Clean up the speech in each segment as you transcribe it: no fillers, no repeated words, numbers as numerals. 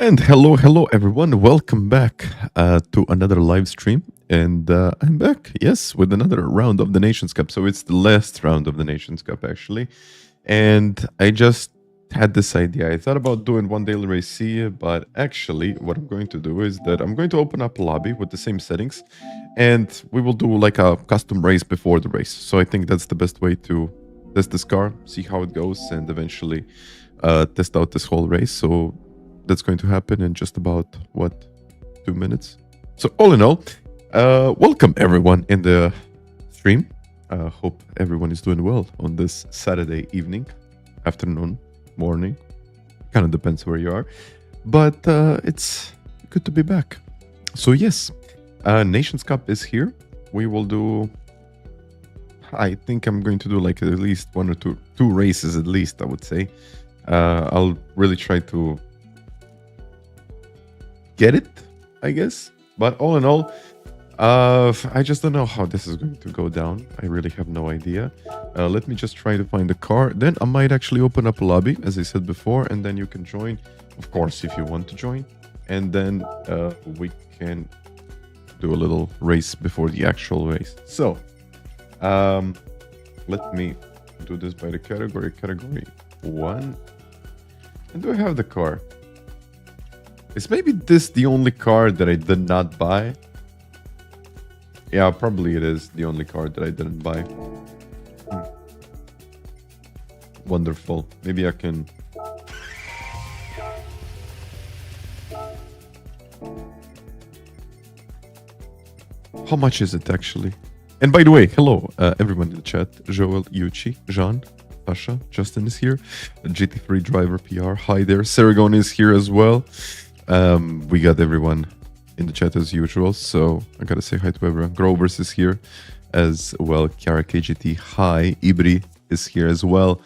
And hello everyone. Welcome back to another live stream. And I'm back, yes, with another round of the Nations Cup. So it's the last round of the Nations Cup, actually. And I just had this idea. I thought about doing one daily race here, but actually what I'm going to do is that I'm going to open up a lobby with the same settings. And we will do like a custom race before the race. So I think that's the best way to test this car, see how it goes, and eventually test out this whole race. So that's going to happen in just about, 2 minutes? So all in all, welcome everyone in the stream. Hope everyone is doing well on this Saturday evening, afternoon, morning. Kind of depends where you are. But it's good to be back. So yes, Nations Cup is here. We will do... I think I'm going to do like at least one or two races at least, I would say. I'll really try to get it, I guess. But all in all, I just don't know how this is going to go down. I really have no idea. Let me just try to find the car. Then I might actually open up a lobby, as I said before, and then you can join, of course, if you want to join. And then we can do a little race before the actual race. So, let me do this by the category 1. And do I have the car? Is maybe this the only car that I did not buy? Yeah, probably it is the only car that I didn't buy. Wonderful. Maybe I can... How much is it actually? And by the way, hello everyone in the chat. Joel, Yuchi, Jean, Sasha, Justin is here. GT3 driver PR. Hi there. Sergio is here as well. We got everyone in the chat as usual, so I gotta say hi to everyone. Grovers is here as well. Kiara KGT, hi. Ibri is here as well.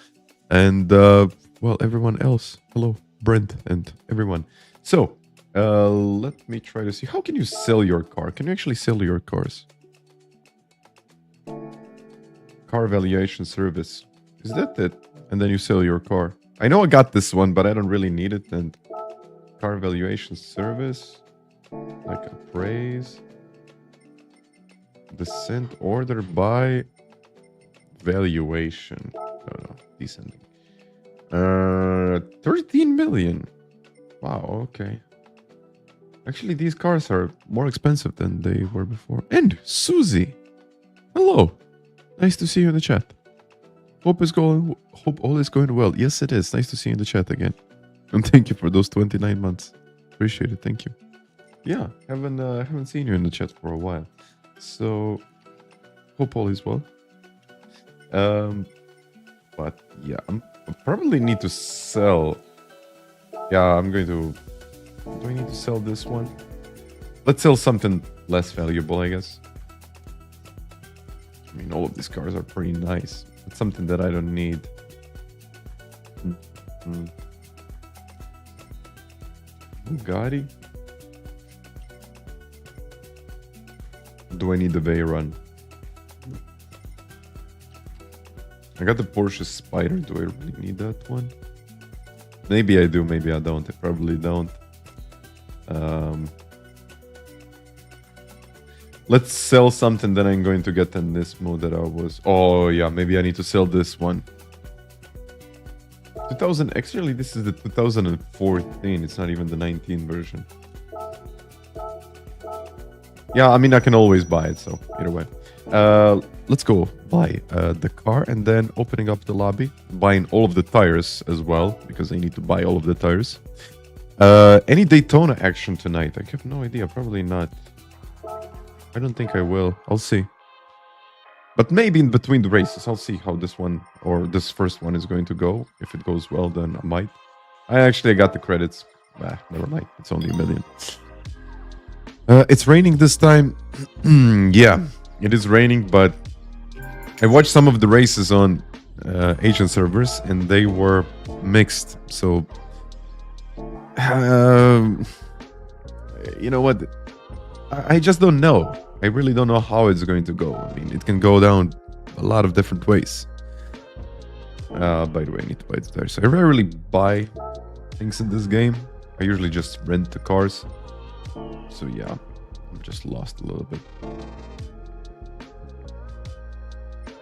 And, well, everyone else. Hello, Brent and everyone. So, let me try to see. How can you sell your car? Can you actually sell your cars? Car valuation service. Is that it? And then you sell your car. I know I got this one, but I don't really need it. And car valuation service, like appraise, descent order by valuation. No, descending. 13 million. Wow, okay. Actually, these cars are more expensive than they were before. And Susie, hello. Nice to see you in the chat. Hope all is going well. Yes, it is. Nice to see you in the chat again. And thank you for those 29 months. Appreciate it. Thank you. Yeah, haven't seen you in the chat for a while. So, hope all is well. But yeah, I probably need to sell. Yeah, I'm going to... Do I need to sell this one? Let's sell something less valuable, I guess. I mean, all of these cars are pretty nice. It's something that I don't need. Bugatti? Do I need the Veyron? I got the Porsche Spider. Do I really need that one? Maybe I do, maybe I don't. I probably don't. Let's sell something that I'm going to get in this mode that I was... Oh, yeah, maybe I need to sell this one. 2000... Actually, this is the 2014. It's not even the 19 version. Yeah, I mean, I can always buy it, so either way. Let's go buy the car and then opening up the lobby. Buying all of the tires as well, because I need to buy all of the tires. Any Daytona action tonight? I have no idea. Probably not. I don't think I will. I'll see. But maybe in between the races, I'll see how this one or this first one is going to go. If it goes well, then I might. I got the credits. Never mind. It's only 1 million. It's raining this time. Yeah, it is raining, but I watched some of the races on Asian servers and they were mixed. So, you know what? I just don't know. I really don't know how it's going to go. I mean, it can go down a lot of different ways. By the way, I need to buy the tires. I rarely buy things in this game. I usually just rent the cars. So yeah, I'm just lost a little bit.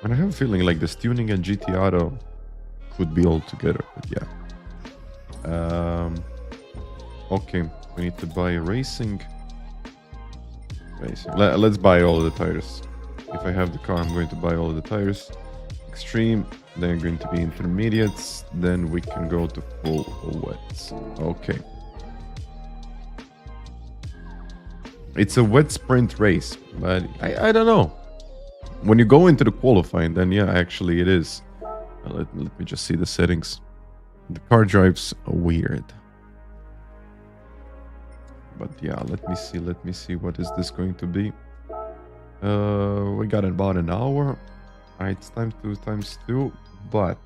And I have a feeling like this tuning and GT Auto could be all together, but yeah. Okay, we need to buy racing. Let's buy all the tires. If I have the car, I'm going to buy all the tires. Extreme, then going to be intermediates, then we can go to full wets. Okay. It's a wet sprint race, but I don't know. When you go into the qualifying, then yeah, actually it is. Let me just see the settings. The car drives weird. But yeah, let me see what is this going to be. We got about an hour. Alright, it's times 2, but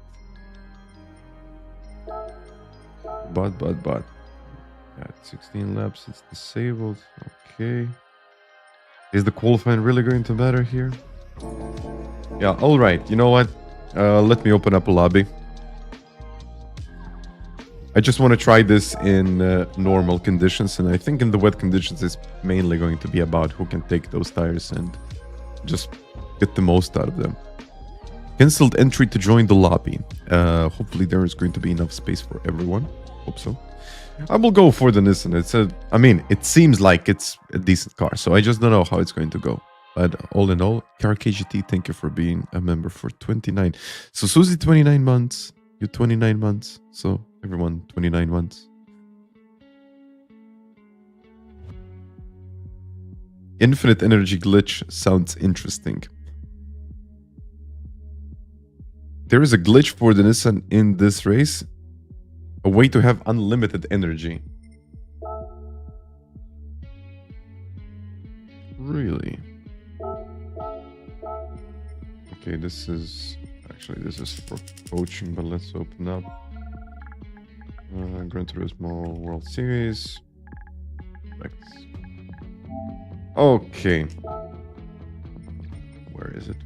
yeah, 16 laps, it's disabled. Okay. Is the qualifying really going to matter here? Yeah, alright, you know what? Let me open up a lobby. I just want to try this in normal conditions, and I think in the wet conditions it's mainly going to be about who can take those tires and just get the most out of them. Cancelled entry to join the lobby. Hopefully there is going to be enough space for everyone. Hope so. I will go for the Nissan. I mean, it seems like it's a decent car, so I just don't know how it's going to go. But all in all, KGT, thank you for being a member for 29. So Susie, 29 months. You 29 months. So everyone, 29 months. Infinite energy glitch sounds interesting. There is a glitch for the Nissan in this race. A way to have unlimited energy. Really? Okay, this is for coaching, but let's open up. Gran Turismo World Series. Okay. Where is it?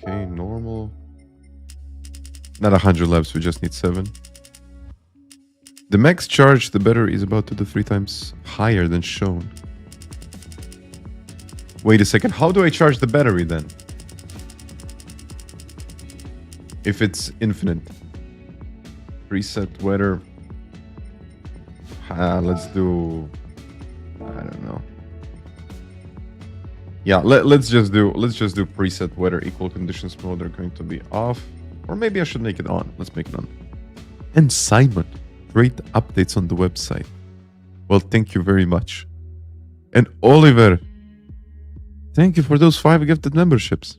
Okay, normal. Not 100 laps, we just need 7. The max charge, the battery is about 2 to 3 times higher than shown. Wait a second, how do I charge the battery then? If it's infinite. Preset weather. Let's do... I don't know. Yeah, let's just do preset weather. Equal conditions mode are going to be off. Or maybe I should make it on. Let's make it on. And Simon, great updates on the website. Well, thank you very much. And Oliver, thank you for those 5 gifted memberships.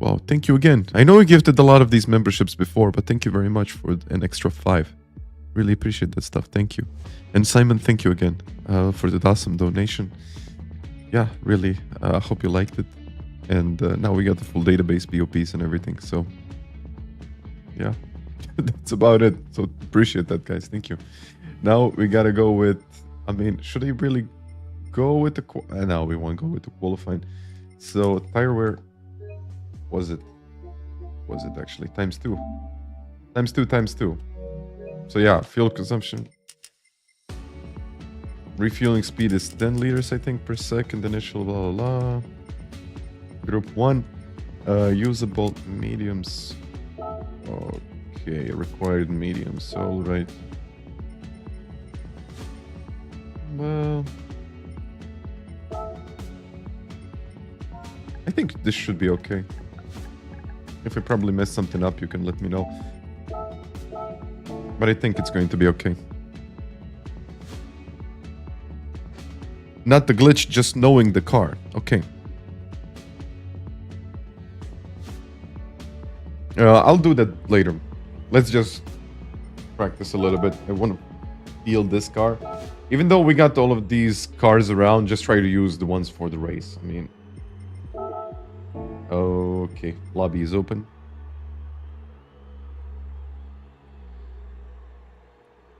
Wow, thank you again. I know we gifted a lot of these memberships before, but thank you very much for an extra 5. Really appreciate that stuff. Thank you. And Simon, thank you again for the awesome donation. Yeah, really. I hope you liked it. And now we got the full database, BOPs and everything. So yeah, that's about it. So appreciate that, guys. Thank you. Now we gotta go with, I mean, should I really go with the no, we won't go with the qualifying. So tire wear, was it actually times 2. So yeah, fuel consumption, refueling speed is 10 liters I think per second. Initial blah blah blah. Group 1, usable mediums. Okay, required mediums. All right. Well, I think this should be okay. If I probably messed something up, you can let me know. But I think it's going to be okay. Not the glitch, just knowing the car. Okay. I'll do that later. Let's just practice a little bit. I want to feel this car. Even though we got all of these cars around, just try to use the ones for the race. I mean... Okay, lobby is open.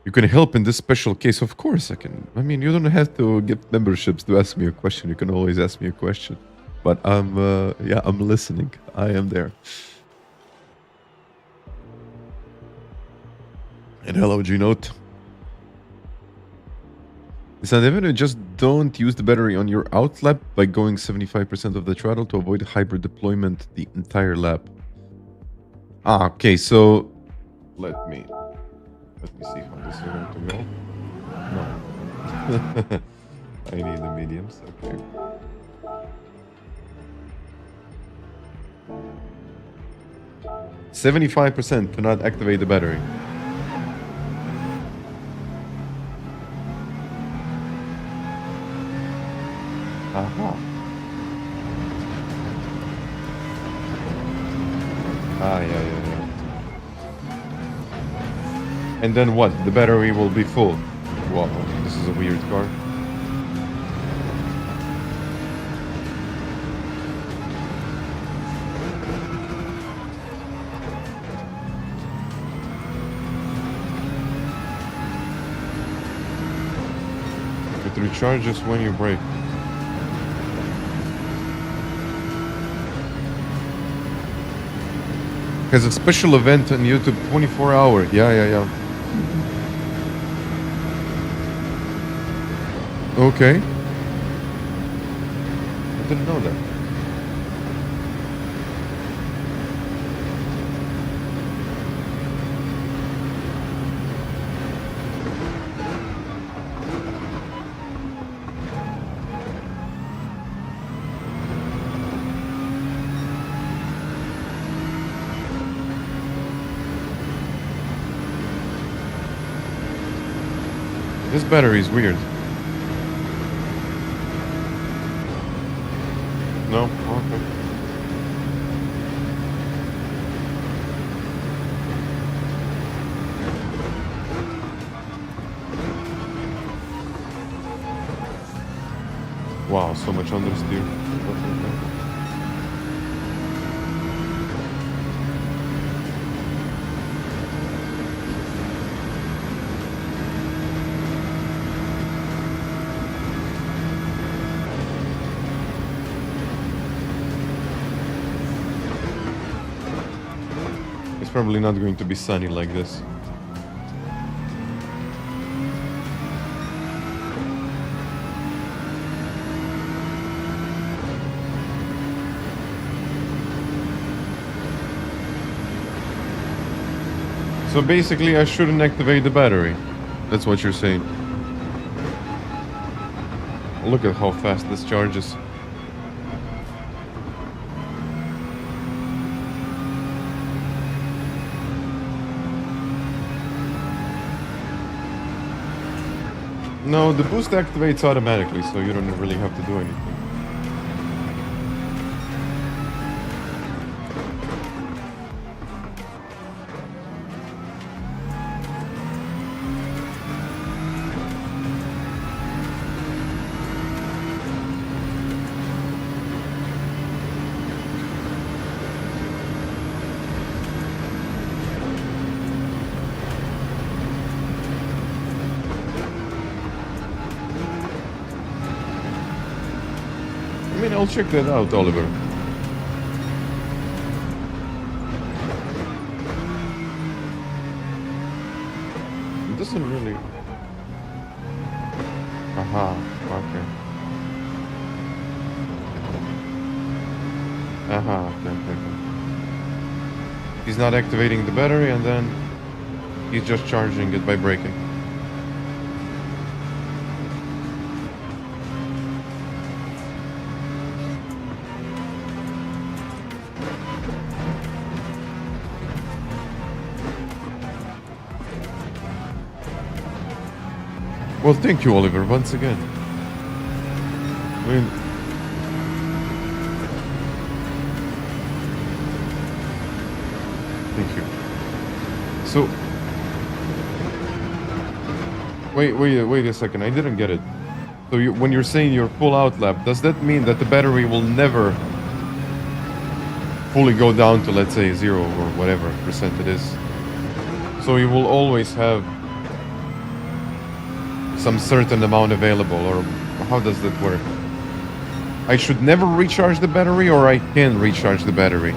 You can help in this special case. Of course I can. I mean, you don't have to get memberships to ask me a question. You can always ask me a question. But I'm listening. I am there. And hello, G-Note. It's not evident, just don't use the battery on your out lap by going 75% of the throttle to avoid hybrid deployment the entire lap. Ah, okay, so let me see how this is going to go. No. I need the mediums, okay. $75% to not activate the battery. Aha. Ah, yeah. And then what? The battery will be full. Wow, this is a weird car. It recharges when you brake. Has a special event on YouTube, 24-hour. Yeah. Okay. I didn't know that. This battery is weird. No? Okay. Wow, so much understeer. Probably not going to be sunny like this. So basically I shouldn't activate the battery. That's what you're saying. Look at how fast this charges. No, the boost activates automatically, so you don't really have to do anything. I'll check that out, Oliver. It doesn't really... Aha, okay. Aha, okay. He's not activating the battery and then he's just charging it by braking. Well, thank you, Oliver, once again. I mean... Thank you. So... Wait a second, I didn't get it. So when you're saying your full out lap, does that mean that the battery will never fully go down to, let's say, 0 or whatever percent it is? So you will always have some certain amount available, or how does that work? I should never recharge the battery, or I can recharge the battery?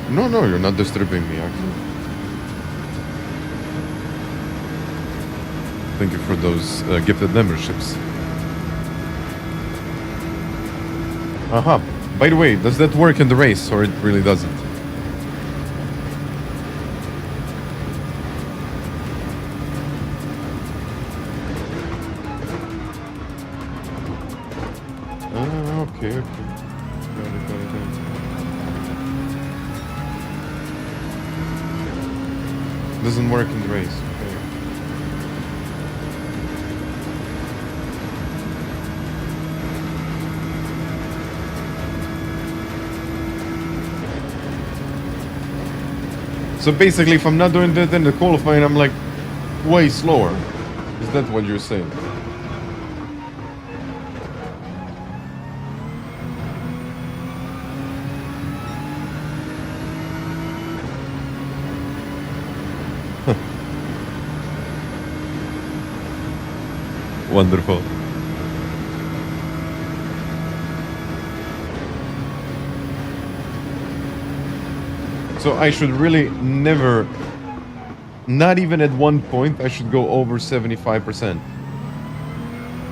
No, you're not disturbing me, actually. Thank you for those gifted memberships. Aha. By the way, does that work in the race or it really doesn't? Okay. Got it. Doesn't work in the race. Okay. So basically, if I'm not doing that in the qualifying, I'm like way slower. Is that what you're saying? Wonderful. So I should really never, not even at one point, I should go over 75%.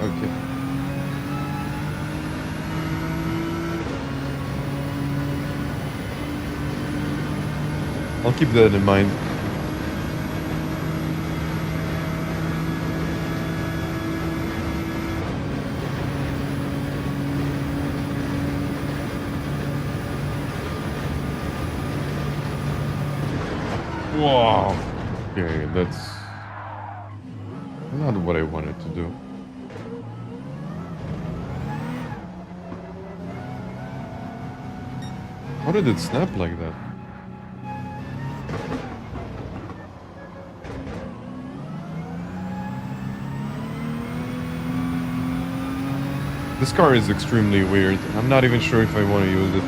Okay. I'll keep that in mind. Wow. Okay, that's not what I wanted to do. How did it snap like that? This car is extremely weird. I'm not even sure if I want to use it.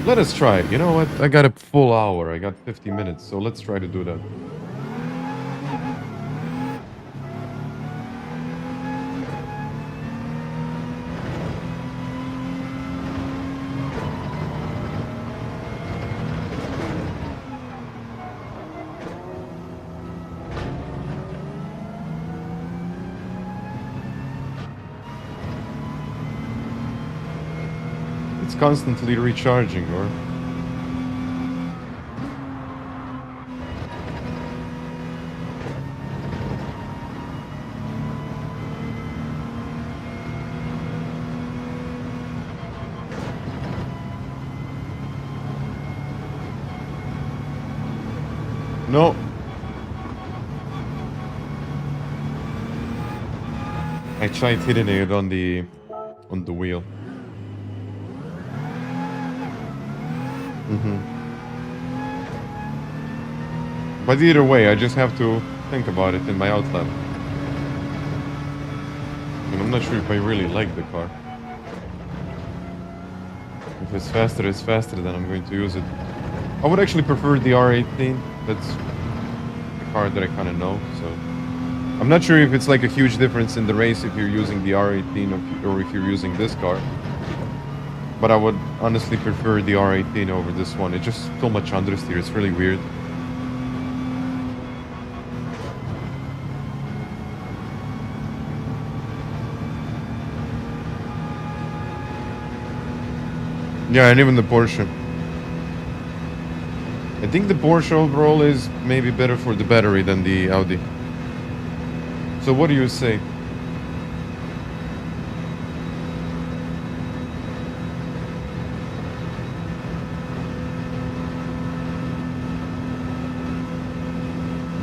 Let us try it. You know what? I got a full hour. I got 50 minutes, so let's try to do that. Constantly recharging, or no. I tried hitting it on the wheel. But either way, I just have to think about it in my outlap. And I'm not sure if I really like the car. If it's faster, it's faster, then I'm going to use it. I would actually prefer the R18. That's the car that I kind of know, so... I'm not sure if it's like a huge difference in the race if you're using the R18 or if you're using this car. But I would honestly prefer the R18 over this one. It's just so much understeer, it's really weird. Yeah, and even the Porsche. I think the Porsche overall is maybe better for the battery than the Audi. So what do you say?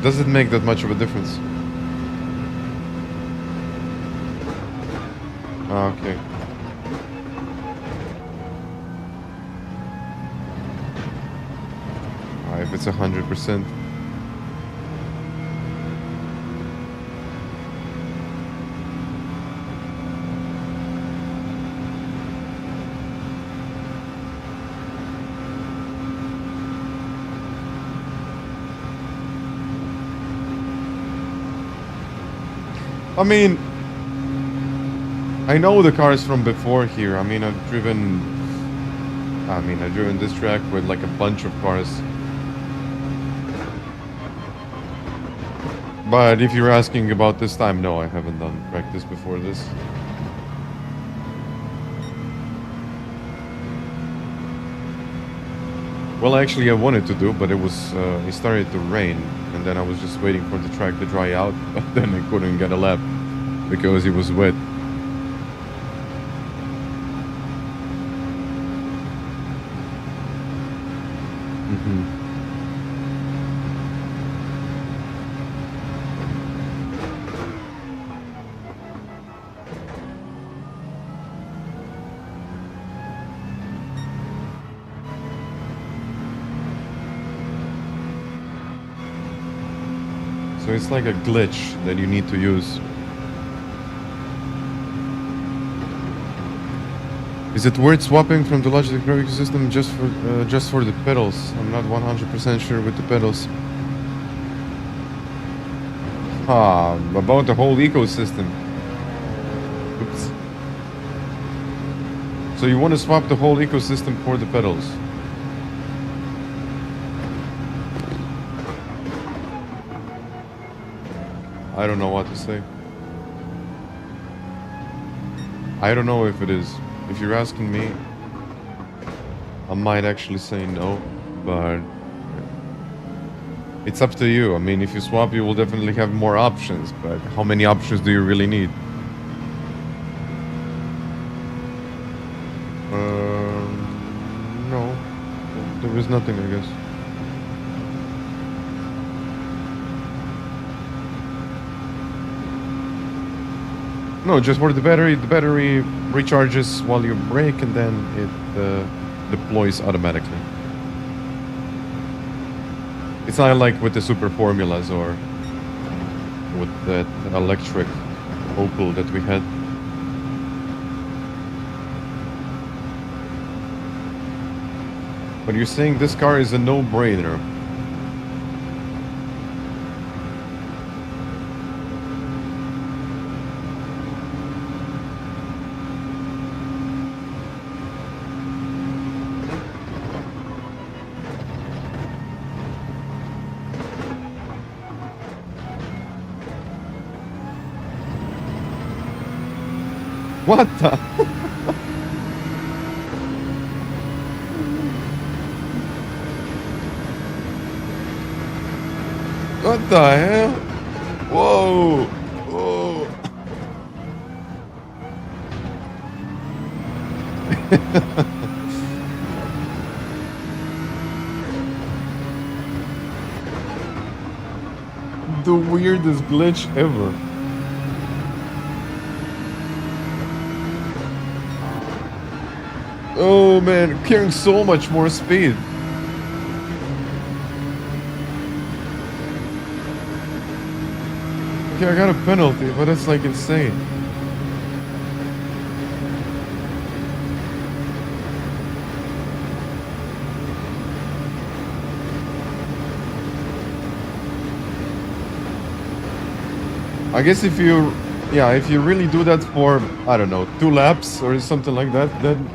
Does it make that much of a difference? Okay. If it's 100%. I mean, I know the cars from before here. I mean, I've driven this track with like a bunch of cars. But if you're asking about this time, no, I haven't done practice before this. Well, actually, I wanted to do, but it started to rain, and then I was just waiting for the track to dry out, but then I couldn't get a lap because it was wet. So it's like a glitch that you need to use. Is it worth swapping from the Logitech Pro ecosystem just for the pedals? I'm not 100% sure with the pedals. About the whole ecosystem. Oops. So you want to swap the whole ecosystem for the pedals? I don't know what to say. I don't know if it is. If you're asking me, I might actually say no, but it's up to you. I mean, if you swap, you will definitely have more options, but how many options do you really need? No. There is nothing, I guess. No, just for the battery recharges while you brake, and then it deploys automatically. It's not like with the super formulas or with that electric Opel that we had. But you're saying this car is a no-brainer. What the? What the hell? Whoa! Whoa! The weirdest glitch ever. Oh man, carrying so much more speed. Okay, I got a penalty, but it's like insane. I guess if you really do that for, I don't know, 2 laps or something like that, then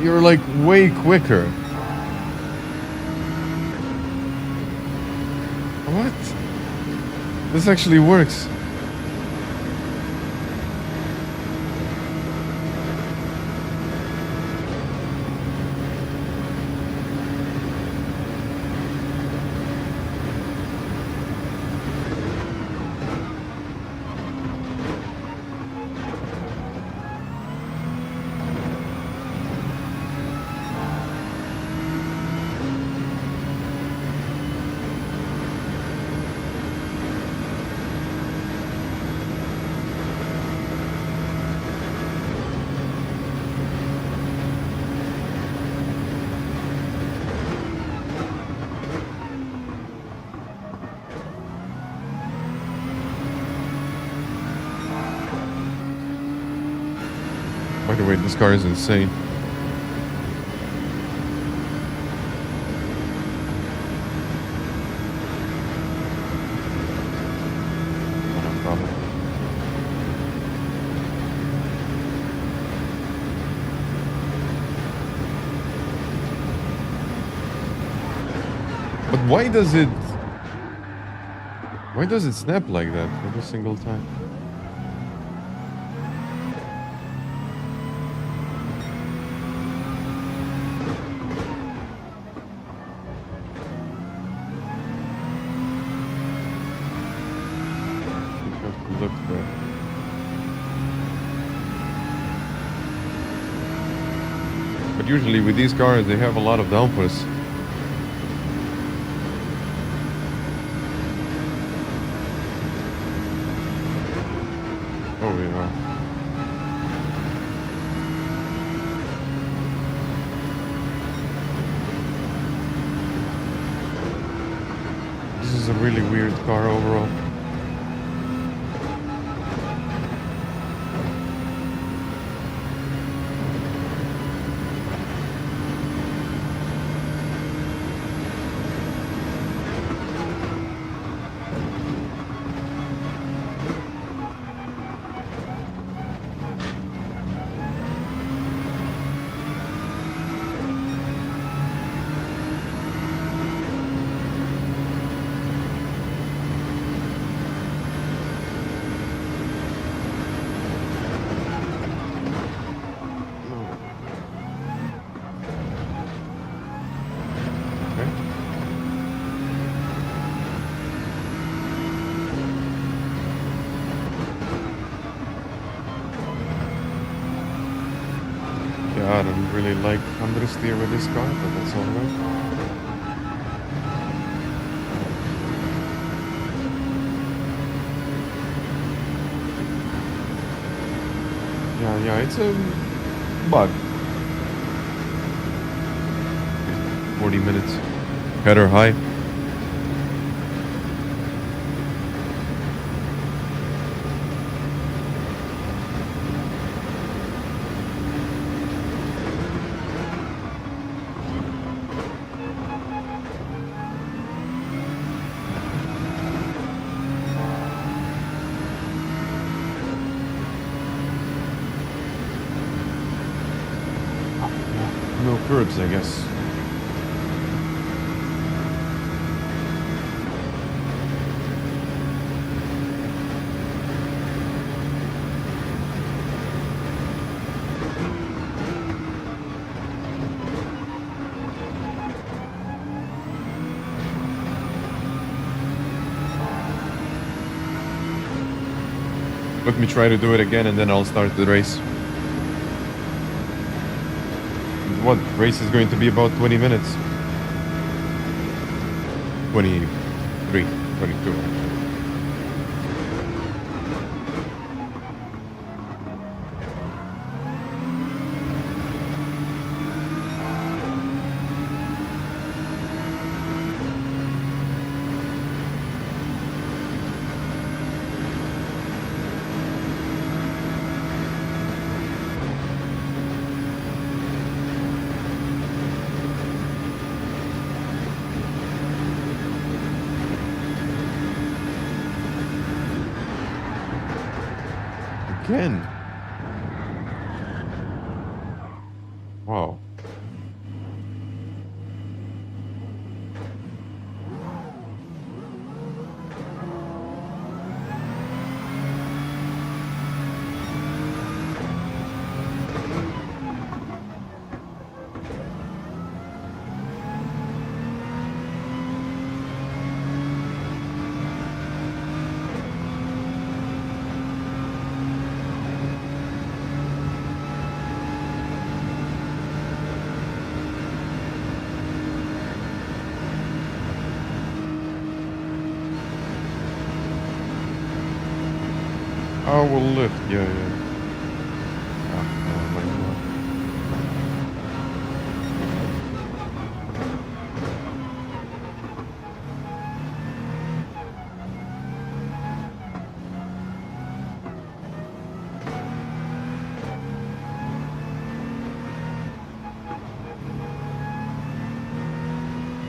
you're like way quicker. What? This actually works. By the way, this car is insane. Not a problem. But why does it Why does it snap like that every single time? You have to look there. But usually with these cars, they have a lot of downforce. Oh, yeah. This is a really weird car overall. I don't really like understeer with this car, but that's alright. Yeah, it's a bug. 40 minutes. Header high. No curbs, I guess. Let me try to do it again and then I'll start the race. What race is going to be about 20 minutes? 23, 22 actually. Again. Wow. I will lift, yeah. Oh my God.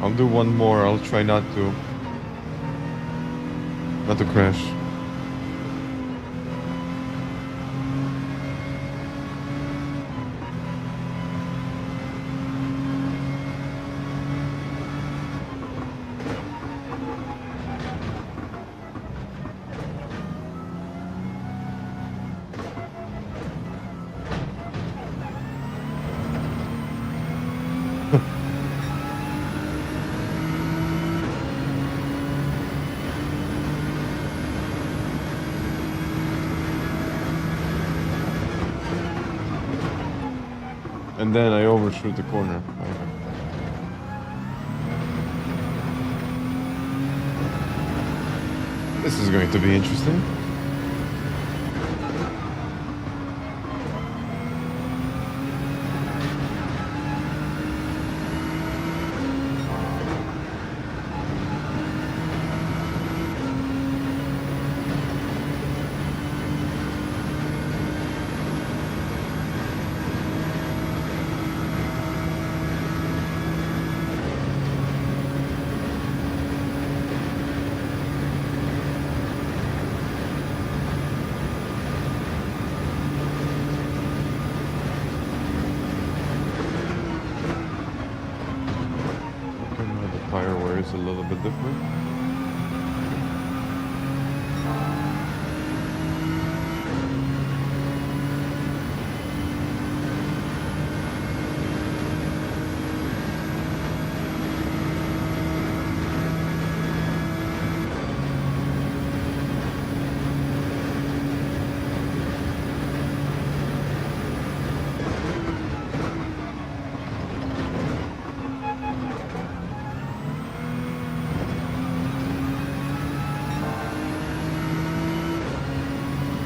I'll do one more. I'll try not to crash. and then I overshoot the corner. Okay. This is going to be interesting. A little bit different.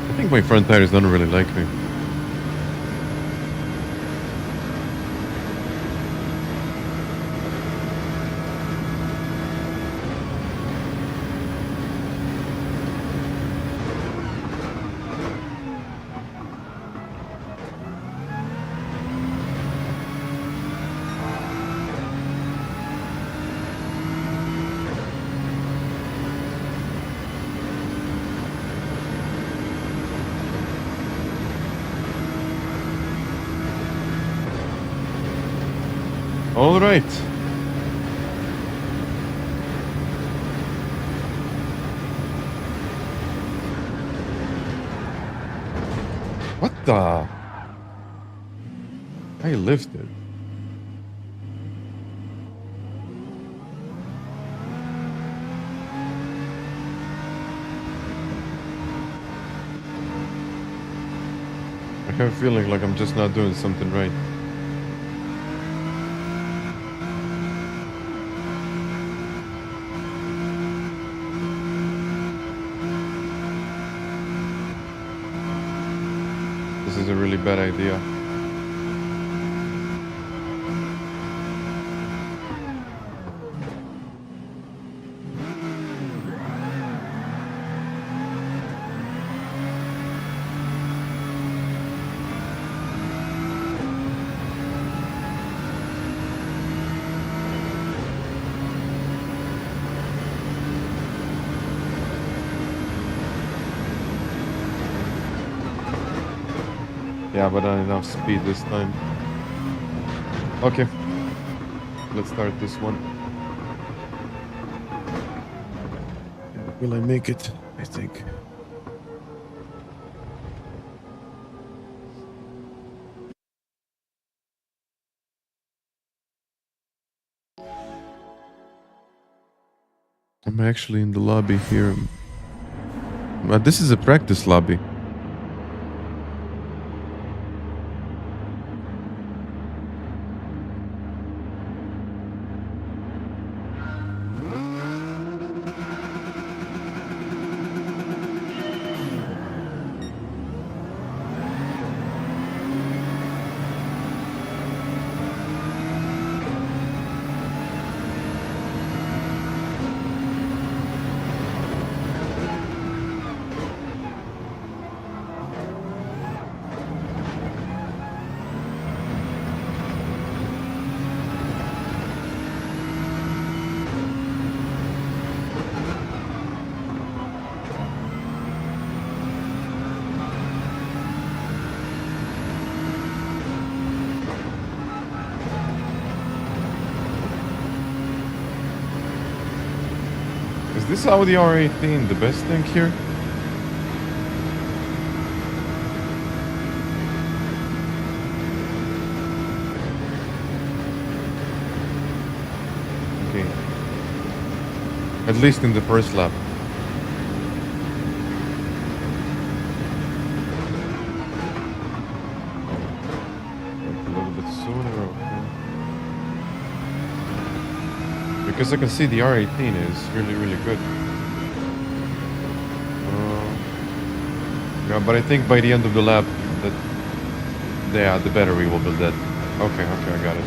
I think my front tires don't really like me. All right. What the? I lifted. I have a feeling like I'm just not doing something right. This is a really bad idea. Yeah, but not enough speed this time. Okay, let's start this one. Will I make it? I think. I'm actually in the lobby here. This is a practice lobby. Is this Audi R18 the best thing here? Okay. At least in the first lap. A little bit soon. Because I can see the R18 is really, really good. Yeah, but I think by the end of the lap, the battery will be dead. Okay, I got it.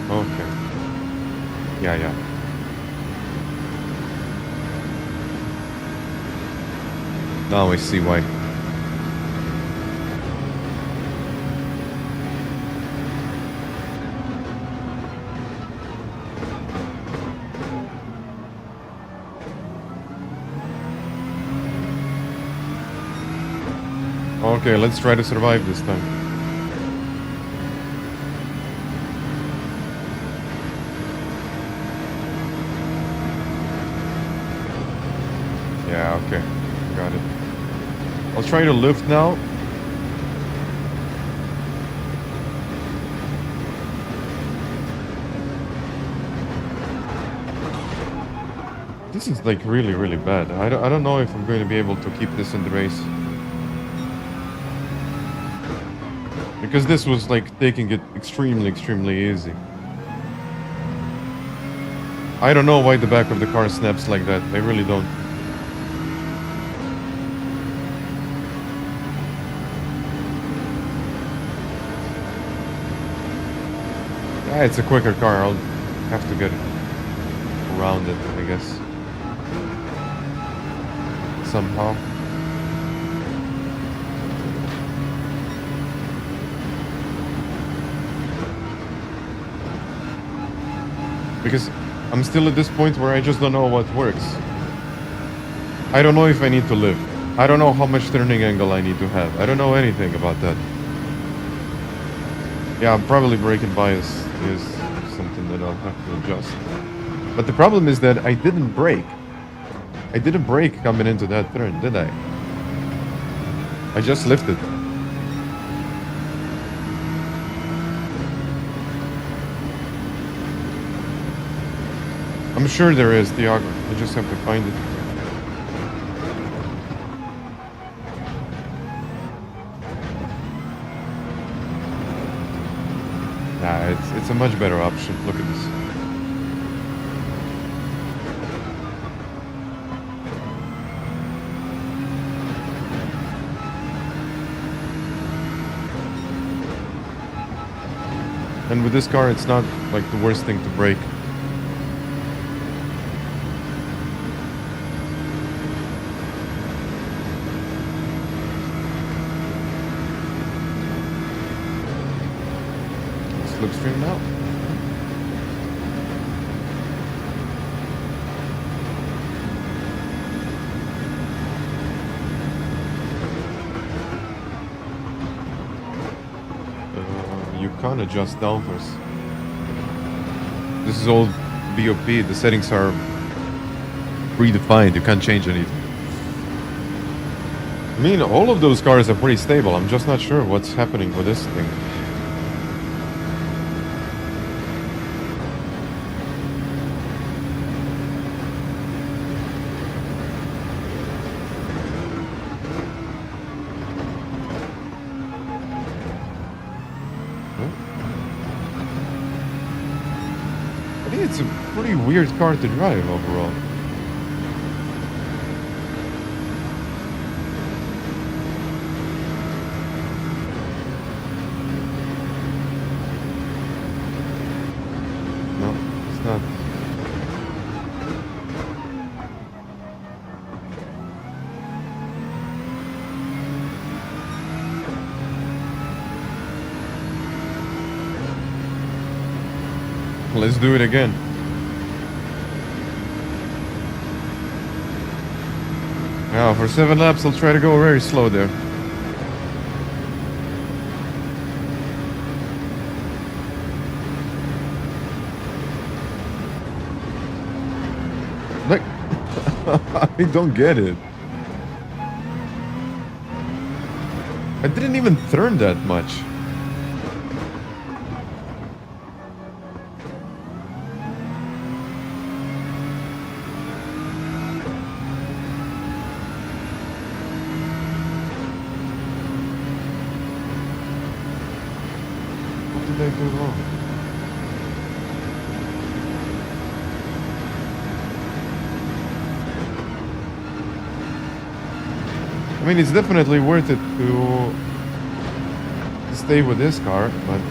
Okay. Yeah. Now I see why. Okay, let's try to survive this time. Yeah, okay. Got it. I'll try to lift now. This is like really, really bad. I don't know if I'm going to be able to keep this in the race. Because this was like taking it extremely, extremely easy. I don't know why the back of the car snaps like that. I really don't. Yeah, it's a quicker car. I'll have to get around it, I guess. Somehow. Because I'm still at this point where I just don't know what works. I don't know if I need to lift. I don't know how much turning angle I need to have. I don't know anything about that. Yeah, probably braking bias is something that I'll have to adjust. But the problem is that I didn't brake. I didn't brake coming into that turn, did I? I just lifted. I'm sure there is, Tiago. I just have to find it. Nah, it's a much better option. Look at this. And with this car, it's not like the worst thing to brake. Slipstream now. You can't adjust downforce. This is all BOP. The settings are predefined. You can't change anything. I mean, all of those cars are pretty stable. I'm just not sure what's happening with this thing. It's a pretty weird car to drive overall. No, it's not. Let's do it again. Now, for 7 laps, I'll try to go very slow there. Like, I don't get it. I didn't even turn that much. I do wrong? I mean, it's definitely worth it to stay with this car, but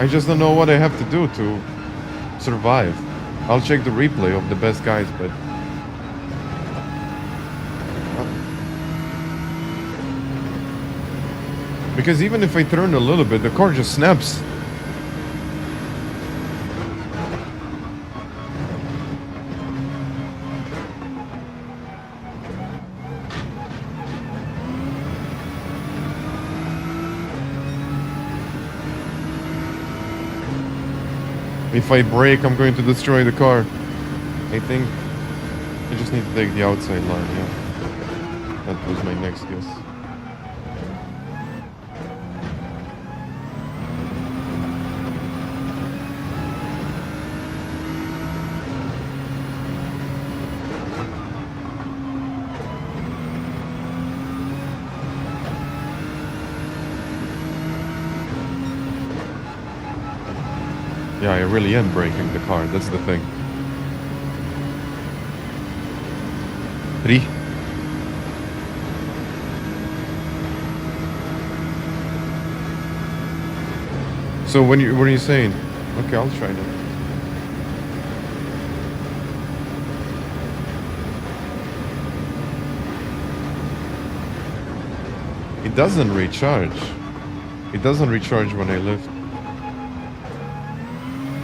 I just don't know what I have to do to survive. I'll check the replay of the best guys, but because even if I turn a little bit, the car just snaps. If I brake, I'm going to destroy the car. I think I just need to take the outside line, yeah. That was my next guess. Yeah, I really am braking the car, that's the thing. 3. So what are you saying? Okay, I'll try now. It doesn't recharge. It doesn't recharge when I lift.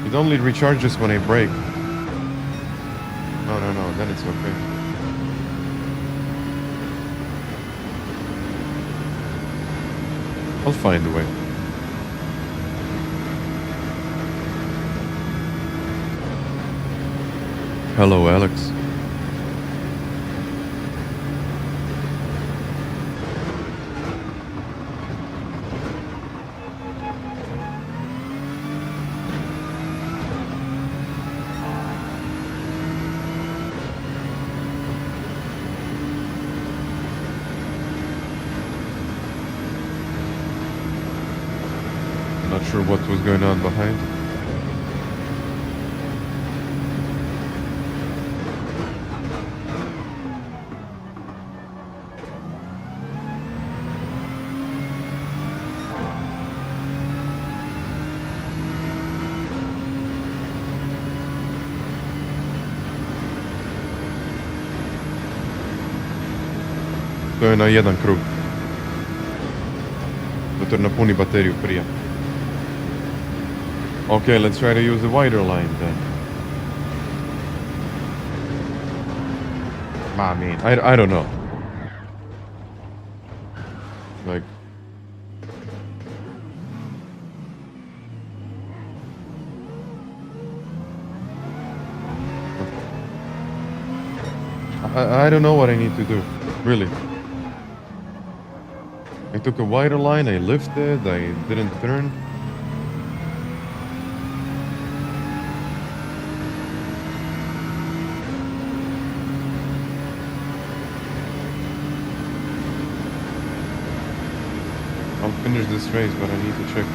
It only recharges when I brake. No, then it's okay. I'll find a way. Hello, Alex. Not sure what was going on behind. To je na jedan krug. Zato napuni bateriju prije. Okay, let's try to use the wider line then. I mean, I don't know. Like... I don't know what I need to do, really. I took a wider line, I lifted, I didn't turn. I'll finish this race, but I need to check.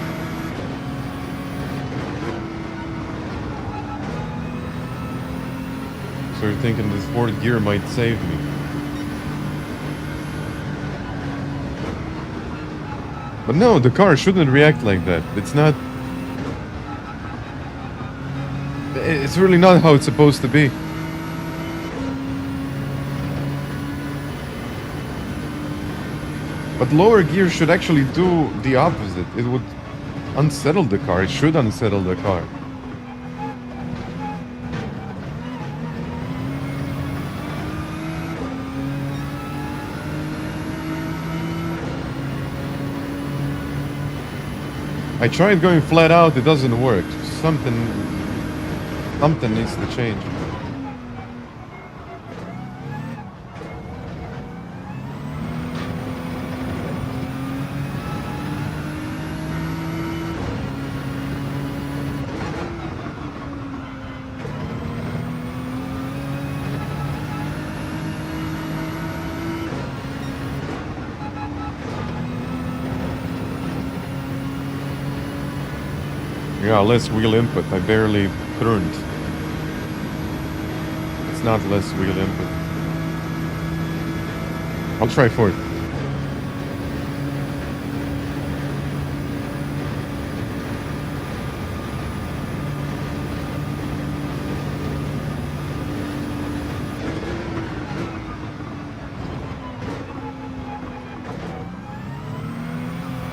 So you're thinking this fourth gear might save me. But no, the car shouldn't react like that. It's not... It's really not how it's supposed to be. But lower gear should actually do the opposite. It would unsettle the car. It should unsettle the car. I tried going flat out, it doesn't work. Something needs to change. Yeah, less wheel input. I barely turned. It's not less wheel input. I'll try for it.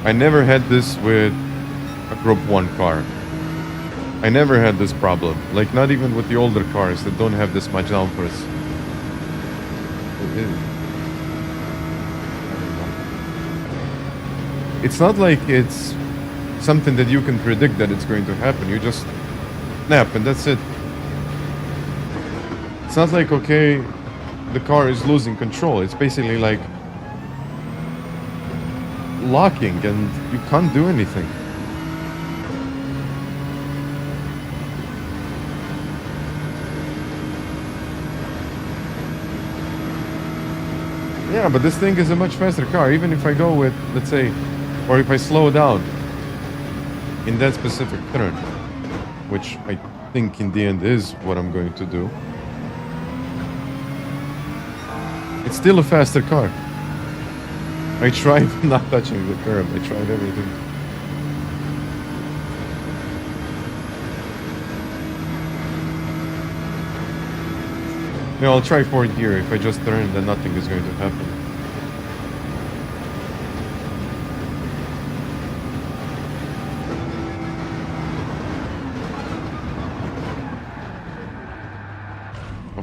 I never had this with a Group 1 car. I never had this problem. Like, not even with the older cars that don't have this much downforce. It's not like it's something that you can predict that it's going to happen. You just snap and that's it. It's not like, okay, the car is losing control. It's basically like locking and you can't do anything. Yeah, but this thing is a much faster car. Even if I go with, let's say, or if I slow down in that specific turn, which I think in the end is what I'm going to do, it's still a faster car. I tried not touching the curb. I tried everything. Yeah, I'll try fourth gear. If I just turn, then nothing is going to happen.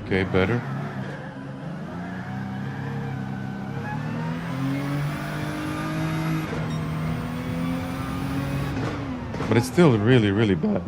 Okay, better. But it's still really, really bad.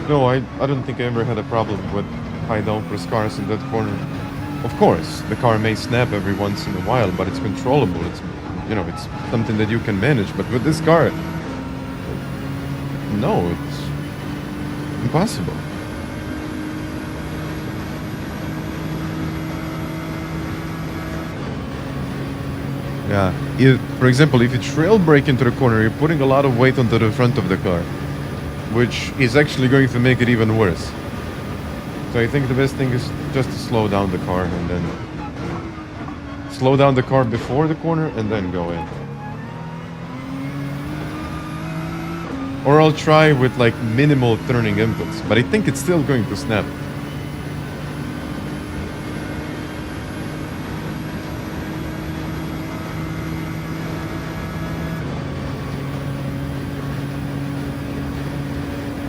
No, I don't think I ever had a problem with high downforce cars in that corner. Of course, the car may snap every once in a while, but it's controllable. It's, you know, it's something that you can manage. But with this car, no, it's impossible. Yeah, for example, if you trail brake into the corner, you're putting a lot of weight onto the front of the car, which is actually going to make it even worse. So I think the best thing is just to slow down the car and then slow down the car before the corner and then go in. Or I'll try with like minimal turning inputs, but I think it's still going to snap.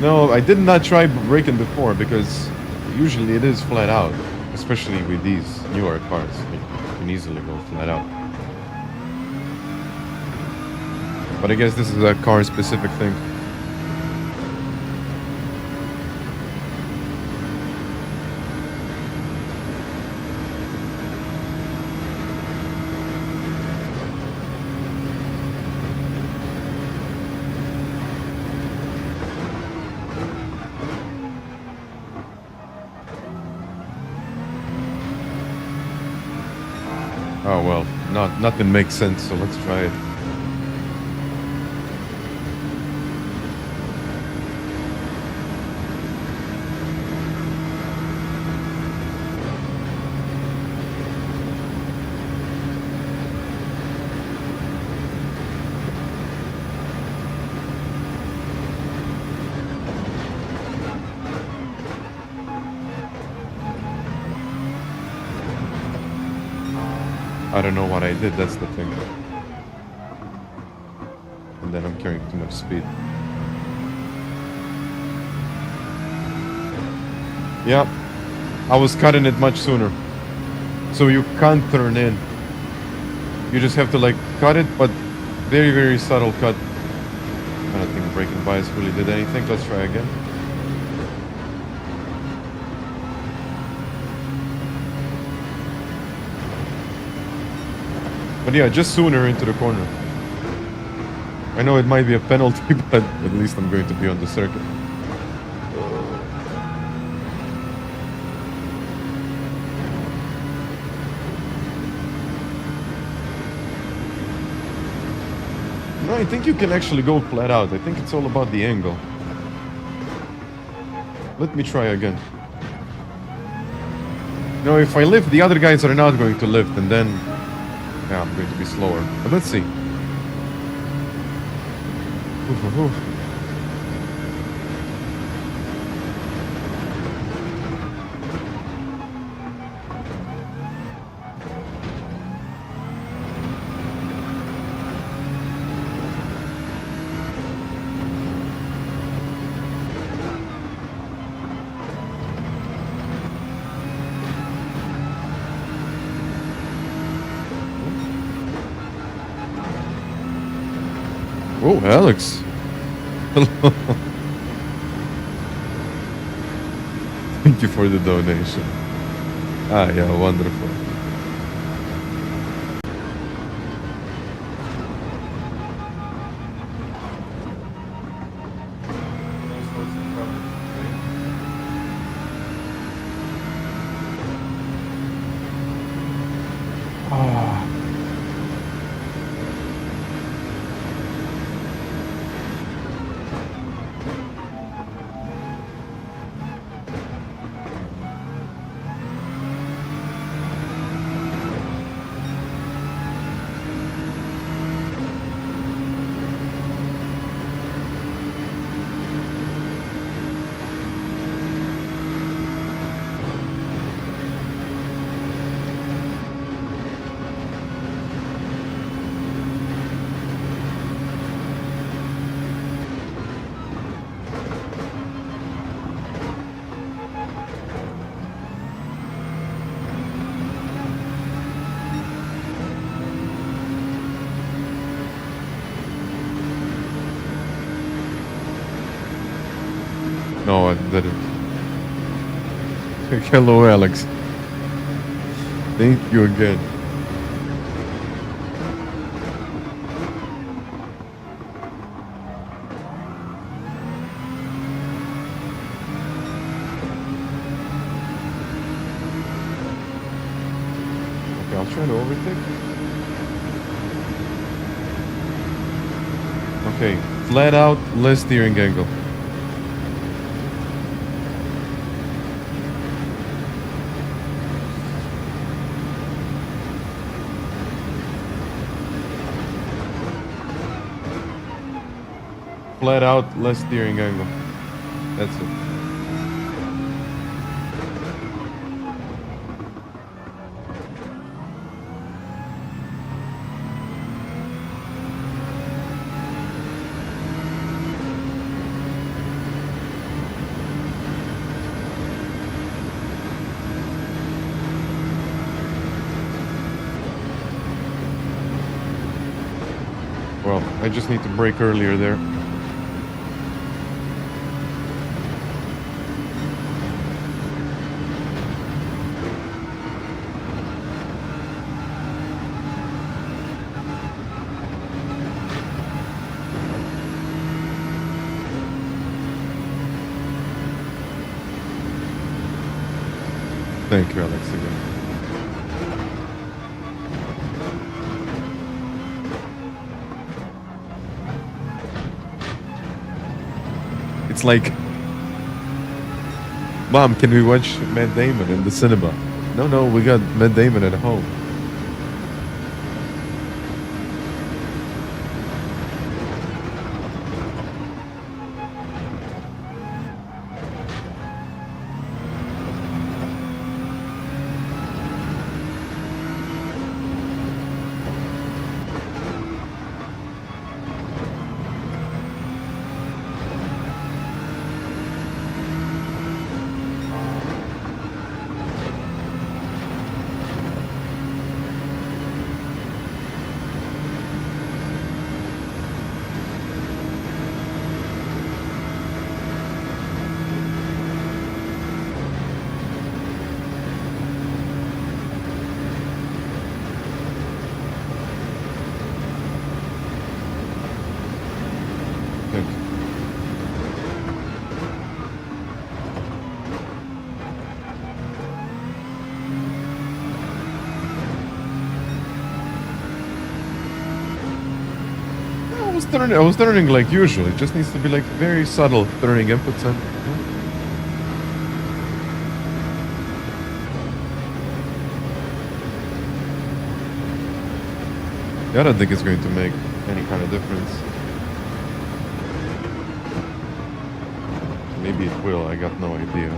No, I did not try braking before because usually it is flat out, especially with these newer cars. You can easily go flat out. But I guess this is a car-specific thing. Oh well, nothing makes sense, so let's try it. I don't know what I did, that's the thing. And then I'm carrying too much speed. Yeah, I was cutting it much sooner. So you can't turn in. You just have to like cut it, but very, very subtle cut. I don't think braking bias really did anything. Let's try again. But yeah, just sooner into the corner. I know it might be a penalty, but at least I'm going to be on the circuit. No, I think you can actually go flat out. I think it's all about the angle. Let me try again. No, if I lift, the other guys are not going to lift, and then... yeah, I'm going to be slower. But let's see. Oh, Alex. Hello. Thank you for the donation. Ah, yeah, wonderful. No, I didn't. Hello, Alex. Thank you again. Okay, I'll try to overtake. Okay, flat out, less steering angle. Flat out, less steering angle. That's it. Well, I just need to brake earlier there. Thank you, Alex, again. It's like, Mom, can we watch Matt Damon in the cinema? No, we got Matt Damon at home. I was turning like usual. It just needs to be like very subtle turning inputs and. Yeah, I don't think it's going to make any kind of difference. Maybe it will. I got no idea.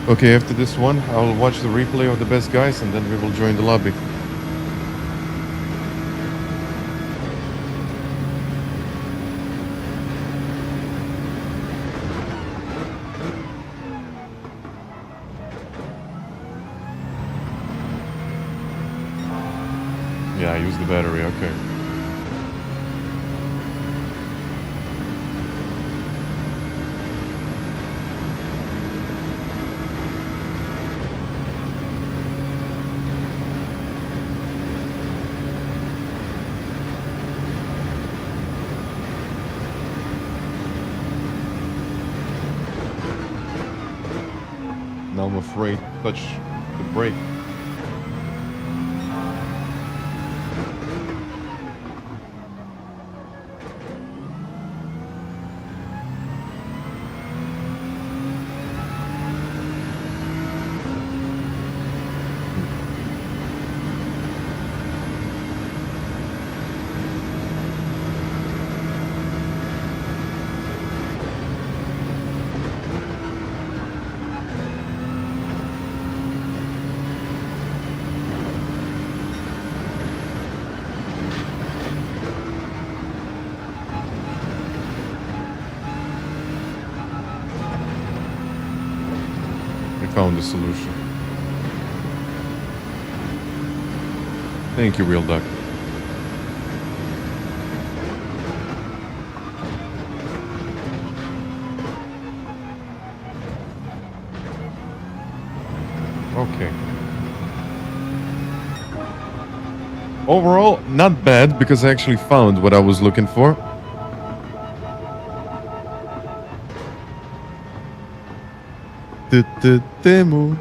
Okay, after this one, I'll watch the replay of the best guys and then we will join the lobby. Yeah, I use the battery, okay. Now I'm afraid to touch the brake. Found a solution. Thank you, Real Duck. Okay. Overall, not bad because I actually found what I was looking for. Demo.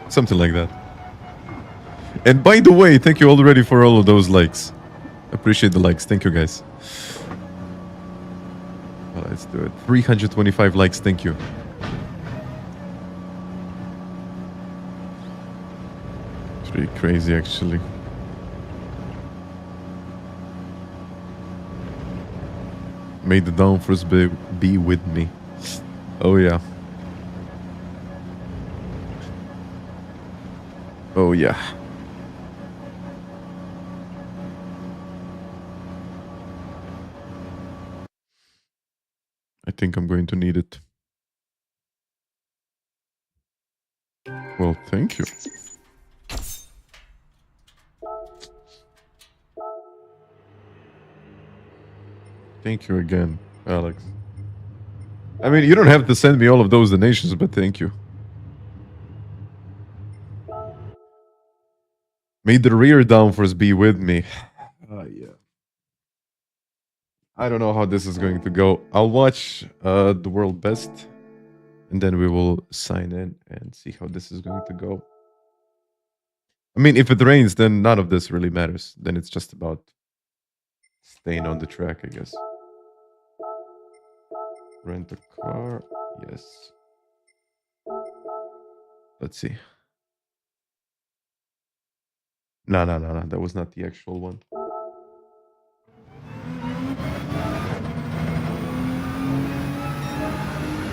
Something like that. And by the way, thank you already for all of those likes. Appreciate the likes. Thank you, guys. Well, let's do it. 325 likes. Thank you. It's pretty crazy, actually. May the downforce be with me. Oh, yeah. Oh, yeah. I think I'm going to need it. Well, thank you. Thank you again, Alex. I mean, you don't have to send me all of those donations, but thank you. May the rear downforce be with me. Yeah. I don't know how this is going to go. I'll watch the world best, and then we will sign in and see how this is going to go. I mean, if it rains, then none of this really matters. Then it's just about staying on the track, I guess. Rent a car. Yes. Let's see. No. That was not the actual one.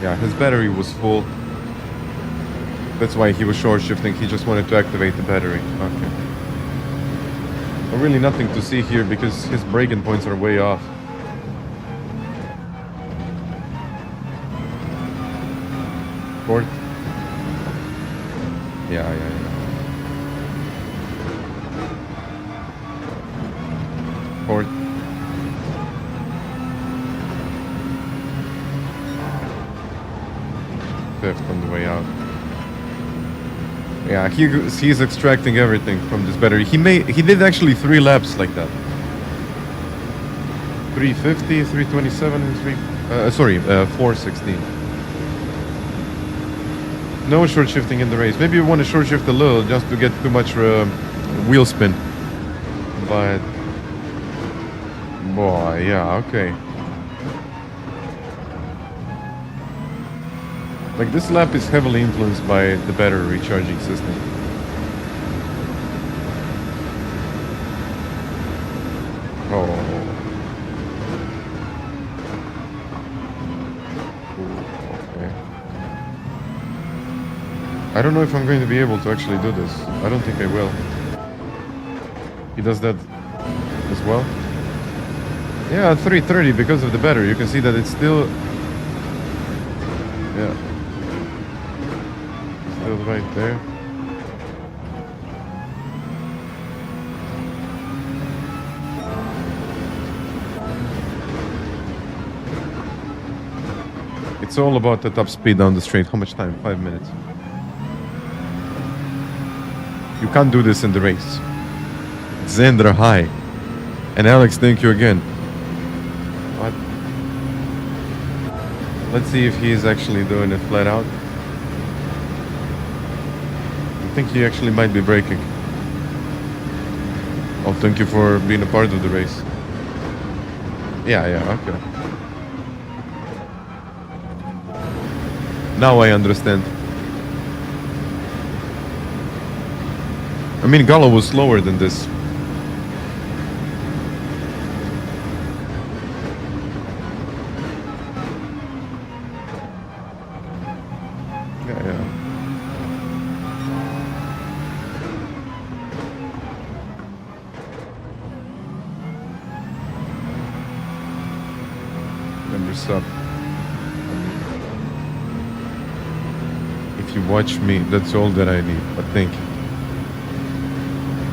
Yeah, his battery was full. That's why he was short shifting. He just wanted to activate the battery. Okay. Well, really nothing to see here because his braking points are way off. Fourth. Yeah. Fourth. Fifth on the way out. Yeah, he's extracting everything from this battery. He did actually 3 laps like that. 350, 327, and 416. No short shifting in the race. Maybe you want to short shift a little just to get too much wheel spin. But boy, yeah, okay. Like, this lap is heavily influenced by the battery recharging system. Oh. Okay. I don't know if I'm going to be able to actually do this. I don't think I will. He does that as well. Yeah, 330 because of the battery. You can see that it's still... Yeah. Still right there. It's all about the top speed down the straight. How much time? 5 minutes. You can't do this in the race. Zendra, hi. And Alex, thank you again. What? Let's see if he is actually doing it flat out. I think he actually might be braking. Oh, thank you for being a part of the race. Yeah, okay. Now I understand. I mean, Gallo was slower than this. Yeah. Members up. If you watch me, that's all that I need. But thank you.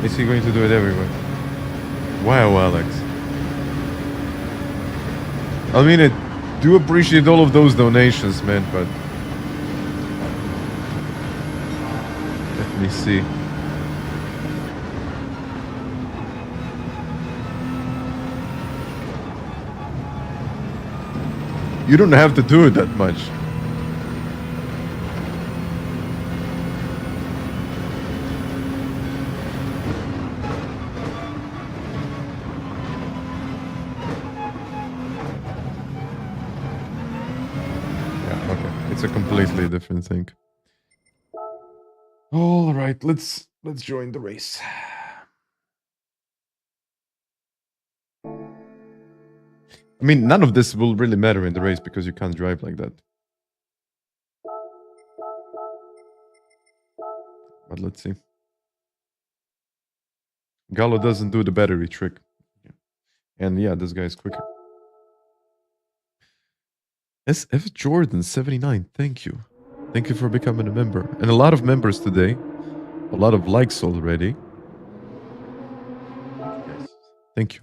Is he going to do it everywhere? Wow, Alex. I mean, I do appreciate all of those donations, man, but... Let me see. You don't have to do it that much. A completely different thing. All right, let's join the race. I mean, none of this will really matter in the race because you can't drive like that. But let's see. Gallo doesn't do the battery trick. And yeah, this guy's quicker. SF Jordan 79, thank you. Thank you for becoming a member. And a lot of members today. A lot of likes already. Yes. Thank you.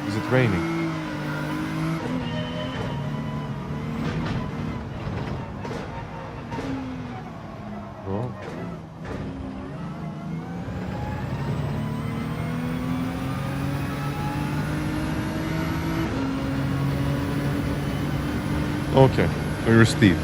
Is it raining? Oh. Okay, so you're Steve.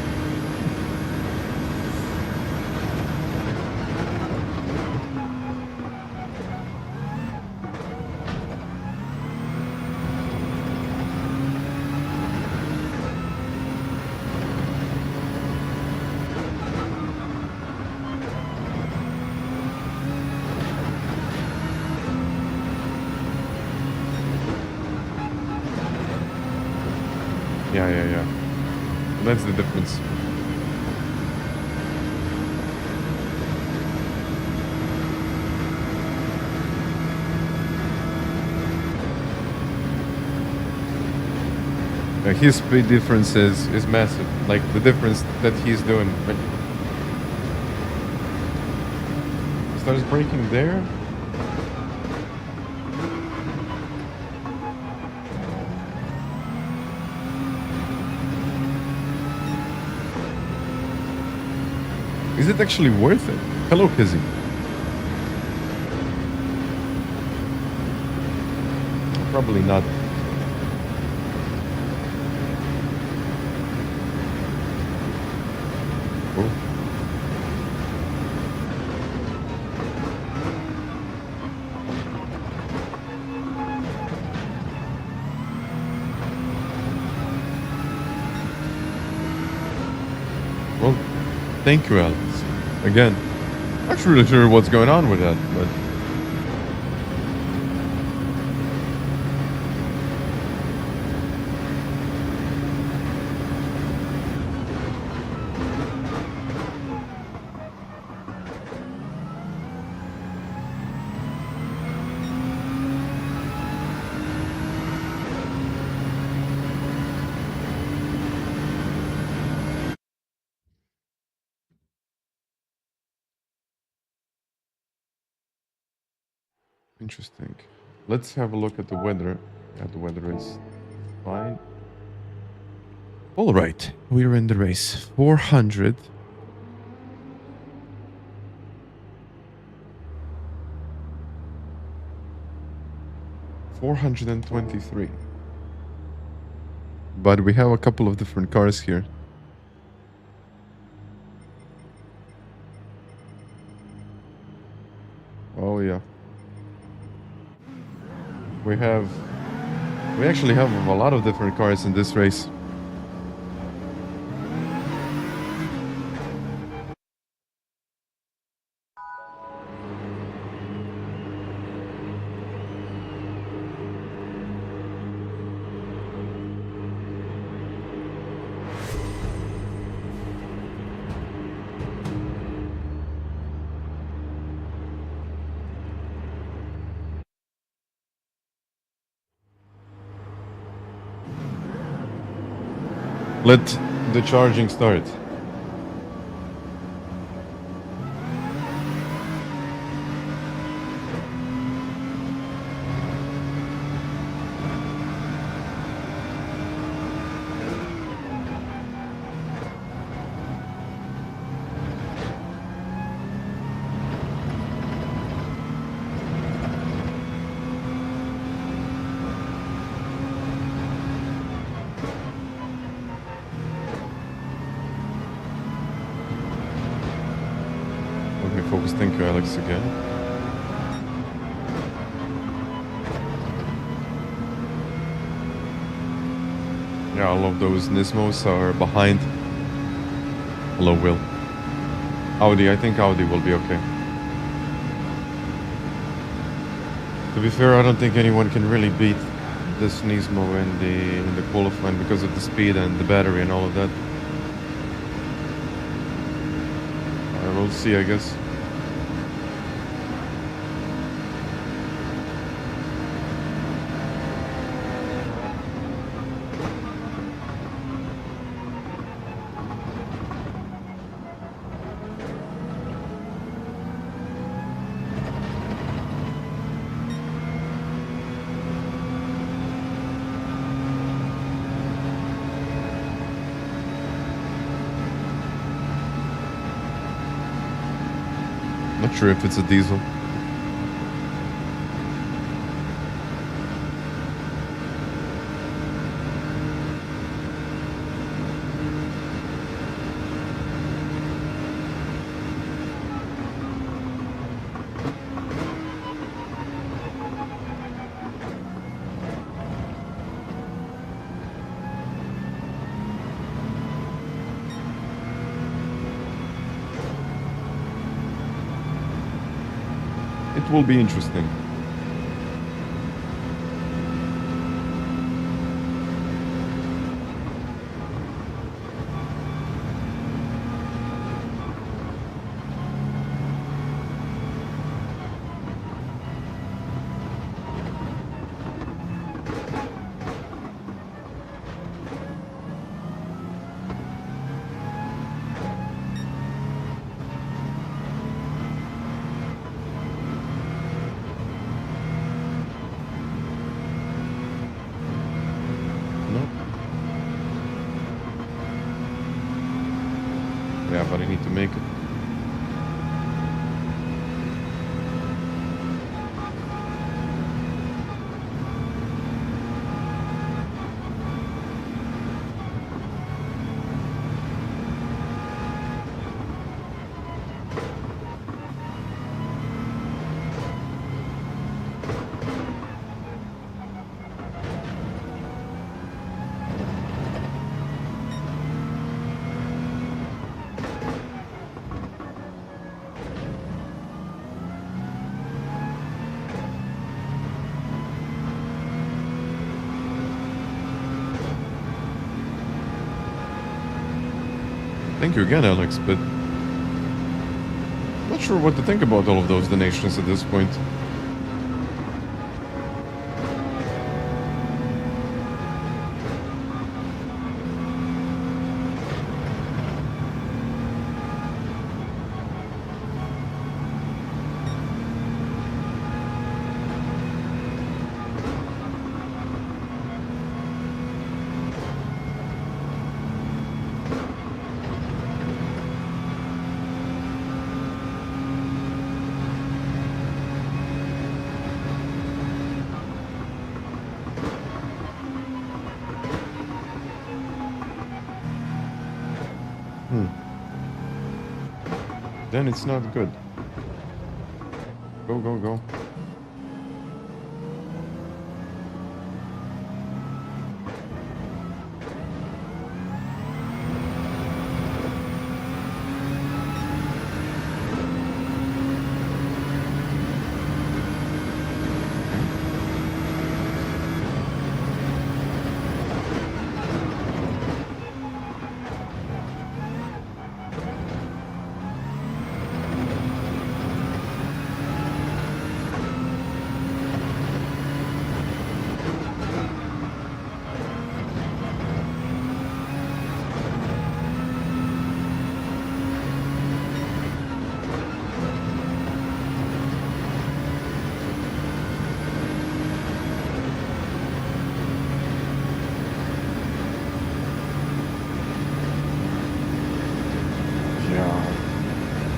yeah. That's the difference. His speed difference is massive. Like the difference that he's doing. Like, starts braking there. Is it actually worth it? Hello, Kizzy. Probably not. Oh. Well, thank you, Alex. Again, not really sure what's going on with that, but interesting. Let's have a look at the weather. Yeah, the weather is fine. All right, we're in the race. 400. $423. But we have a couple of different cars here. Oh yeah. We actually have a lot of different cars in this race. Let the charging start. Focus. Thank you, Alex, again. Yeah, all of those Nismos are behind. Hello, Will. Audi, I think Audi will be okay. To be fair, I don't think anyone can really beat this Nismo in the qualifying because of the speed and the battery and all of that. We'll see, I guess. Not sure if it's a diesel. It will be interesting. make it. Thank you again, Alex, but I'm not sure what to think about all of those donations at this point. Then it's not good. Go, go, go.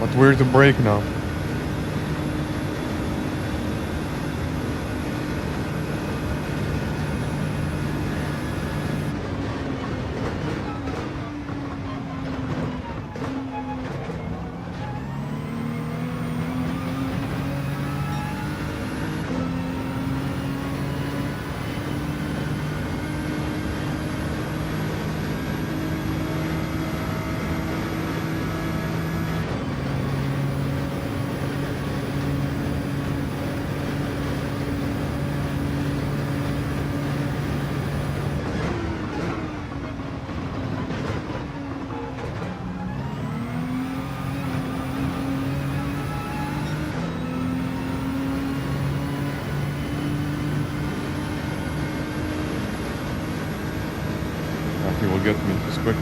But where to brake now? He will get me just quicker.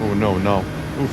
Oh no, no. Oof.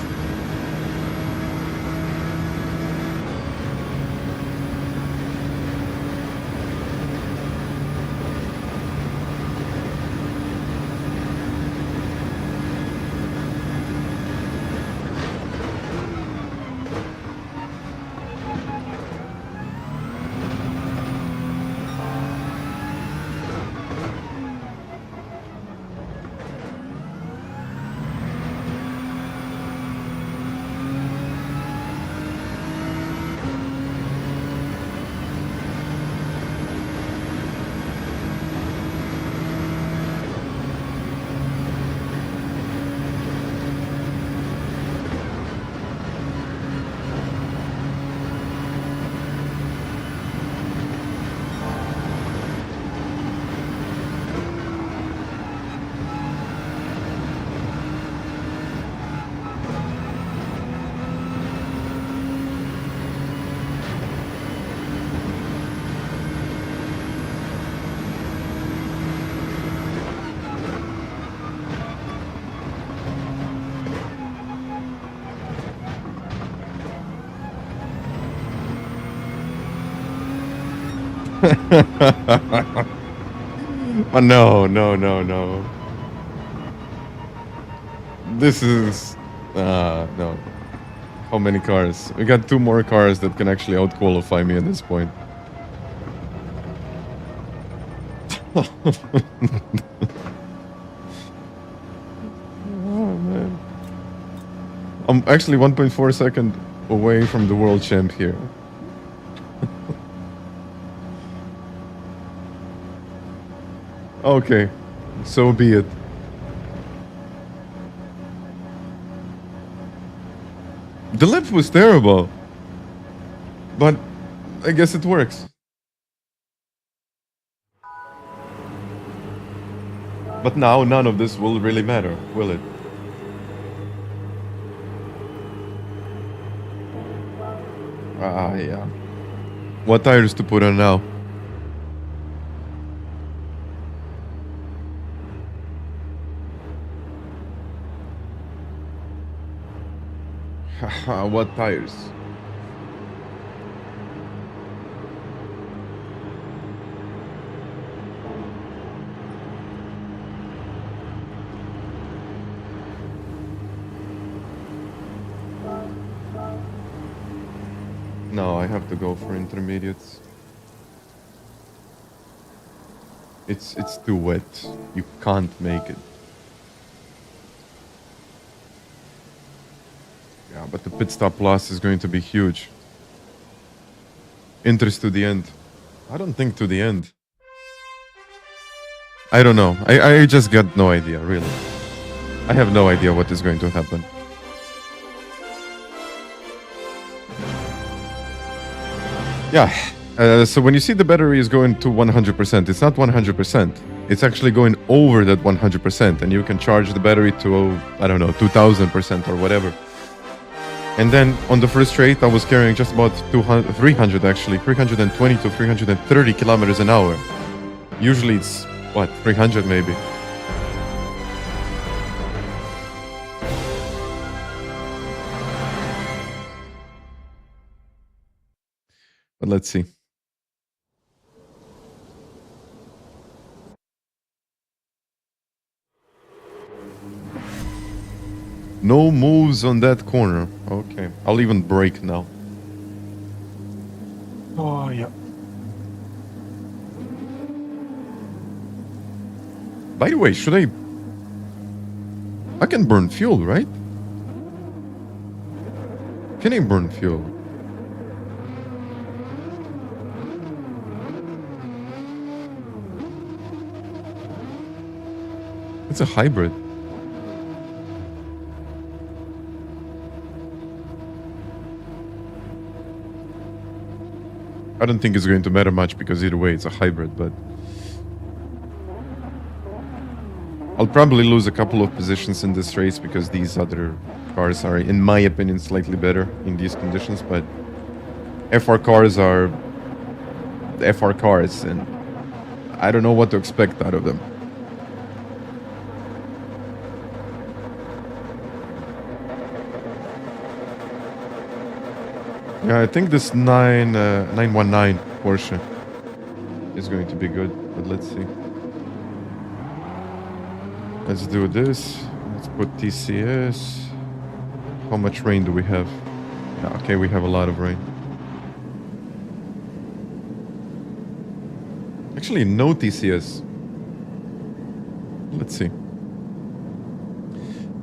Oh, no, no, no, no. This is... no. How many cars? We got 2 more cars that can actually out-qualify me at this point. Oh, man. I'm actually 1.4 second away from the world champ here. Okay, so be it. The left was terrible, but I guess it works. But now none of this will really matter, will it? Ah, yeah. What tires to put on now? What tires? No, I have to go for intermediates. It's too wet. You can't make it. Yeah, but the pit stop loss is going to be huge. Interest to the end. I don't think to the end. I don't know. I just got no idea, really. I have no idea what is going to happen. Yeah. So when you see the battery is going to 100%, it's not 100%. It's actually going over that 100%, and you can charge the battery to, I don't know, 2000% or whatever. And then on the first straight, I was carrying just about 300 actually, 320 to 330 kilometers an hour. Usually it's, what, 300 maybe. But let's see. No moves on that corner. Okay. I'll even brake now. Oh, yeah. By the way, should I can burn fuel, right? Can I burn fuel? It's a hybrid. I don't think it's going to matter much because either way it's a hybrid, but I'll probably lose a couple of positions in this race because these other cars are, in my opinion, slightly better in these conditions, but FR cars are FR cars and I don't know what to expect out of them. Yeah, I think this 919 Porsche is going to be good, but let's see. Let's do this. Let's put TCS. How much rain do we have? Yeah, okay, we have a lot of rain. Actually, no TCS. Let's see.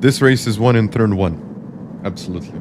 This race is won in turn 1. Absolutely.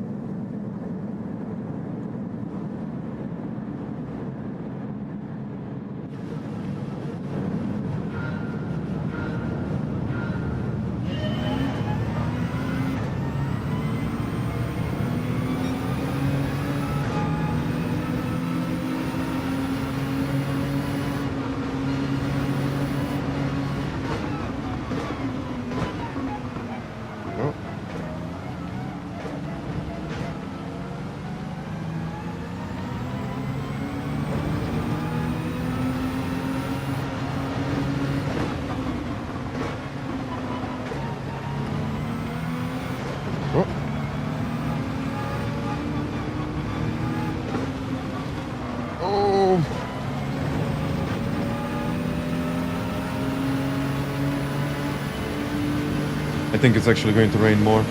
I think it's actually going to rain more.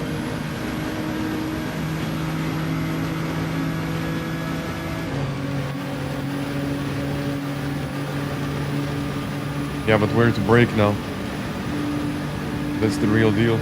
Yeah, but where to brake now? That's the real deal.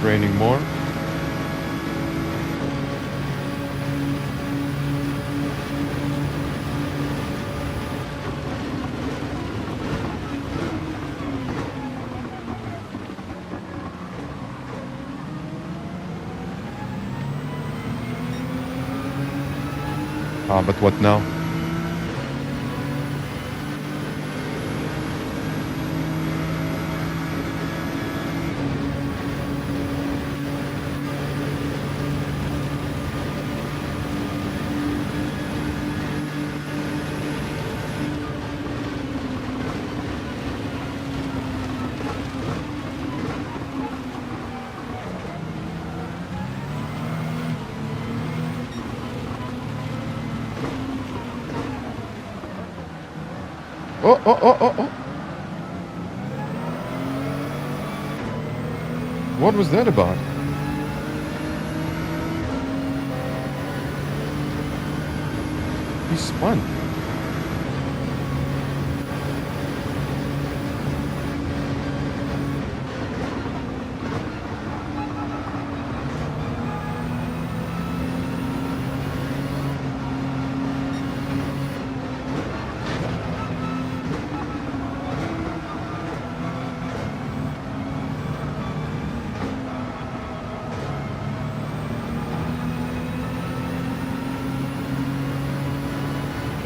Raining more. But what now? Oh. What was that about? He spun.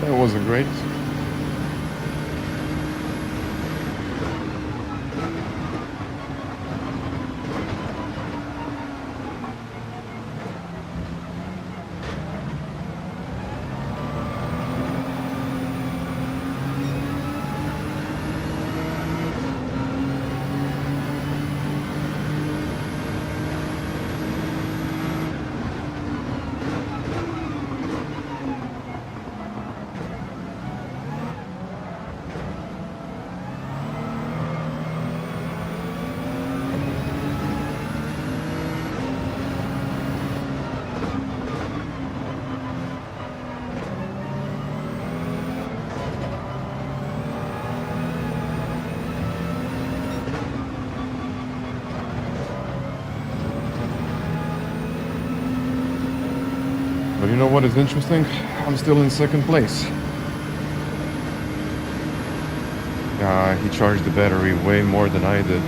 That wasn't great. But you know what is interesting? I'm still in second place. He charged the battery way more than I did.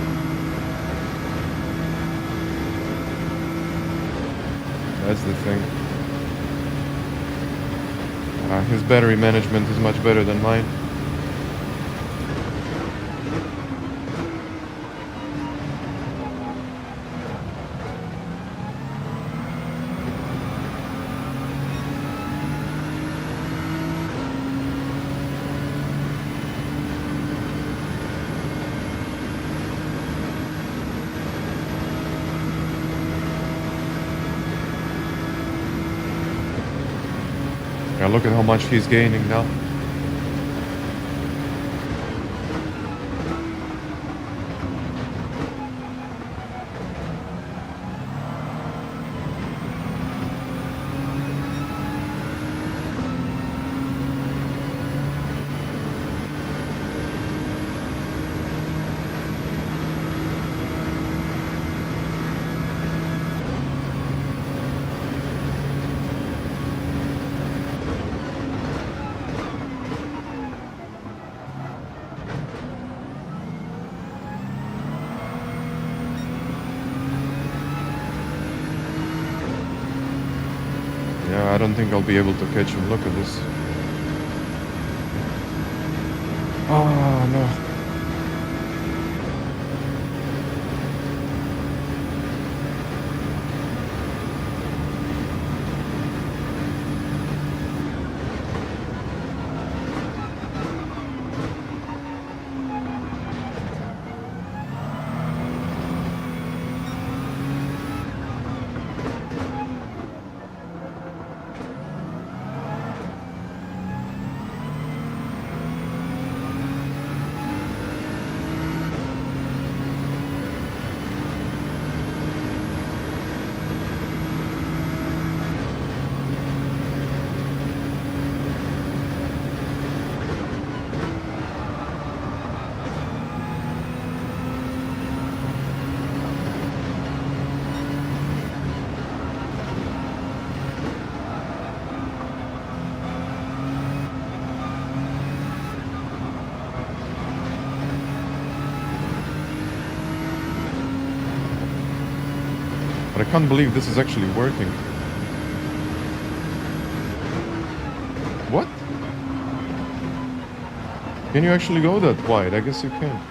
That's the thing. His battery management is much better than mine. Now look at how much he's gaining now. don't think I'll be able to catch him. Look at this. Oh, no. But I can't believe this is actually working. What? Can you actually go that wide? I guess you can.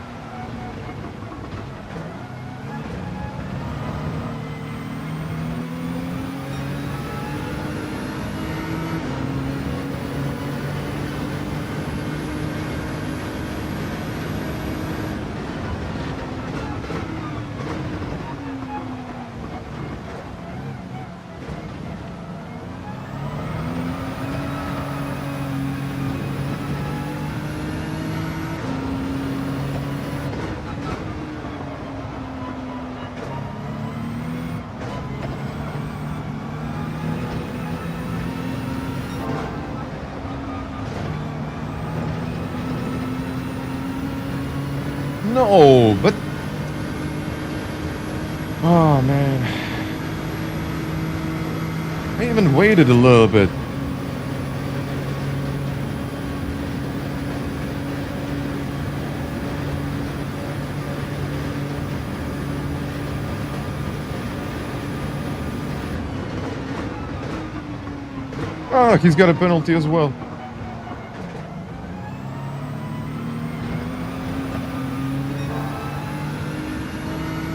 No, but... Oh, man. I even waited a little bit. Ah, he's got a penalty as well.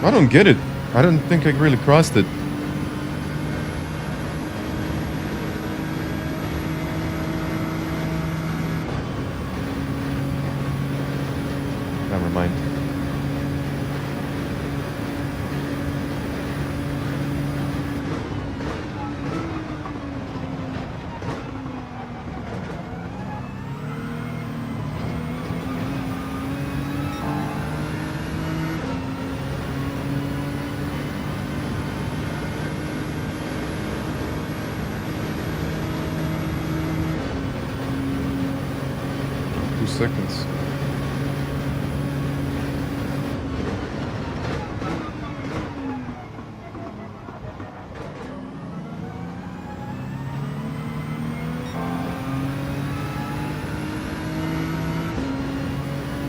I don't get it. I don't think I really crossed it. Never mind. Seconds.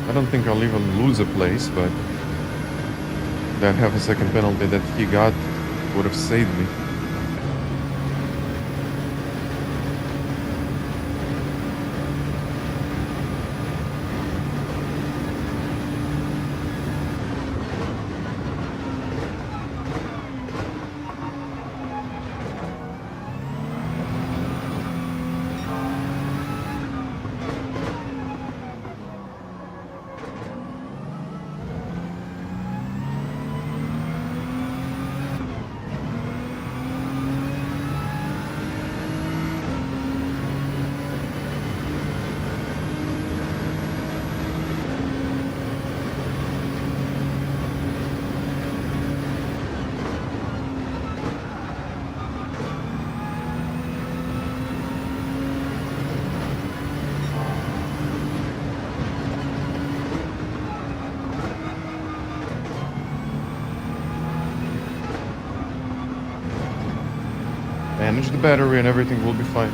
I don't think I'll even lose a place, but that half a second penalty that he got would have saved me. Manage the battery and everything will be fine.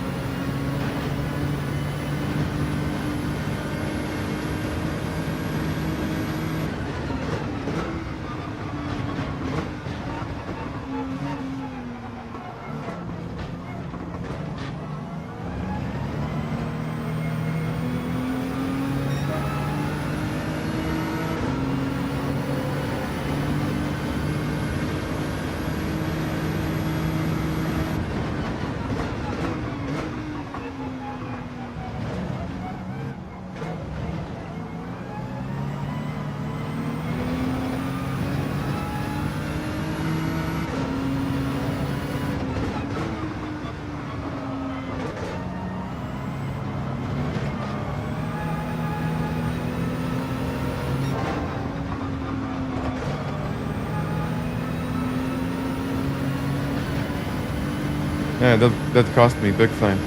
Yeah, that cost me big time.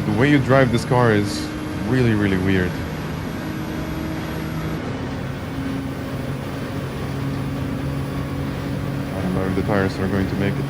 The way you drive this car is really, really weird. I don't know if the tires are going to make it.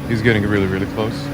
He's getting really, really close.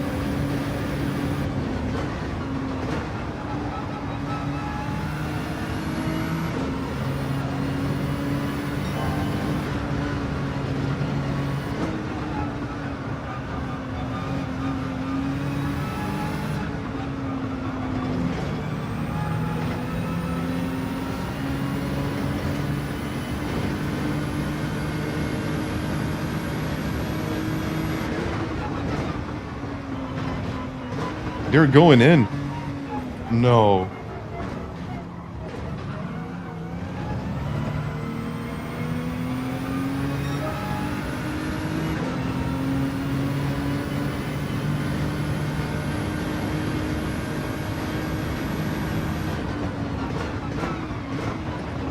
They're going in. No.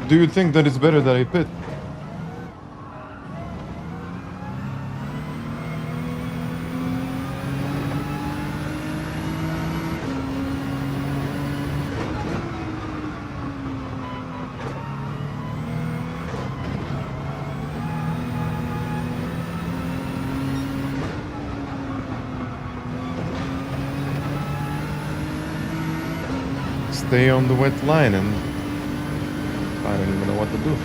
Do you think that it's better that I pit? Stay on the wet line, and I don't even know what to do.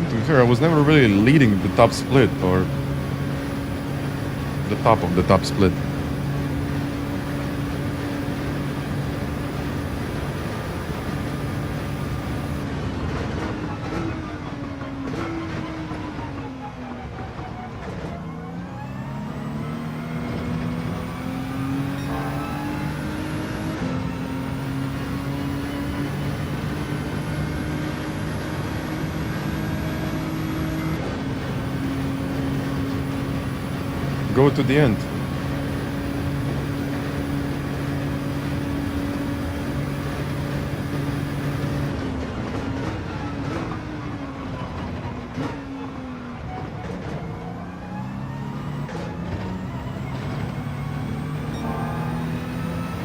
To be fair, I was never really leading the top split or the top of the top split. Go to the end.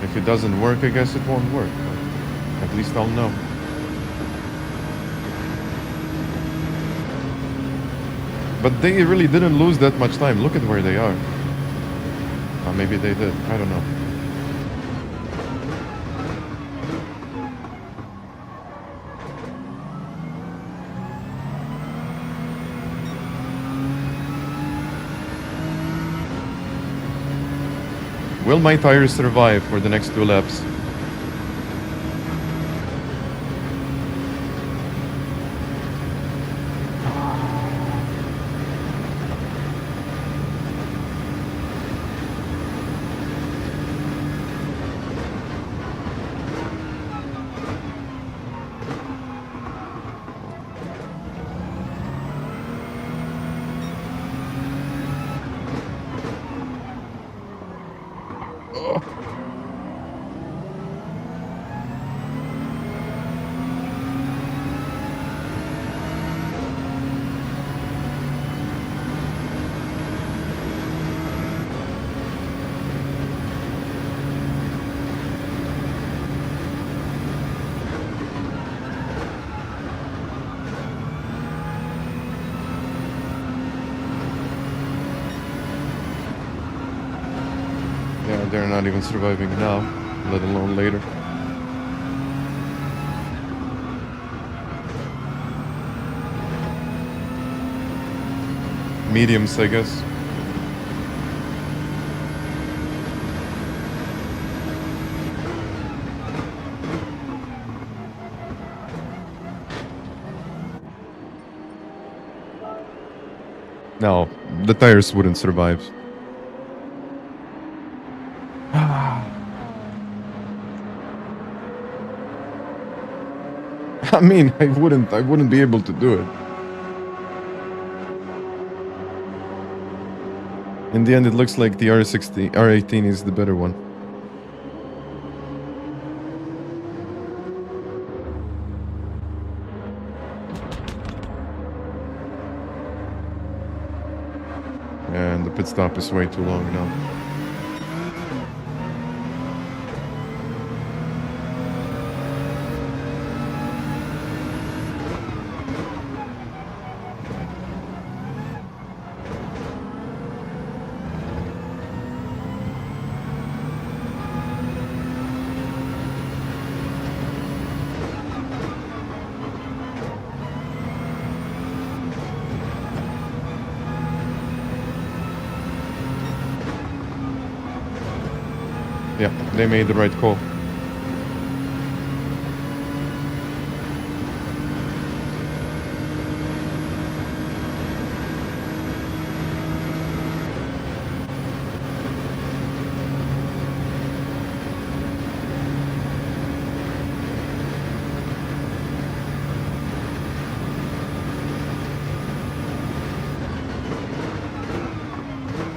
If it doesn't work, I guess it won't work. But at least I'll know. But they really didn't lose that much time. Look at where they are. Maybe they did. I don't know. Will my tires survive for the next 2 laps? Yeah, they're not even surviving now, let alone later. Mediums, I guess. No, the tires wouldn't survive. I mean, I wouldn't be able to do it. In the end, it looks like the R18 is the better one. And the pit stop is way too long now. Yeah, they made the right call.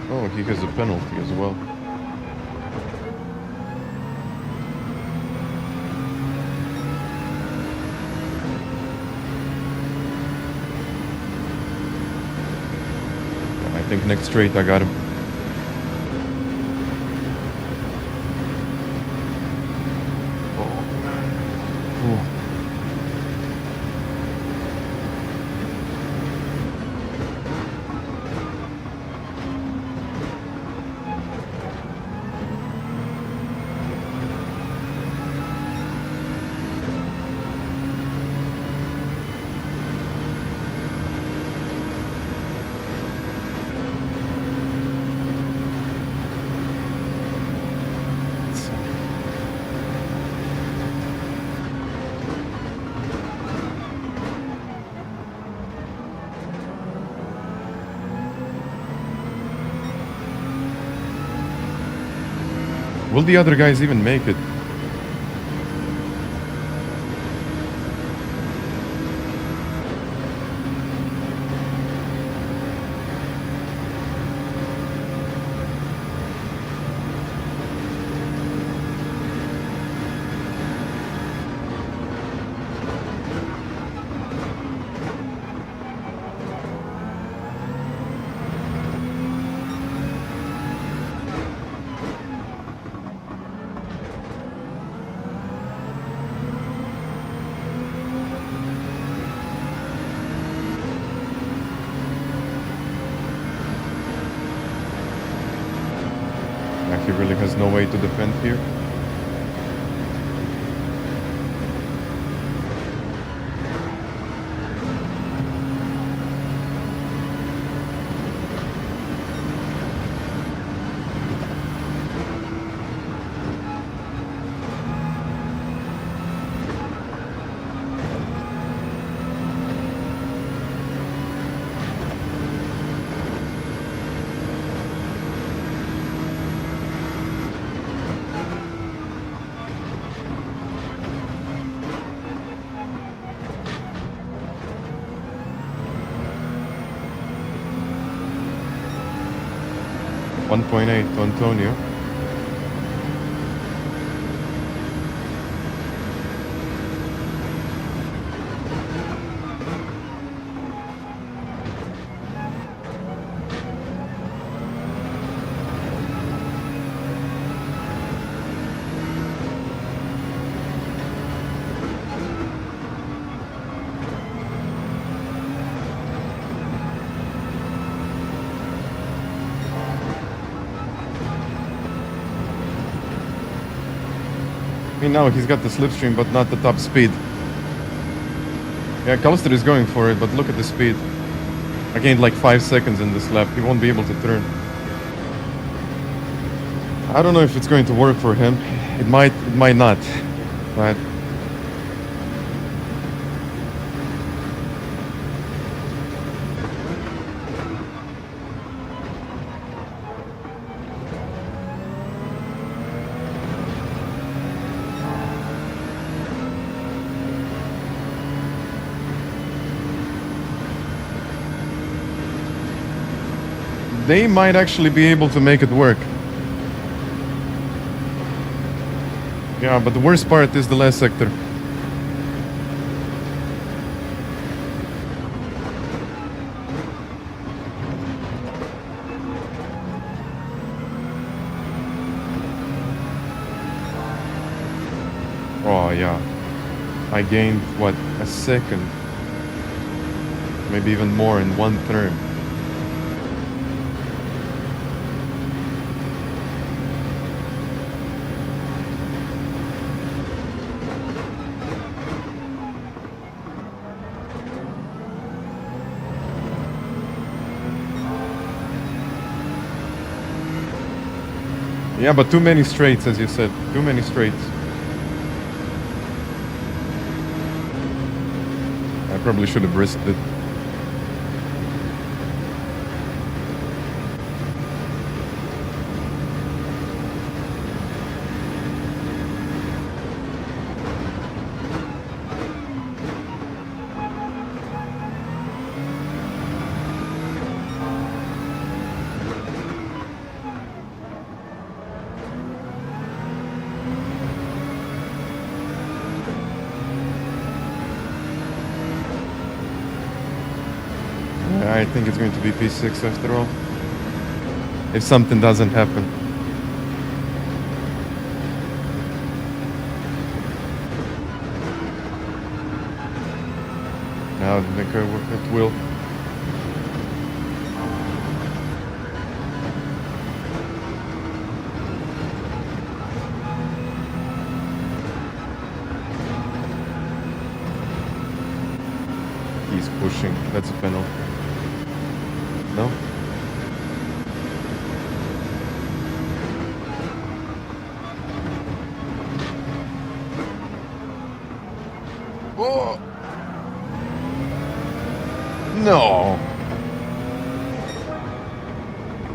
Oh, he has a penalty as well. I think next straight I got him. Will the other guys even make it? He really has no way to defend here. 1.8 to Antonio. I mean, now he's got the slipstream, but not the top speed. Yeah, Callister is going for it, but look at the speed. I gained like 5 seconds in this lap. He won't be able to turn. I don't know if it's going to work for him. It might not. But they might actually be able to make it work. Yeah, but the worst part is the last sector. Oh, yeah. I gained, what, a second? Maybe even more in one turn. Yeah, but too many straights, as you said. Too many straights. I probably should have risked it. I think it's going to be P6 after all. If something doesn't happen. Now I think it will. He's pushing. That's a penalty. No? Oh! No!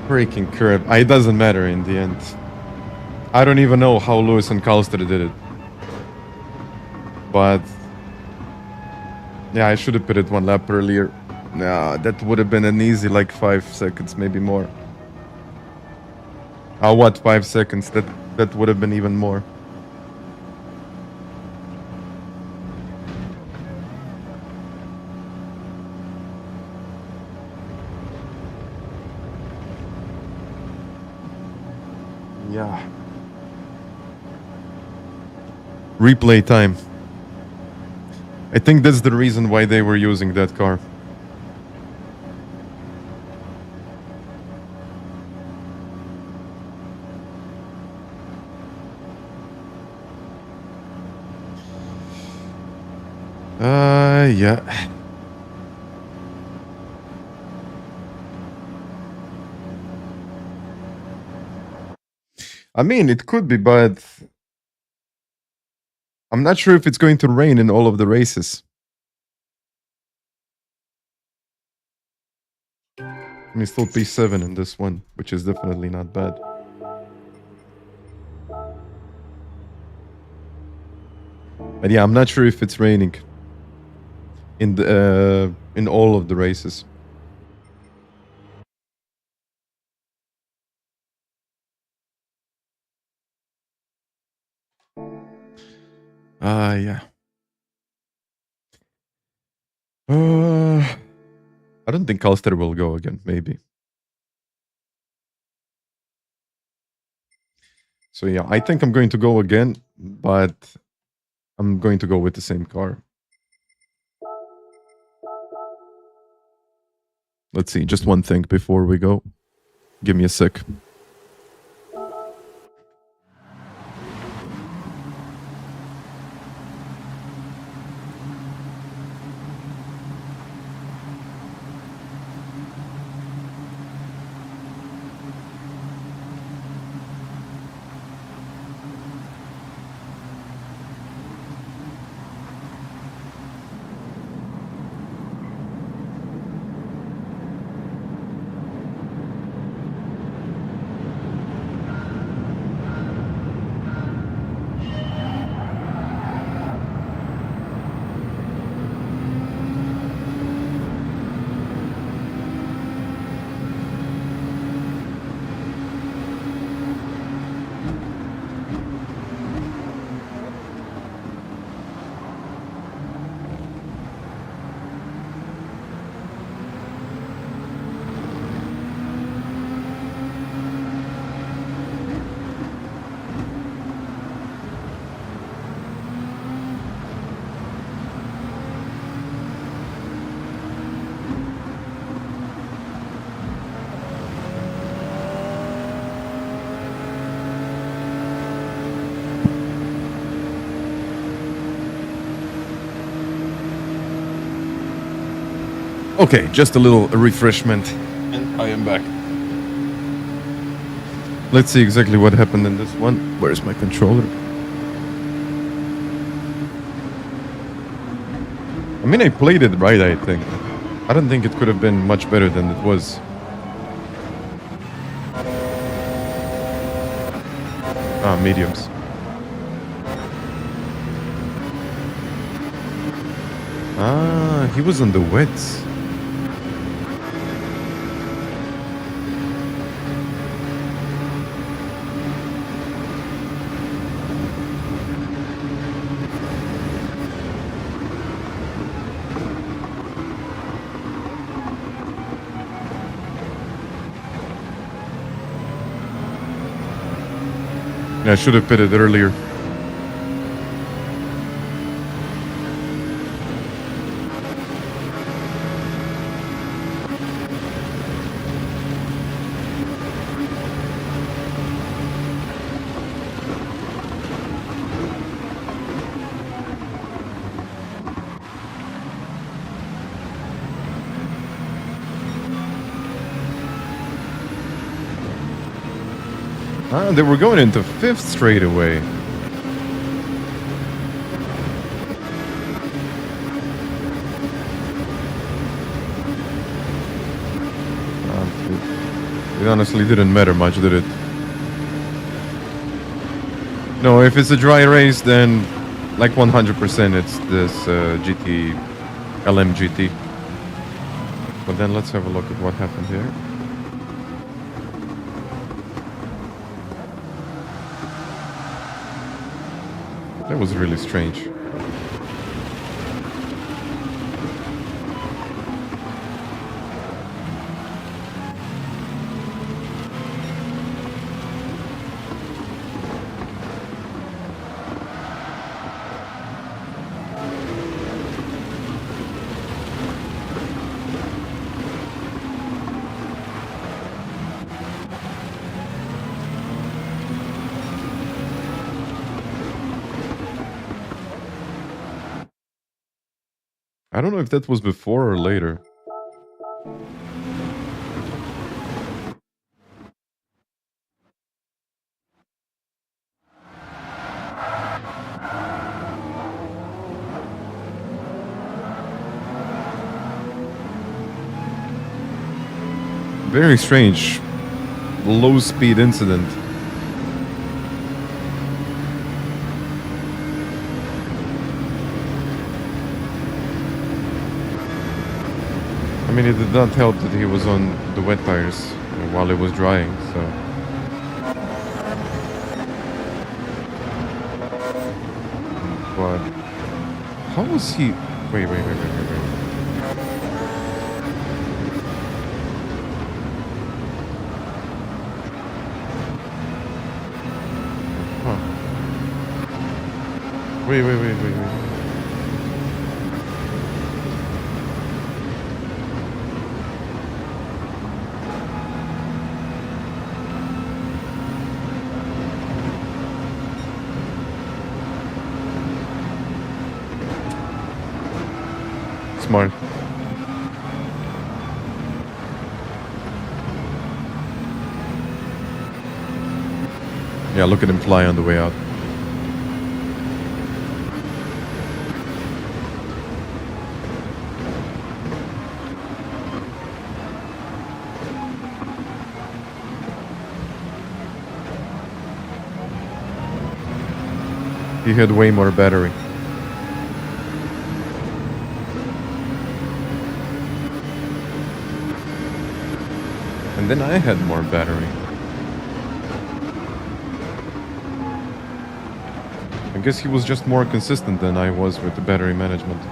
Breaking curb. It doesn't matter in the end. I don't even know how Lewis and Callister did it. But... yeah, I should have put it one lap earlier. Nah, that would have been an easy like 5 seconds, maybe more. Oh, what, 5 seconds? That would have been even more. Yeah. Replay time. I think that's the reason why they were using that car. Yeah. I mean, it could be, but I'm not sure if it's going to rain in all of the races. I mean, still P7 in this one, which is definitely not bad. But yeah, I'm not sure if it's raining in all of the races. Yeah. I don't think Calster will go again, maybe. So yeah, I think I'm going to go again, but I'm going to go with the same car. Let's see, just one thing before we go. Give me a sec. Okay, just a little refreshment, and I am back. Let's see exactly what happened in this one. Where's my controller? I mean, I played it right, I think. I don't think it could have been much better than it was. Ah, mediums. Ah, he was on the wets. I should have pitted earlier. Ah, they were going into fifth straight away. It honestly didn't matter much, did it? No, if it's a dry race, then like 100% it's this GT, LM GT. But then let's have a look at what happened here. That was really strange. I don't know if that was before or later. Very strange. Low speed incident. I mean, it did not help that he was on the wet tires while it was drying, so... but how was he? Wait. Huh. Wait. Smart. Yeah, look at him fly on the way out. He had way more battery. And then I had more battery. I guess he was just more consistent than I was with the battery management.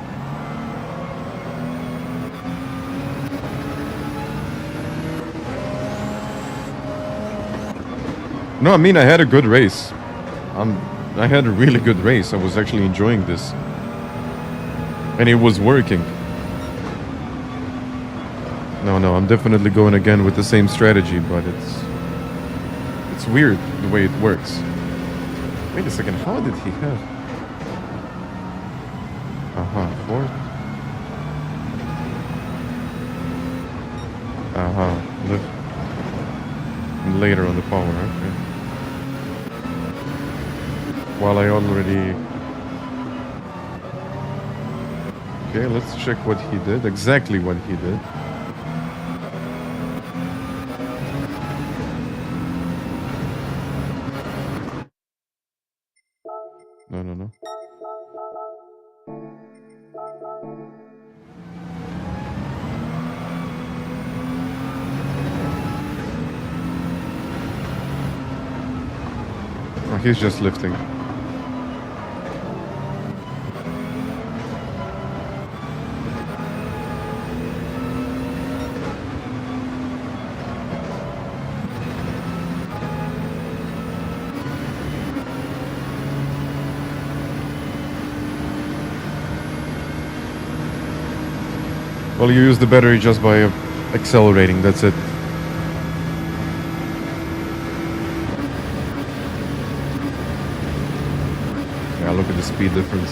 No, I mean, I had a good race. I had a really good race. I was actually enjoying this. And it was working. No, I'm definitely going again with the same strategy, but it's weird the way it works. Wait a second, how did he have? Fourth. Lift. And later on the power, okay. While I already... Okay, let's check what he did, exactly what he did. No. Oh, he's just lifting. Well, you use the battery just by accelerating, that's it. Yeah, look at the speed difference.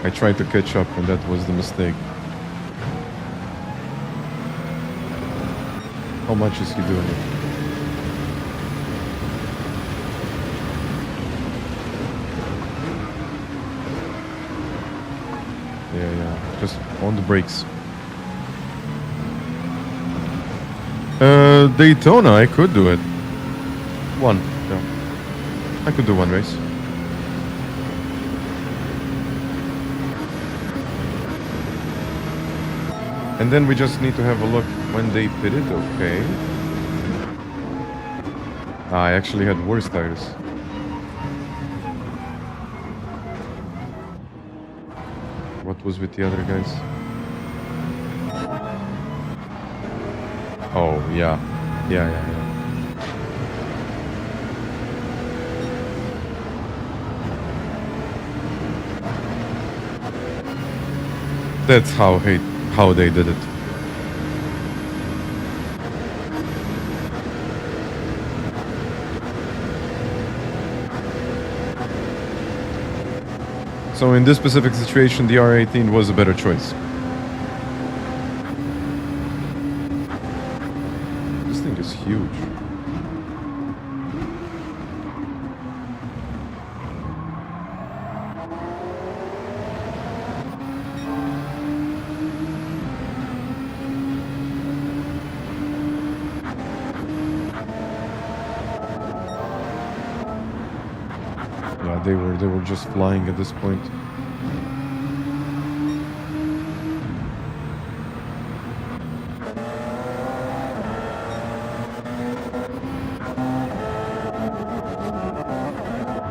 I tried to catch up and that was the mistake. How much is he doing it? Yeah, just on the brakes. Daytona, I could do it. One, yeah. I could do one race. And then we just need to have a look when they pitted, okay. I actually had worse tires. What was with the other guys? Oh, yeah. Yeah. That's how they did it. So in this specific situation, the R18 was a better choice. This thing is huge. Yeah, they were just flying at this point.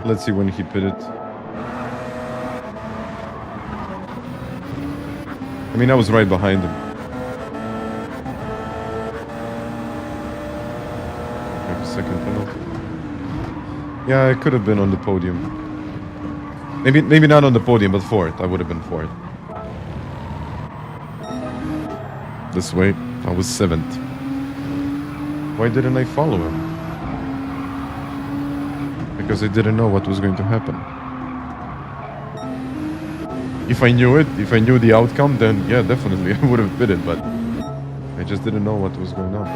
Let's see when he pitted. I mean, I was right behind him. Have a second penalty. Yeah, I could have been on the podium. Maybe not on the podium, but fourth. I would have been fourth. This way, I was seventh. Why didn't I follow him? Because I didn't know what was going to happen. If I knew it, if I knew the outcome, then yeah, definitely I would have bid it, but I just didn't know what was going on.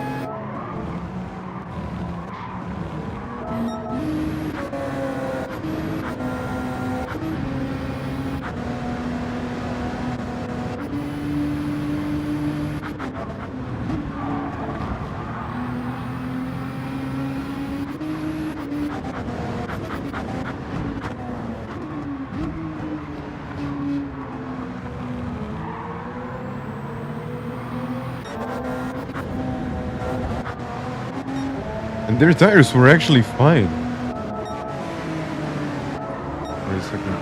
And their tires were actually fine. Wait a second.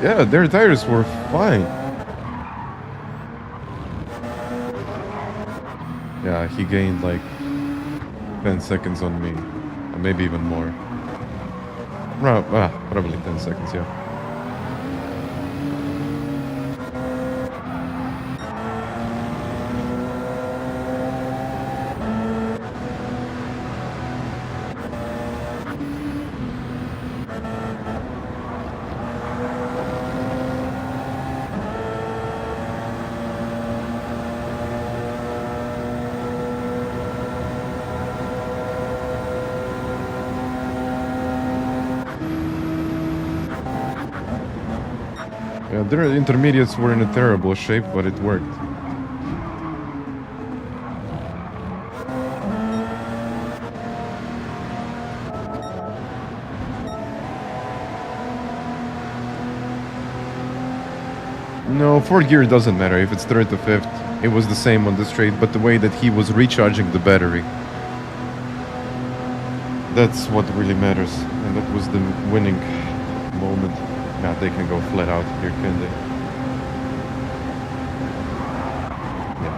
Yeah, their tires were fine. Yeah, he gained like 10 seconds on me. Or maybe even more. Probably 10 seconds, yeah. Yeah, their intermediates were in a terrible shape, but it worked. No, fourth gear doesn't matter if it's third to fifth. It was the same on the straight, but the way that he was recharging the battery. That's what really matters, and that was the winning moment. Yeah, they can go flat out here, can they? Yeah.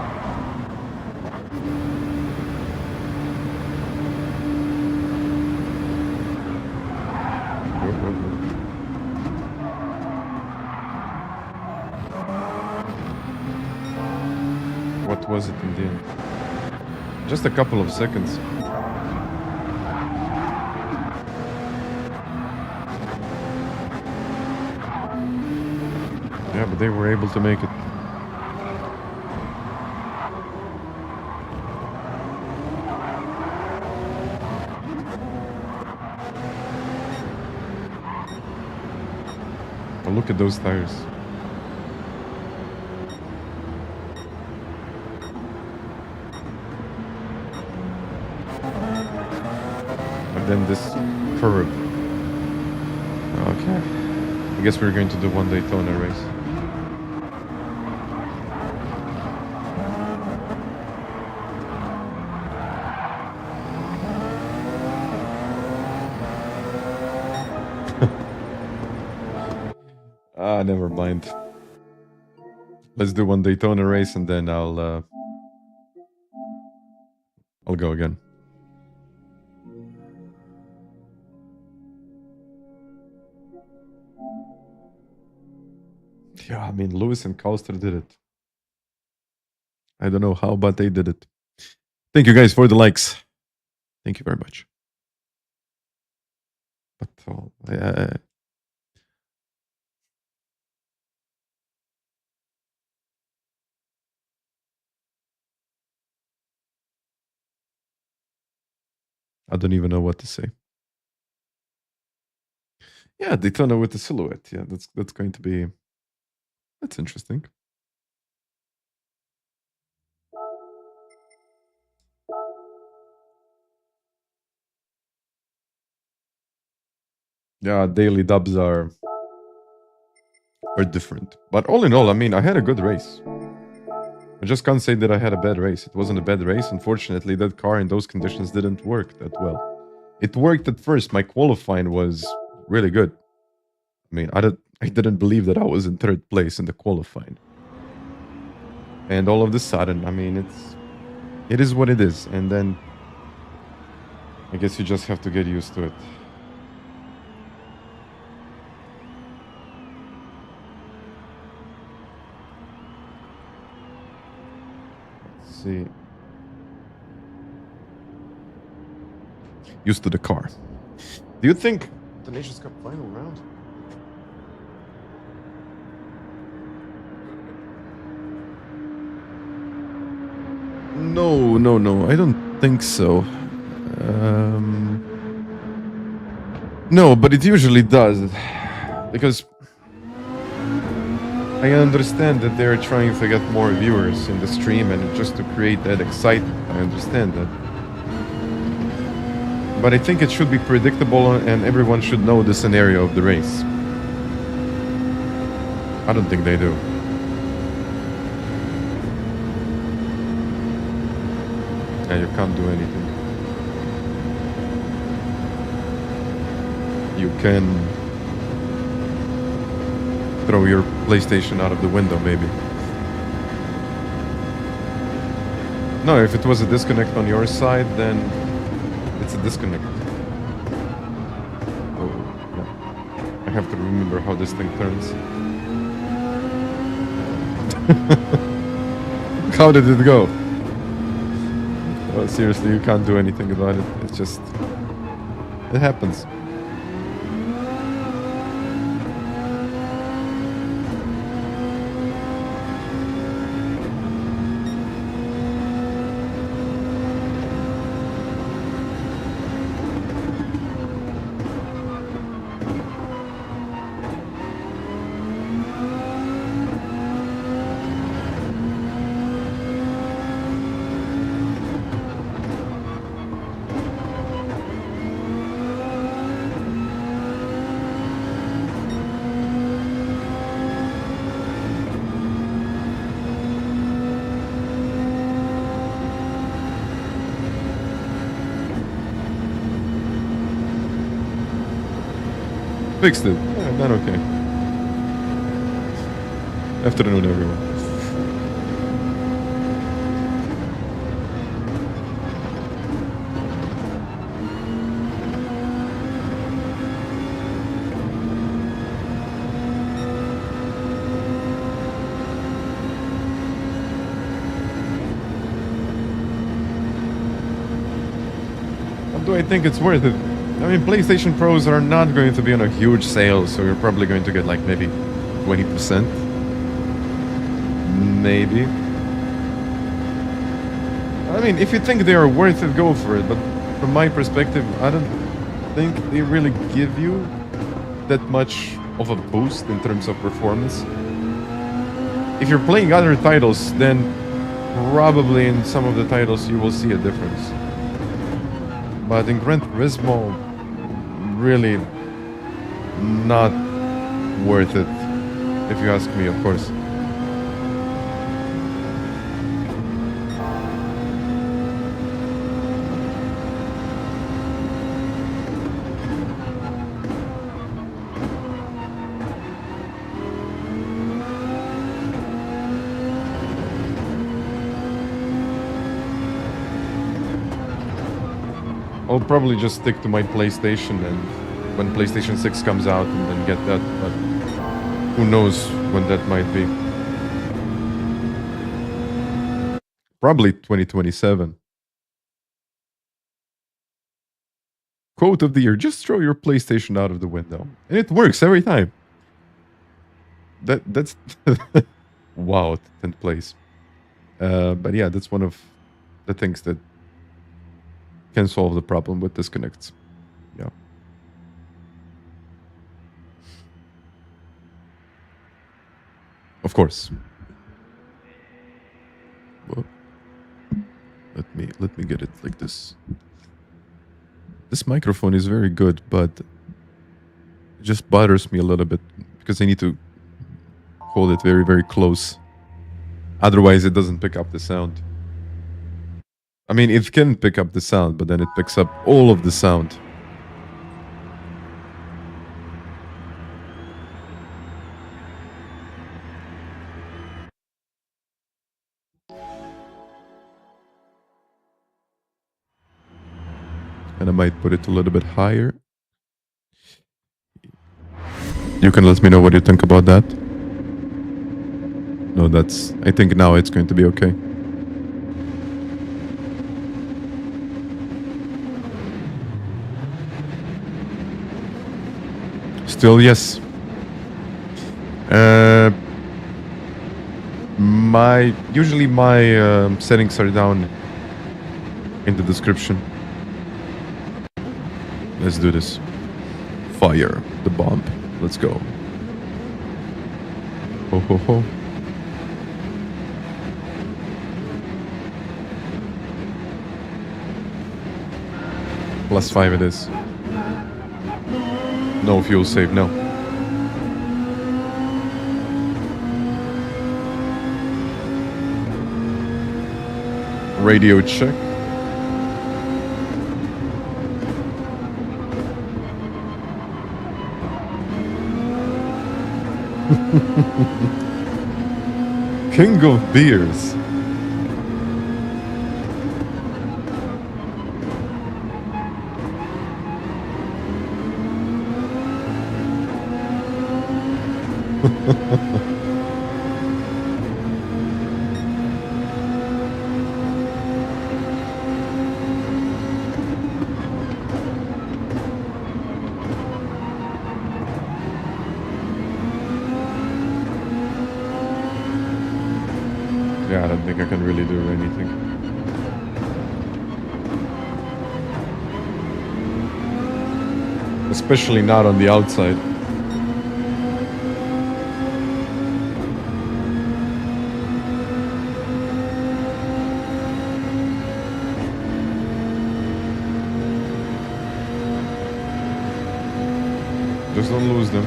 What was it in the end? Just a couple of seconds. Yeah, but they were able to make it. But look at those tires. And then this curve. Okay. I guess we're going to do one Daytona race. Never mind. Let's do one Daytona race and then I'll go again. Yeah, I mean, Lewis and Coaster did it. I don't know how, but they did it. Thank you guys for the likes. Thank you very much. But I don't even know what to say. Yeah, Daytona with the silhouette. Yeah, that's going to be... That's interesting. Yeah, daily dubs are different. But all in all, I mean, I had a good race. I just can't say that I had a bad race. It wasn't a bad race. Unfortunately, that car in those conditions didn't work that well. It worked at first. My qualifying was really good. I mean, I didn't believe that I was in third place in the qualifying. And all of a sudden, I mean, it is what it is. And then I guess you just have to get used to it. Let's see. Used to the car. Do you think the Nations Cup final round? No. I don't think so. No, but it usually does. Because I understand that they're trying to get more viewers in the stream and just to create that excitement. I understand that. But I think it should be predictable and everyone should know the scenario of the race. I don't think they do. Yeah, you can't do anything. You can throw your PlayStation out of the window, maybe. No, if it was a disconnect on your side, then it's a disconnect. Oh, yeah. I have to remember how this thing turns. How did it go? Oh, seriously, you can't do anything about it. It's just... it happens. Fixed it. Yeah, not okay. Afternoon, everyone. Do I think it's worth it? I mean, PlayStation Pros are not going to be on a huge sale, so you're probably going to get like maybe 20%. Maybe. I mean, if you think they are worth it, go for it. But from my perspective, I don't think they really give you that much of a boost in terms of performance. If you're playing other titles, then probably in some of the titles you will see a difference. But in Gran Turismo, really not worth it, if you ask me, of course. I'll probably just stick to my PlayStation and when PlayStation 6 comes out and then get that, but who knows when that might be. Probably 2027. Quote of the year, just throw your PlayStation out of the window. And it works every time. That's wow, 10th place. But yeah, that's one of the things that can solve the problem with disconnects. Yeah. Of course. Well, let me get it like this. This microphone is very good, but it just bothers me a little bit because I need to hold it very, very close. Otherwise, it doesn't pick up the sound. I mean, it can pick up the sound, but then it picks up all of the sound. And I might put it a little bit higher. You can let me know what you think about that. No, that's... I think now it's going to be okay. Still, yes. Usually my settings are down in the description. Let's do this. Fire the bomb. Let's go. Ho ho ho. +5 it is. No fuel save, no. Radio check. King of beers. Yeah, I don't think I can really do anything. Especially not on the outside. Just don't lose them.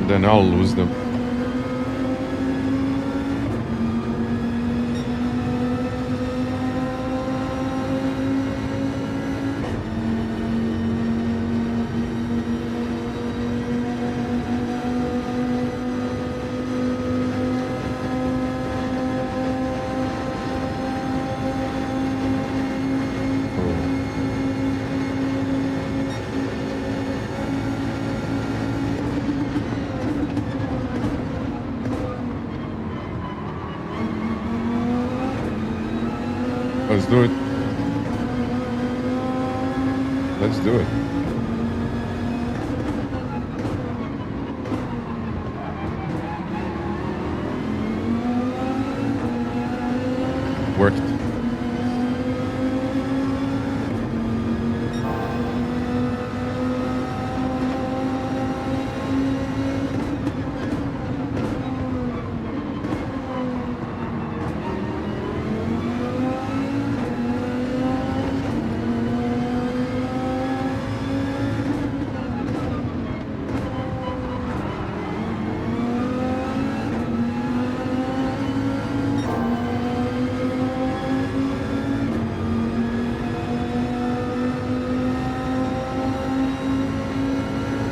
Then I'll lose them. Let's do it. Let's do it. Worked.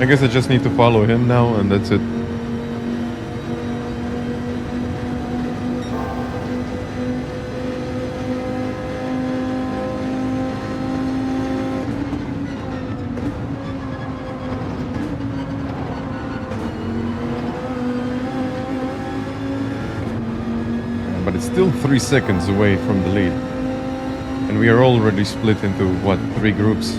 I guess I just need to follow him now, and that's it. But it's still 3 seconds away from the lead. And we are already split into, what, 3 groups?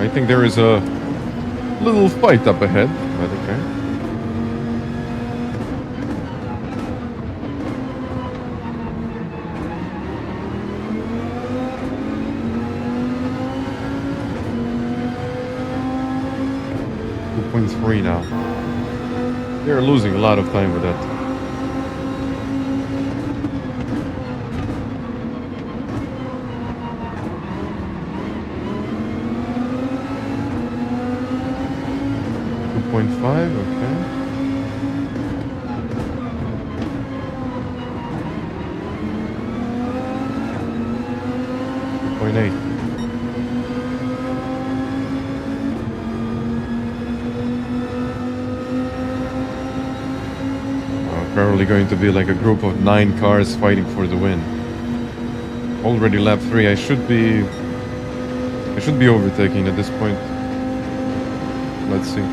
I think there is a little fight up ahead, but okay. .3 now. They're losing a lot of time with that. 2.5, okay. 2.8. Probably going to be like a group of 9 cars fighting for the win. Already lap 3. I should be overtaking at this point. Let's see.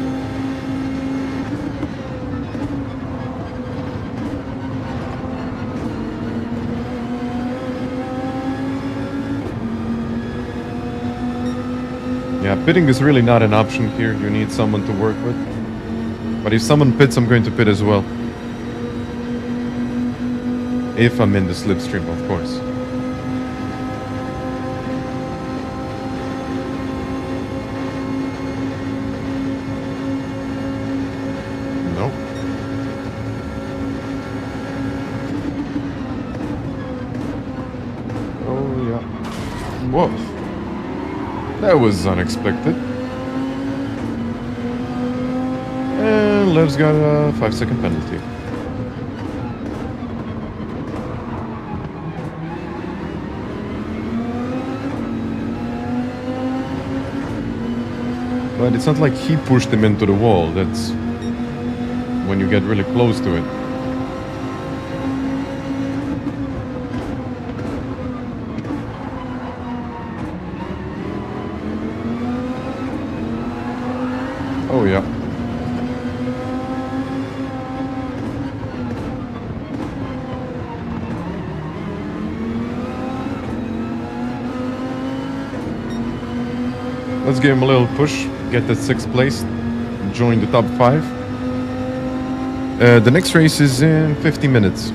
Yeah, pitting is really not an option here. You need someone to work with. But if someone pits, I'm going to pit as well. If I'm in the slipstream, of course. No. Oh, yeah. Whoa. That was unexpected. And Lev's got a 5-second penalty. But it's not like he pushed him into the wall. That's when you get really close to it. Oh yeah. Let's give him a little push. Get that 6th place, join the top 5. The next race is in 50 minutes.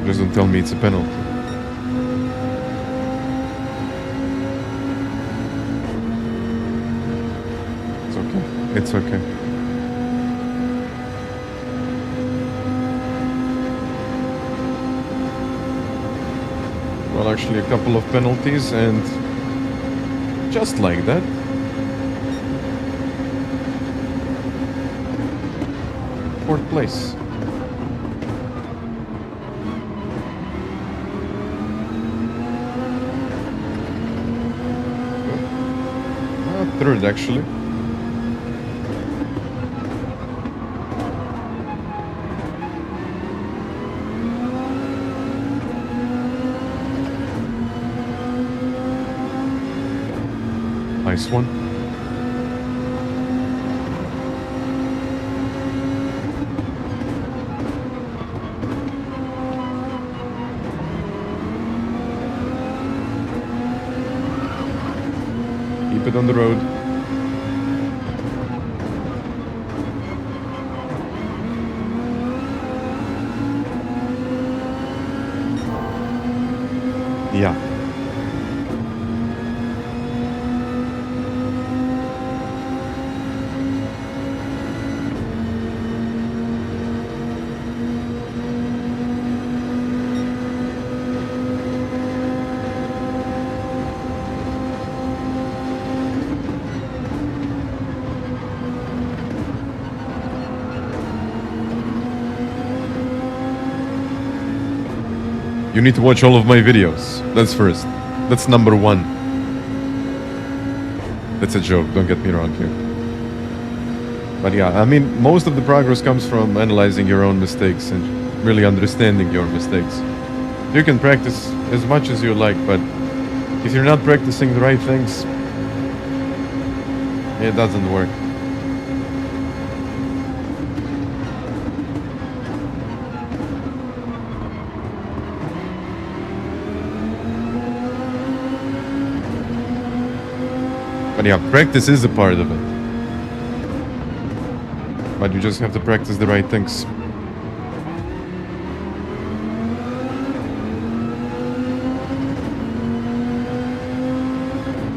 Just don't tell me it's a penalty. It's okay. Well, actually a couple of penalties and just like that. Fourth place. Third actually. Nice one. Keep it on the road. Yeah. You need to watch all of my videos. That's first. That's number 1. That's a joke, don't get me wrong here. But yeah, I mean, most of the progress comes from analyzing your own mistakes and really understanding your mistakes. You can practice as much as you like, but if you're not practicing the right things, it doesn't work. But yeah, practice is a part of it. But you just have to practice the right things.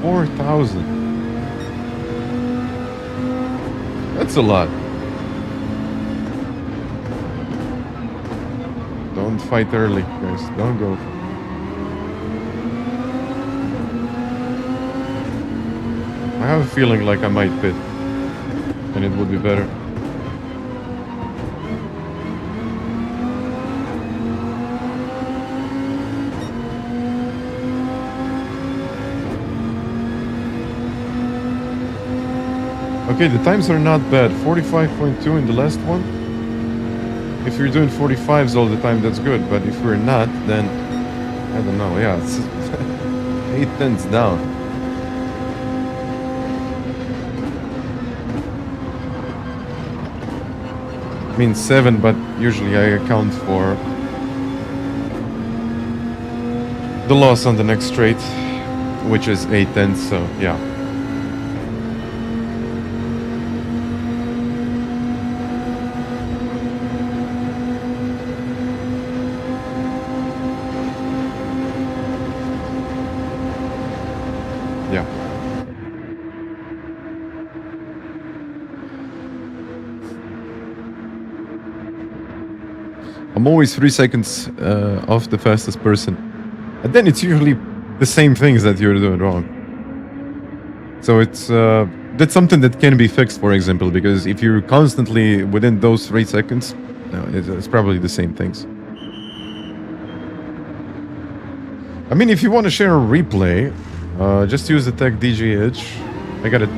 4,000. That's a lot. Don't fight early, guys. Don't go. I have a feeling like I might pit. And it would be better. Okay, the times are not bad. 45.2 in the last one. If you're doing 45s all the time, that's good. But if we're not, then I don't know. Yeah, it's 8/10 down. I mean 7, but usually I account for the loss on the next straight, which is 8/10. So yeah. I'm always 3 seconds off the fastest person. And then it's usually the same things that you're doing wrong. So it's that's something that can be fixed, for example, because if you're constantly within those 3 seconds, no, it's probably the same things. I mean, if you want to share a replay, just use the tag DGH. I got it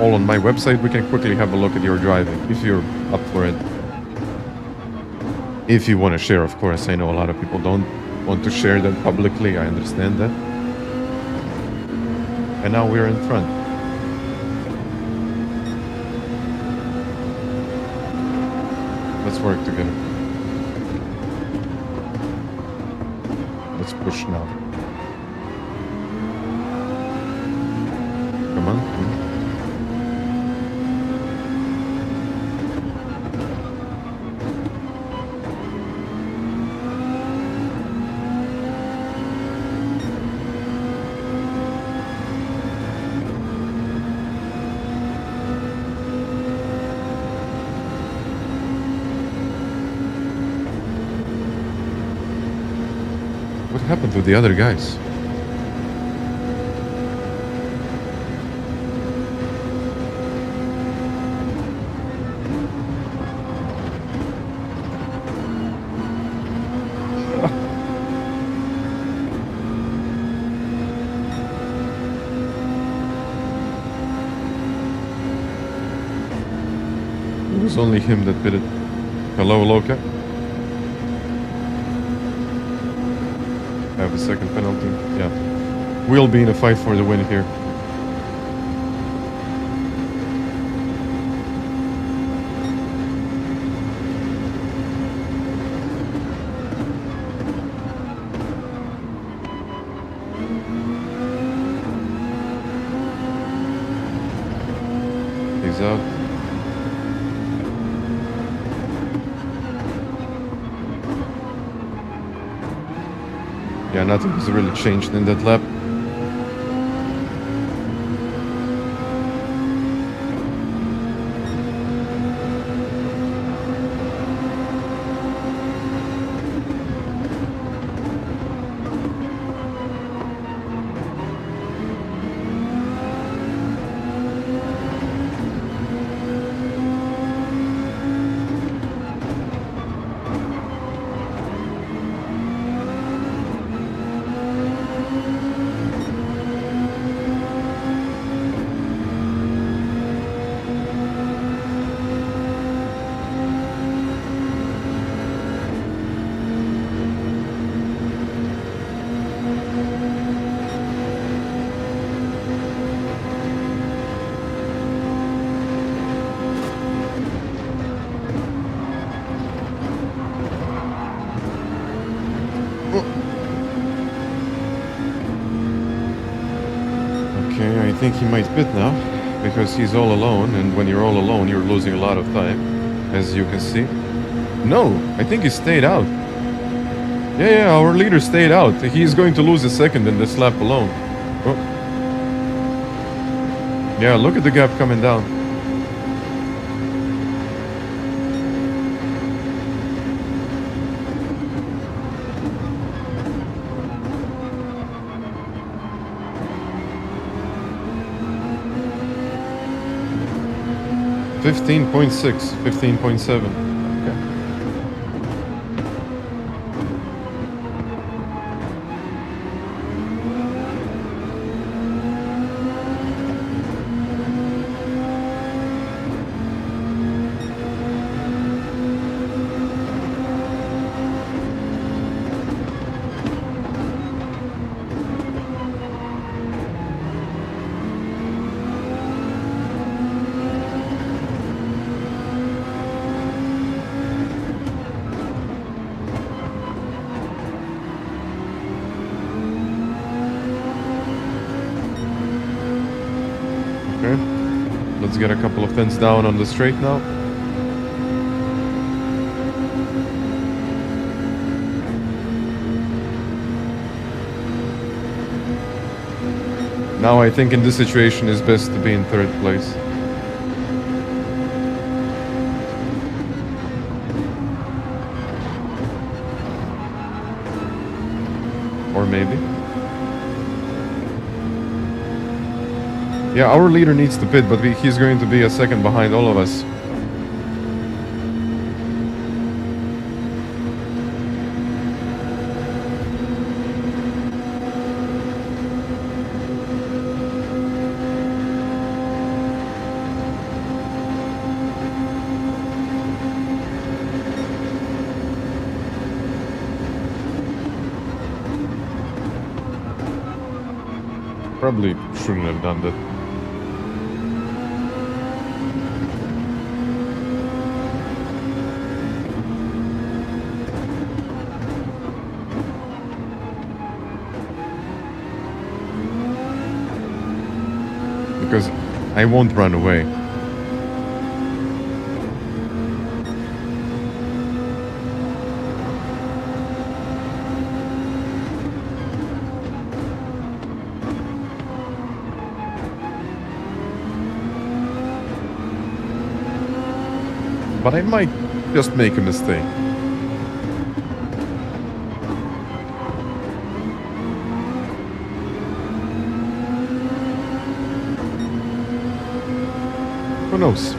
all on my website. We can quickly have a look at your driving, if you're up for it. If you want to share, of course. I know a lot of people don't want to share that publicly. I understand that. And now we're in front. Let's work together. Let's push now. Come on. Come on. What happened to the other guys? It was only him that did it. Hello, Loka. Have a second penalty. Yeah. We'll be in a fight for the win here. He's out. Yeah, nothing has really changed in that lap. Okay, I think he might pit now, because he's all alone, and when you're all alone, you're losing a lot of time, as you can see. No, I think he stayed out. Yeah, our leader stayed out. He's going to lose a second in this lap alone. Oh. Yeah, look at the gap coming down. $15.6, $15.7. Okay. Let's get a couple of tenths down on the straight now. Now I think in this situation it's best to be in third place. Or maybe. Yeah, our leader needs to pit, but he's going to be a second behind all of us. Probably shouldn't have done that. Because I won't run away. But I might just make a mistake. Who knows?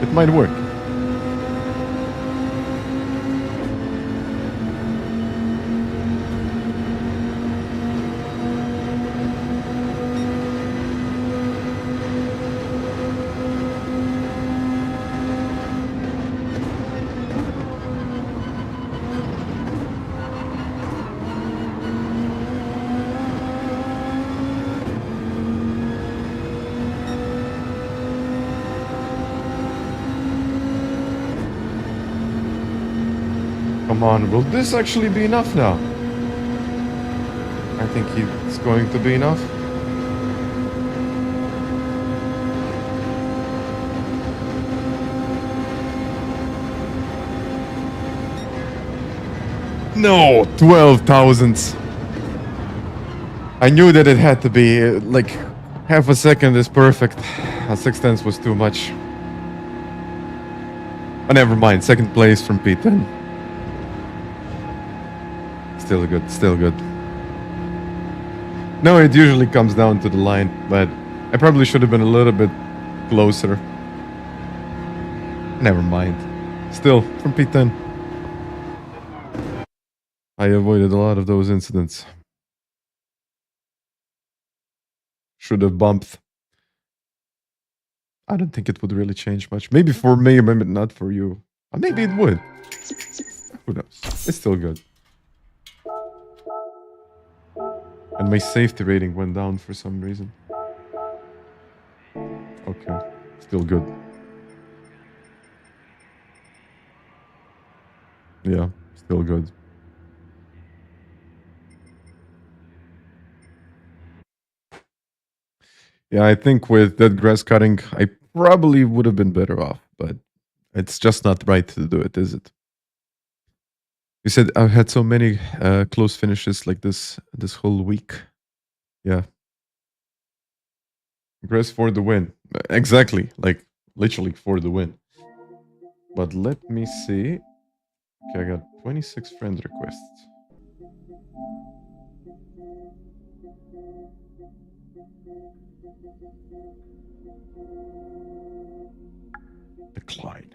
It might work. Come on, will this actually be enough now? I think it's going to be enough. No, 12 thousandths. I knew that it had to be like half a second is perfect. A 6 tenths was too much. But never mind, second place from P10. Still good, still good. No, it usually comes down to the line, but I probably should have been a little bit closer. Never mind. Still, from P10. I avoided a lot of those incidents. Should have bumped. I don't think it would really change much. Maybe for me, maybe not for you. Or maybe it would. Who knows? It's still good. And my safety rating went down for some reason. Okay, still good. Yeah, still good. Yeah, I think with that grass cutting, I probably would have been better off, but it's just not right to do it, is it? You said I've had so many close finishes like this whole week. Yeah. Grass for the win. Exactly. Like, literally for the win. But let me see. Okay, I got 26 friend requests. Decline.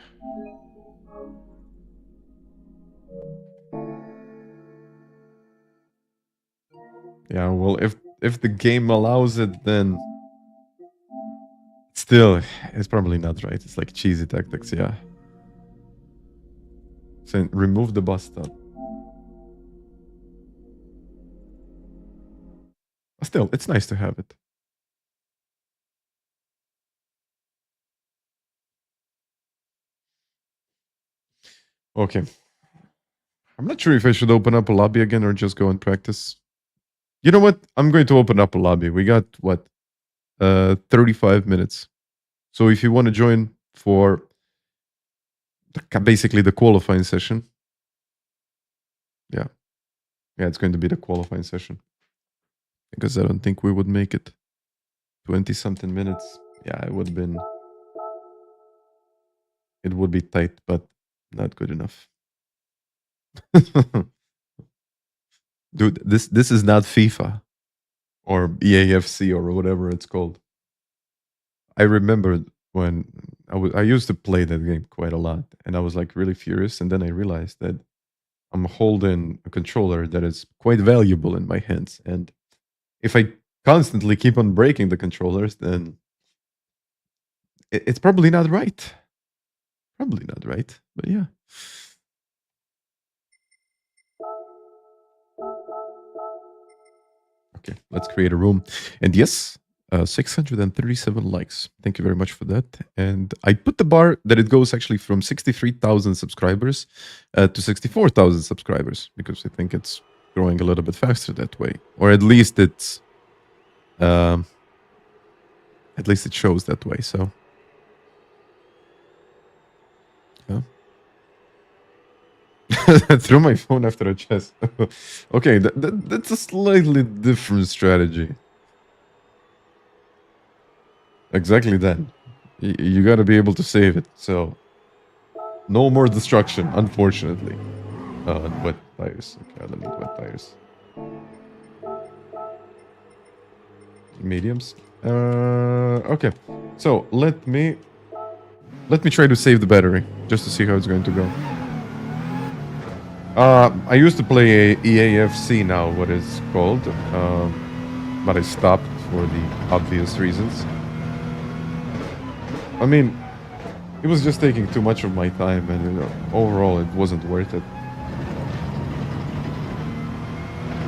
Yeah, well, if the game allows it, then still, it's probably not right. It's like cheesy tactics, yeah. So remove the bus stop. Still, it's nice to have it. Okay. I'm not sure if I should open up a lobby again or just go and practice. You know what? I'm going to open up a lobby. We got, what, 35 minutes. So if you want to join for basically the qualifying session. Yeah, it's going to be the qualifying session. Because I don't think we would make it 20-something minutes. Yeah, it would have been... It would be tight, but not good enough. Dude, this is not FIFA or EAFC or whatever it's called. I remember when I used to play that game quite a lot, and I was like really furious, and then I realized that I'm holding a controller that is quite valuable in my hands, and if I constantly keep on breaking the controllers, then it's probably not right. Probably not right, but yeah. Okay, let's create a room. And yes, 637 likes. Thank you very much for that. And I put the bar that it goes actually from 63,000 subscribers to 64,000 subscribers because I think it's growing a little bit faster that way, or at least it shows that way. So yeah. Threw my phone after a chest. Okay, that's a slightly different strategy. Exactly that. You got to be able to save it. So no more destruction, unfortunately. Wet tires. Okay, I don't need wet tires. Mediums. Okay. So let me try to save the battery just to see how it's going to go. I used to play EAFC now, what it's called, but I stopped for the obvious reasons. I mean, it was just taking too much of my time, and overall, it wasn't worth it.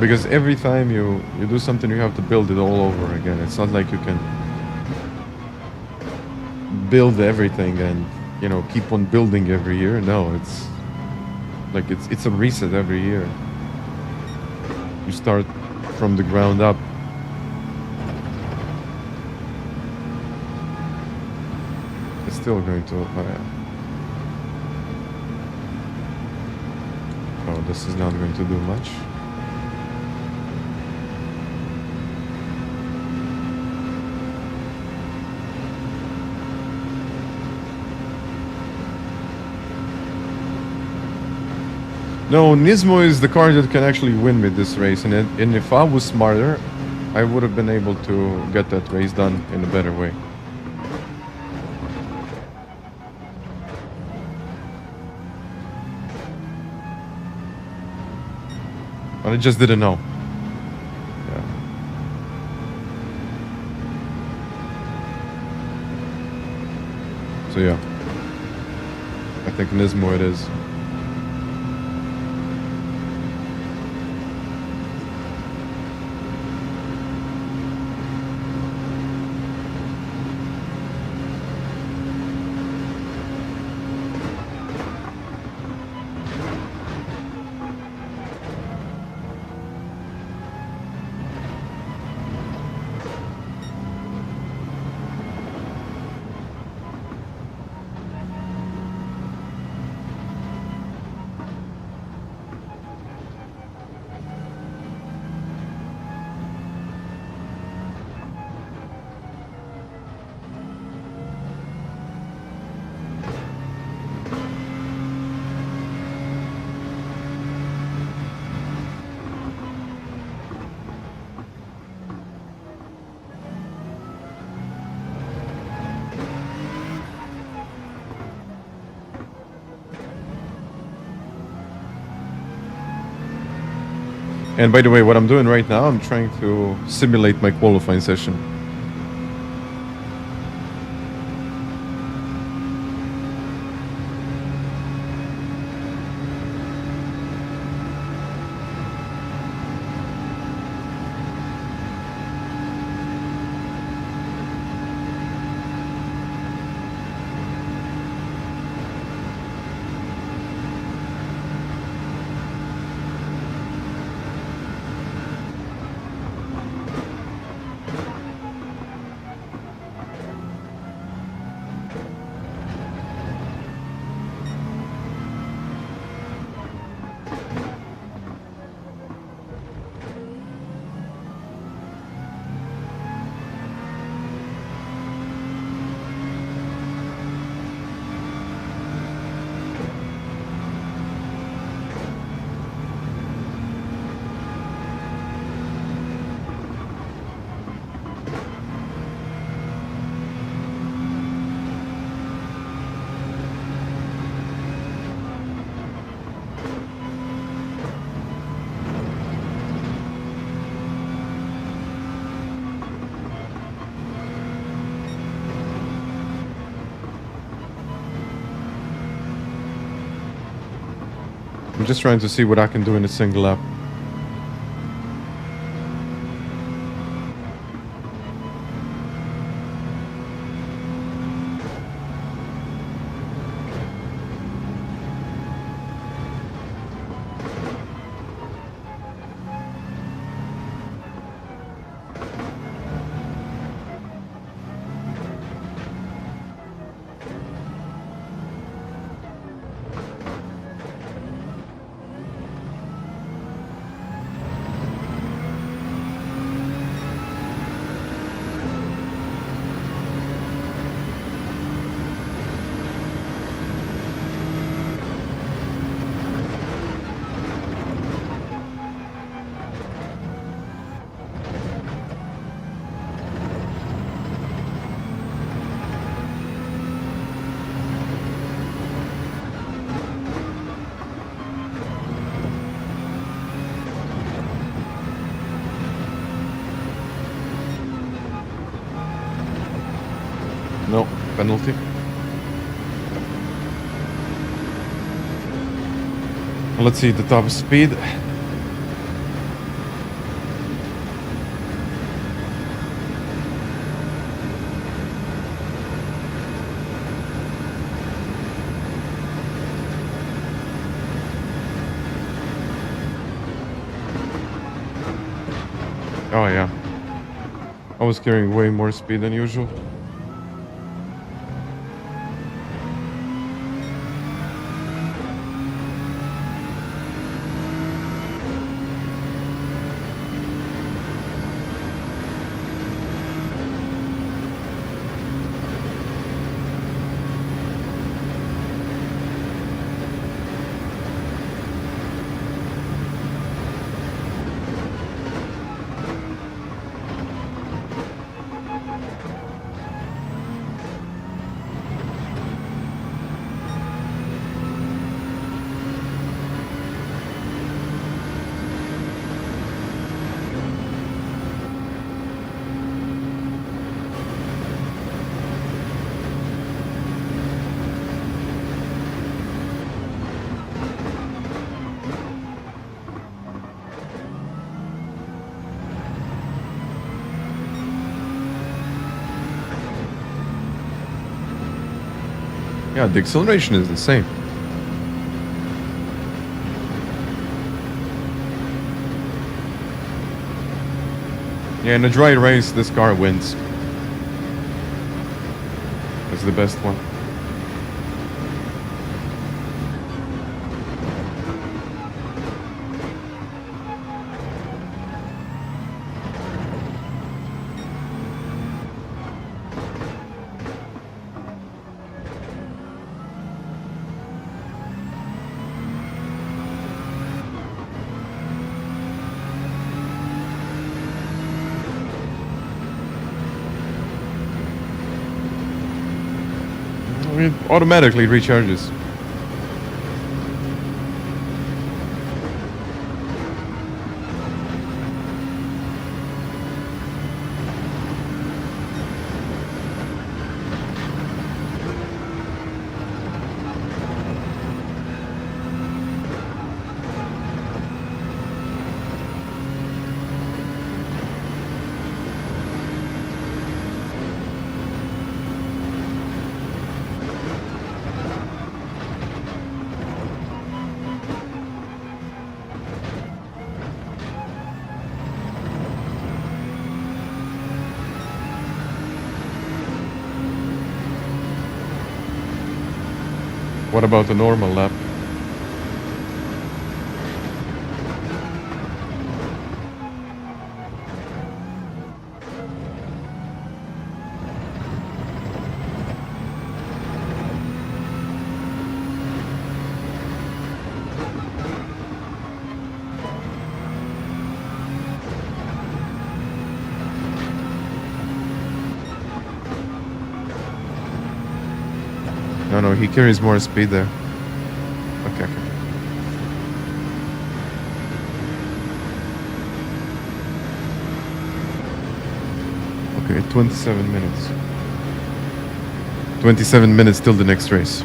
Because every time you do something, you have to build it all over again. It's not like you can build everything and keep on building every year. No, it's like it's a reset every year. You start from the ground up. It's still going to... Oh, this is not going to do much. No, Nismo is the car that can actually win me this race, and if I was smarter, I would have been able to get that race done in a better way. But I just didn't know. Yeah. So yeah, I think Nismo it is. And by the way, what I'm doing right now, I'm trying to simulate my qualifying session. I'm just trying to see what I can do in a single lap. No, penalty. Let's see the top speed. Oh yeah. I was carrying way more speed than usual. Yeah, the acceleration is the same. Yeah, in a dry race, this car wins. It's the best one. It automatically recharges. What about a normal lap? No, he carries more speed there. Okay. Okay, 27 minutes. 27 minutes till the next race.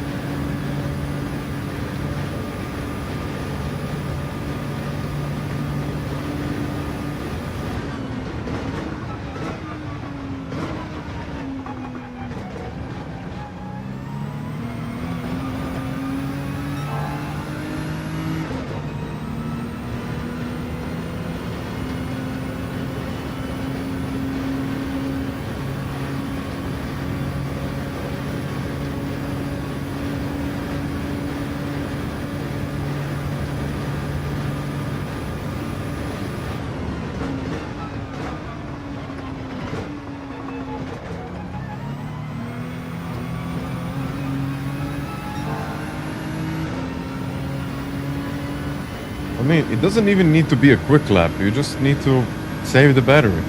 I mean, it doesn't even need to be a quick lap. You just need to save the battery.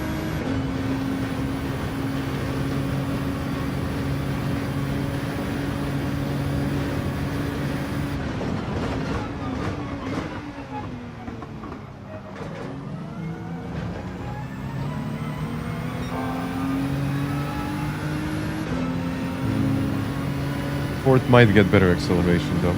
Fourth might get better acceleration though.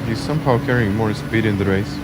He's somehow carrying more speed in the race.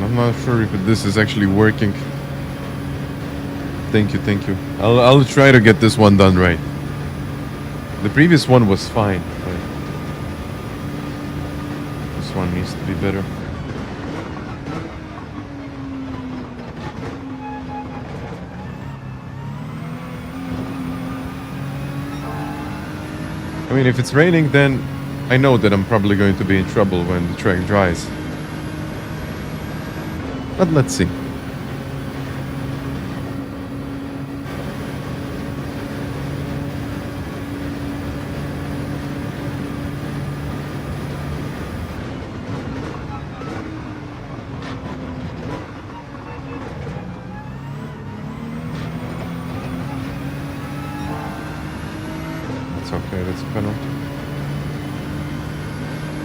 I'm not sure if this is actually working. Thank you. I'll try to get this one done right. The previous one was fine, but this one needs to be better. I mean, if it's raining, then I know that I'm probably going to be in trouble when the track dries. But let's see. that's a penalty.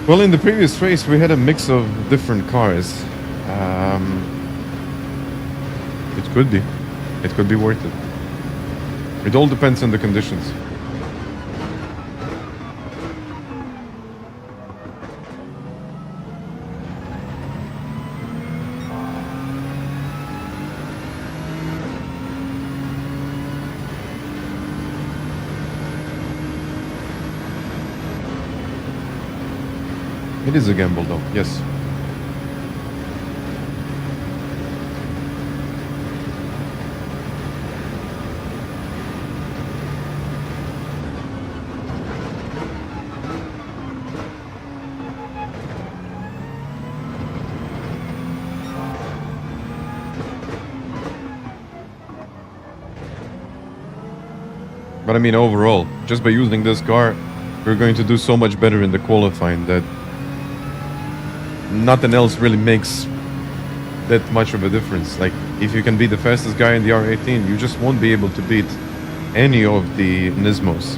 Well, in the previous race, we had a mix of different cars. It could be. It could be worth it. It all depends on the conditions. It is a gamble, though, yes. But I mean, overall, just by using this car, we're going to do so much better in the qualifying that nothing else really makes that much of a difference. Like, if you can be the fastest guy in the R18, you just won't be able to beat any of the Nismos.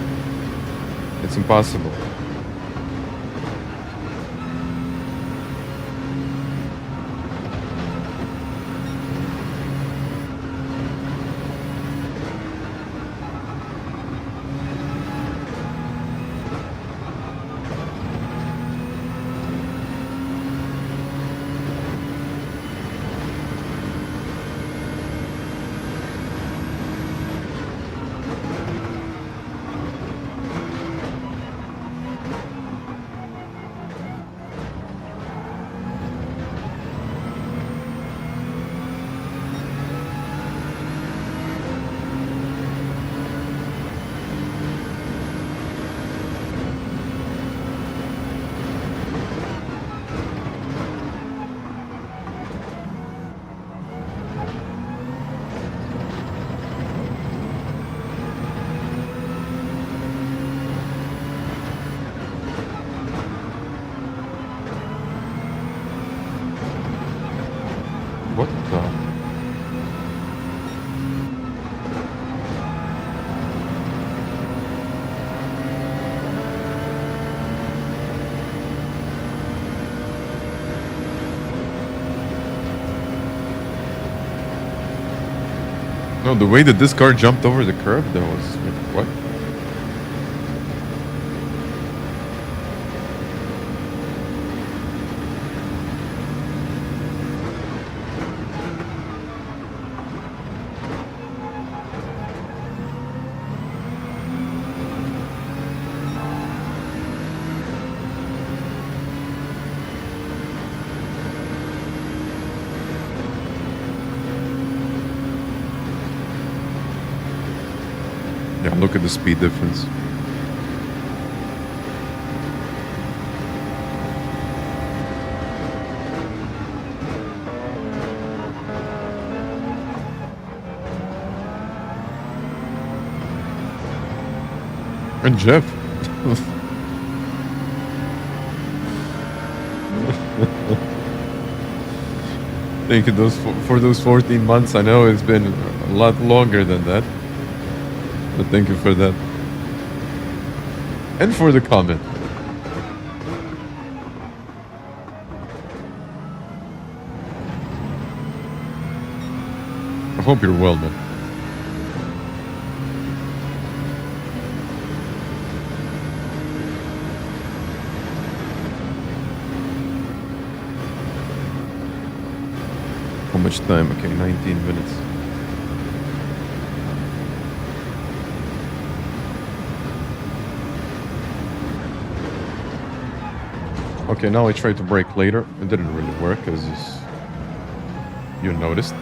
It's impossible. What the? No, the way that this car jumped over the curb, that was... What? Yeah, look at the speed difference. And Jeff. Thank you for those 14 months. I know it's been a lot longer than that. But thank you for that. And for the comment. I hope you're well, man. How much time? Okay, 19 minutes. Okay, now I tried to brake later. It didn't really work, as you noticed.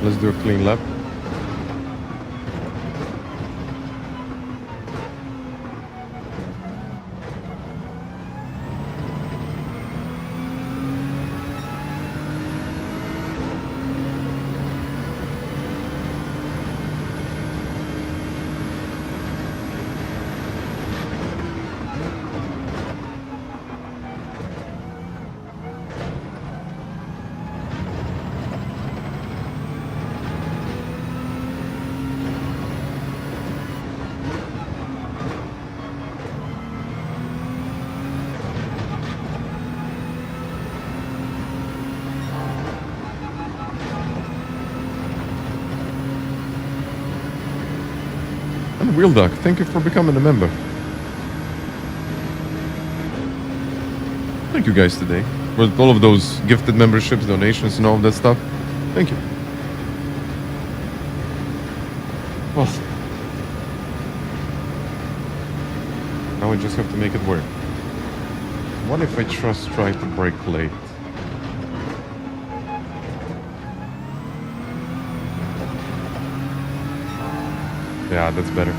Let's do a clean lap. And Wheel Duck, thank you for becoming a member. Thank you guys today for all of those gifted memberships, donations, and all of that stuff. Thank you. Well, now I just have to make it work. What if I just try to brake late? Yeah, that's better.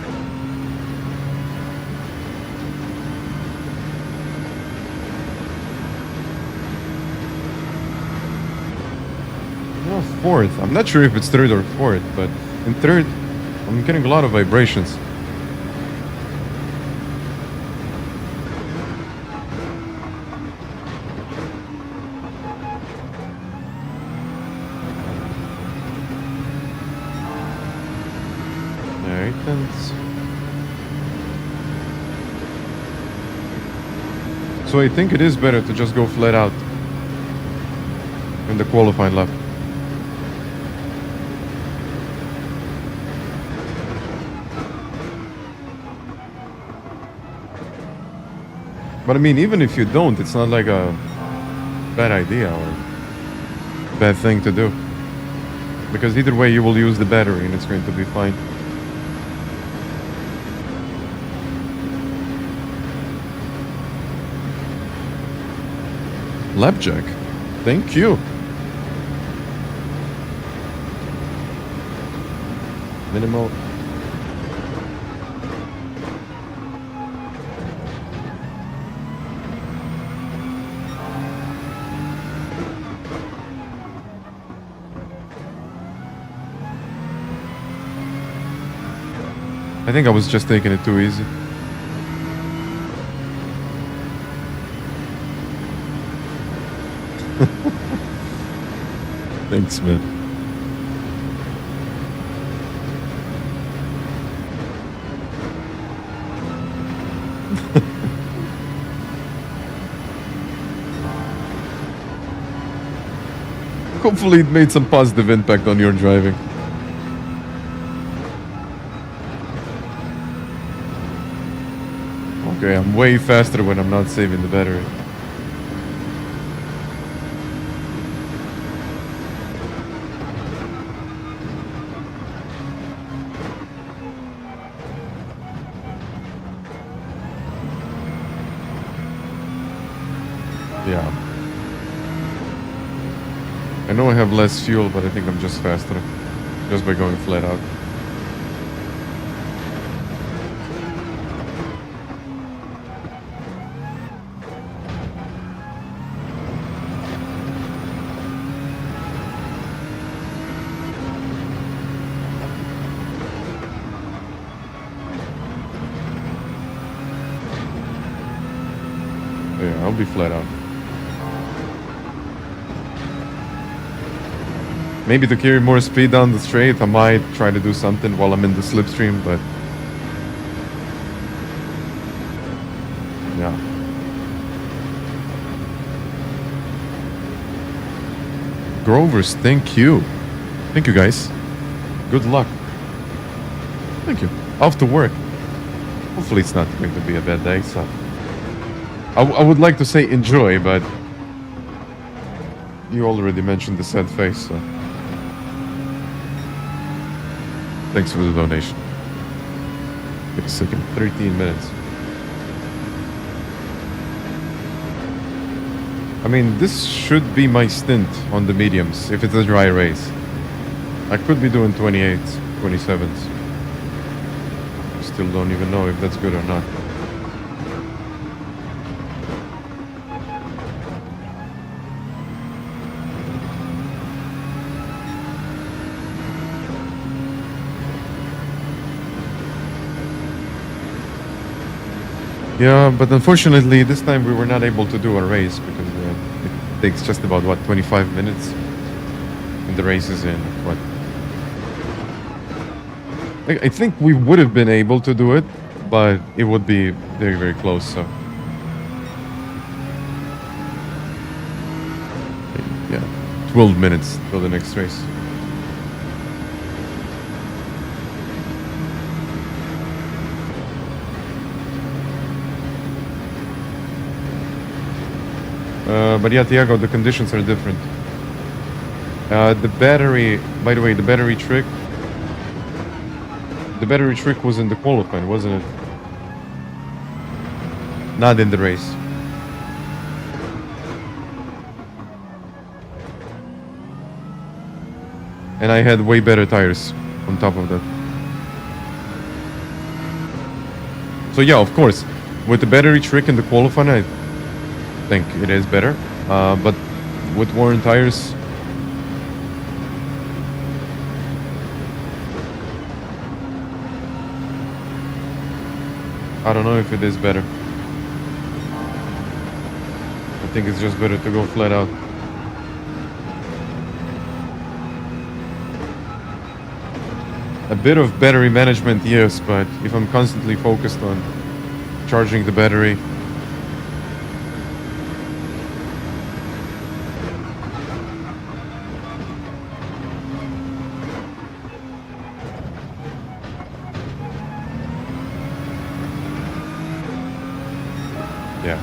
No, fourth. I'm not sure if it's third or fourth, but in third, I'm getting a lot of vibrations. So I think it is better to just go flat out in the qualifying lap. But I mean, even if you don't, it's not like a bad idea or bad thing to do. Because either way you will use the battery and it's going to be fine. Lapjack, thank you. Minimal. I think I was just taking it too easy. Thanks, man. Hopefully it made some positive impact on your driving. Okay, I'm way faster when I'm not saving the battery. Yeah. I know I have less fuel, but I think I'm just faster. Just by going flat out. Yeah, I'll be flat out. Maybe to carry more speed down the straight, I might try to do something while I'm in the slipstream, but yeah. Grovers, thank you. Thank you, guys. Good luck. Thank you. Off to work. Hopefully it's not going to be a bad day, so I would like to say enjoy, but you already mentioned the sad face, so thanks for the donation. Wait a second, 13 minutes. I mean, this should be my stint on the mediums, if it's a dry race. I could be doing 28s, 27s. Still don't even know if that's good or not. Yeah, but unfortunately this time we were not able to do a race because it takes just about, what, 25 minutes? And the race is in, what? I think we would have been able to do it, but it would be very, very close, so. Yeah, 12 minutes till the next race. But yeah, Tiago, the conditions are different. The battery, by the way, the battery trick was in the qualifying, wasn't it? Not in the race. And I had way better tires on top of that. So yeah, of course, with the battery trick in the qualifying, I think it is better. But with worn tires, I don't know if it is better. I think it's just better to go flat out. A bit of battery management, yes, but if I'm constantly focused on charging the battery, yeah.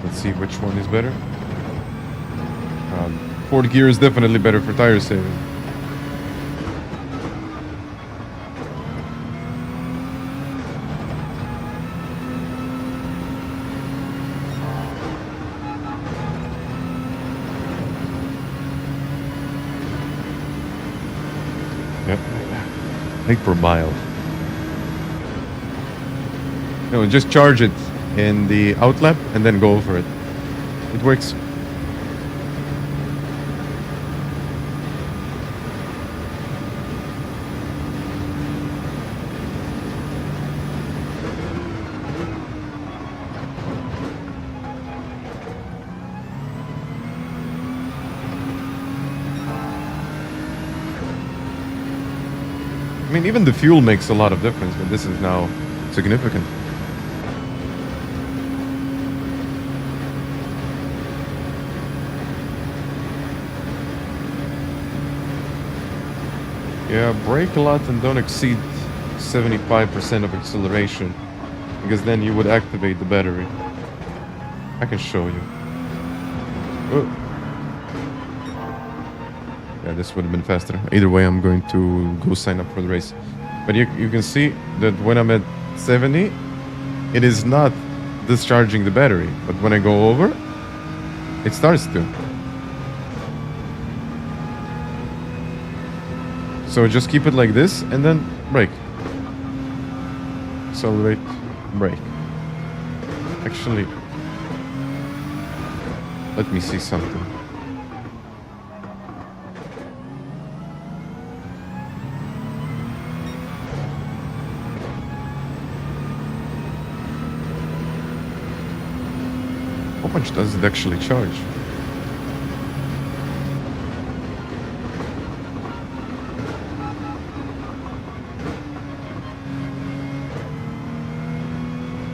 Let's see which one is better. Fourth gear is definitely better for tire saving. Yep. I think per mile. No, just charge it in the outlap and then go over it. It works. I mean, even the fuel makes a lot of difference, but this is now significant. Yeah, brake a lot and don't exceed 75% of acceleration, because then you would activate the battery. I can show you. Oh. Yeah, this would have been faster. Either way, I'm going to go sign up for the race. But you can see that when I'm at 70, it is not discharging the battery. But when I go over, it starts to. So just keep it like this and then brake. Accelerate, brake. Actually, let me see something. How much does it actually charge?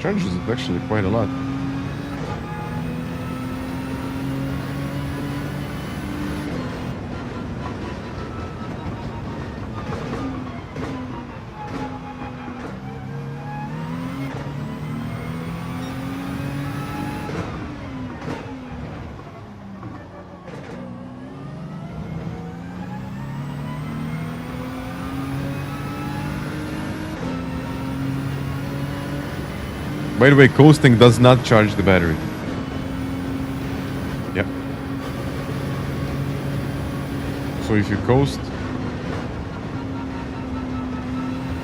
Charges it actually quite a lot. By the way, coasting does not charge the battery. Yep. So if you coast,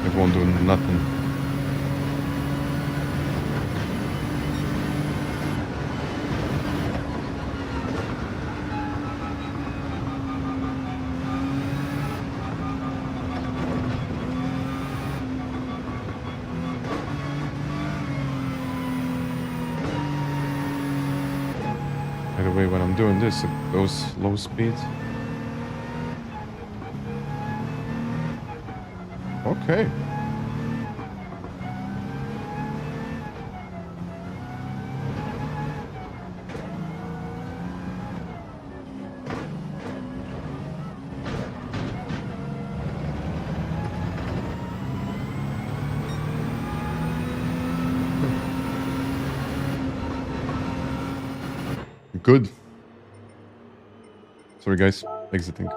it won't do nothing. By the way, when I'm doing this, it goes low speed. Okay. Good. Sorry, guys. Exiting.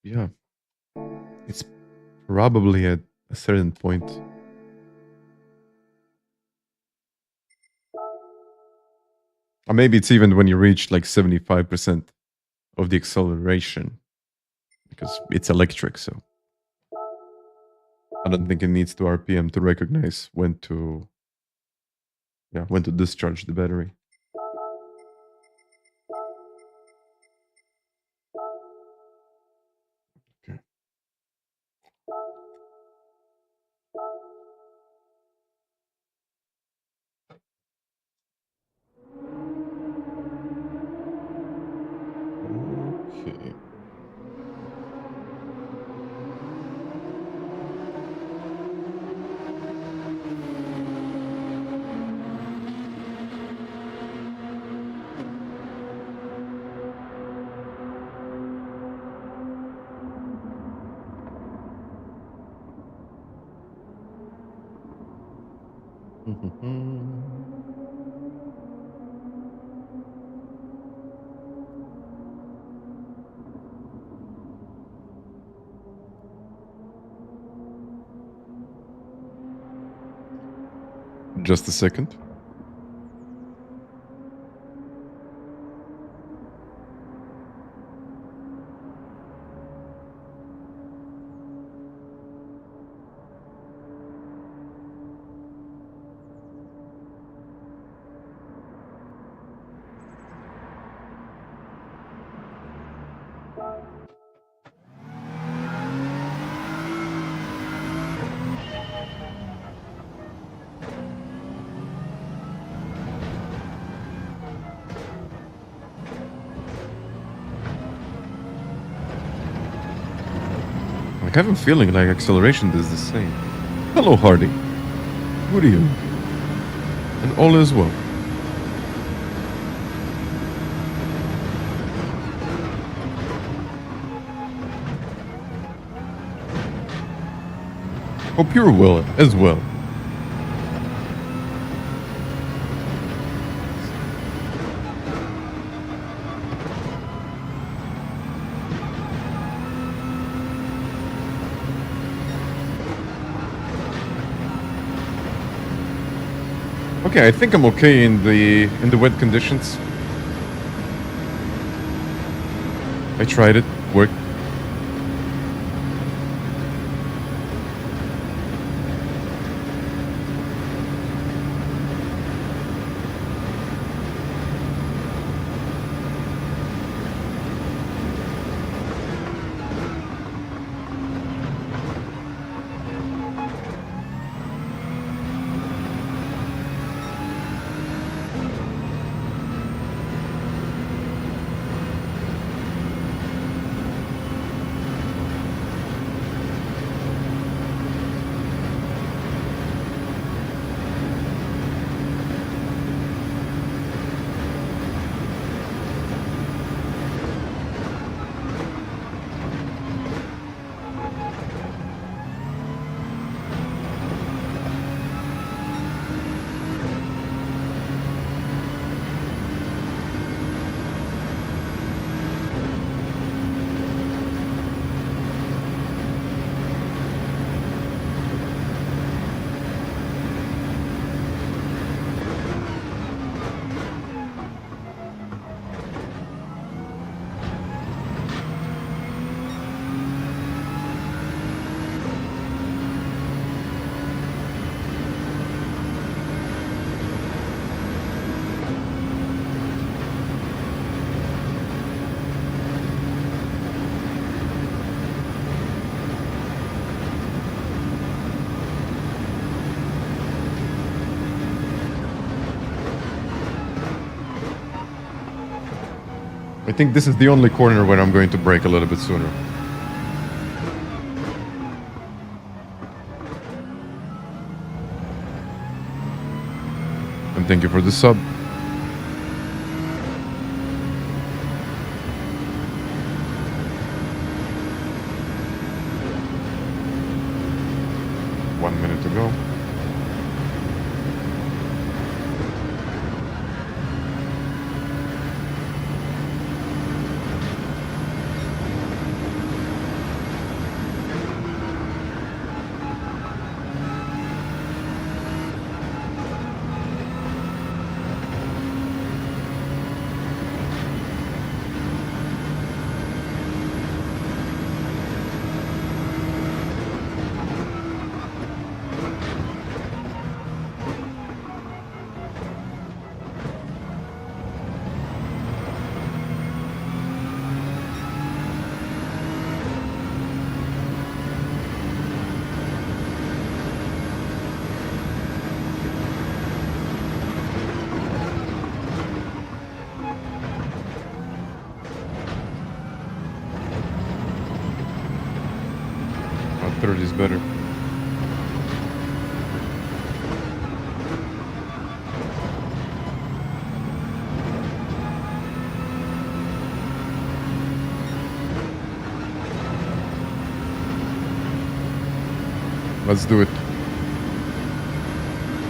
Yeah. It's probably at a certain point. Or maybe it's even when you reach like 75% of the acceleration. Because it's electric, so. I don't think it needs to RPM to recognize when to discharge the battery. Okay. Okay. Just a second. Like, I have a feeling like acceleration is the same. Hello, Hardy. Good evening. And all is well. Hope you're well as well. Okay, I think I'm okay in the wet conditions. I tried it, worked. think this is the only corner where I'm going to brake a little bit sooner. And thank you for the sub. One minute to go. Third is better. Let's do it.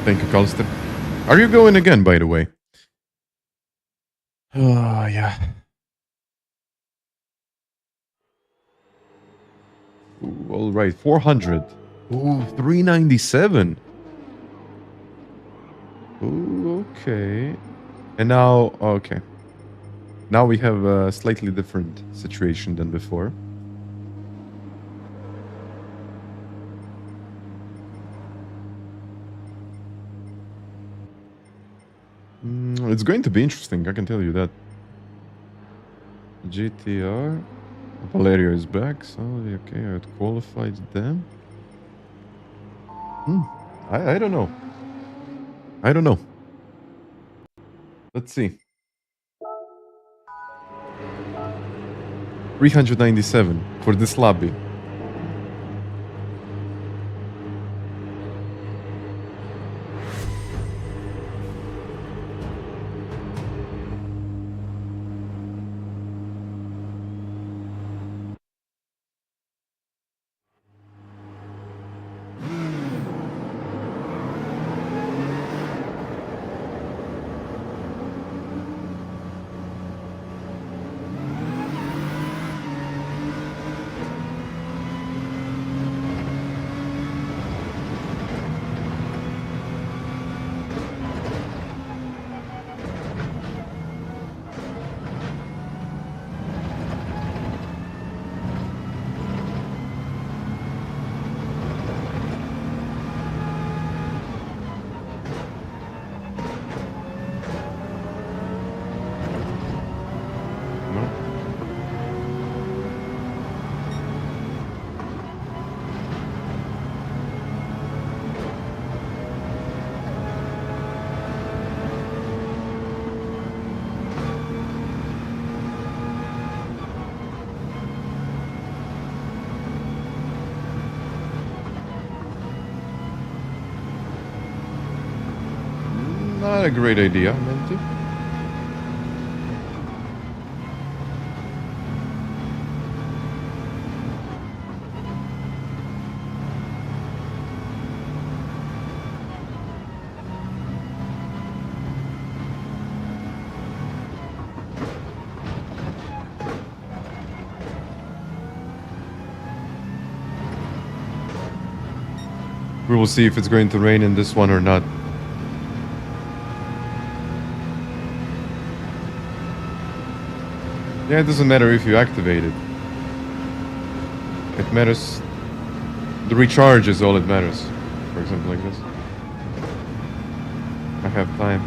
Thank you, Colston. Are you going again, by the way? Oh, yeah. Ooh, all right, 400. Ooh, 397. Ooh, okay. And now, okay. Now we have a slightly different situation than before. It's going to be interesting, I can tell you that. GTR. Valerio is back, so okay, I had qualified them. I don't know. I don't know. Let's see. 397 for this lobby. Not a great idea, Matti. We will see if it's going to rain in this one or not. Yeah, it doesn't matter if you activate it. It matters. The recharge is all it matters. For example, like this. I have time.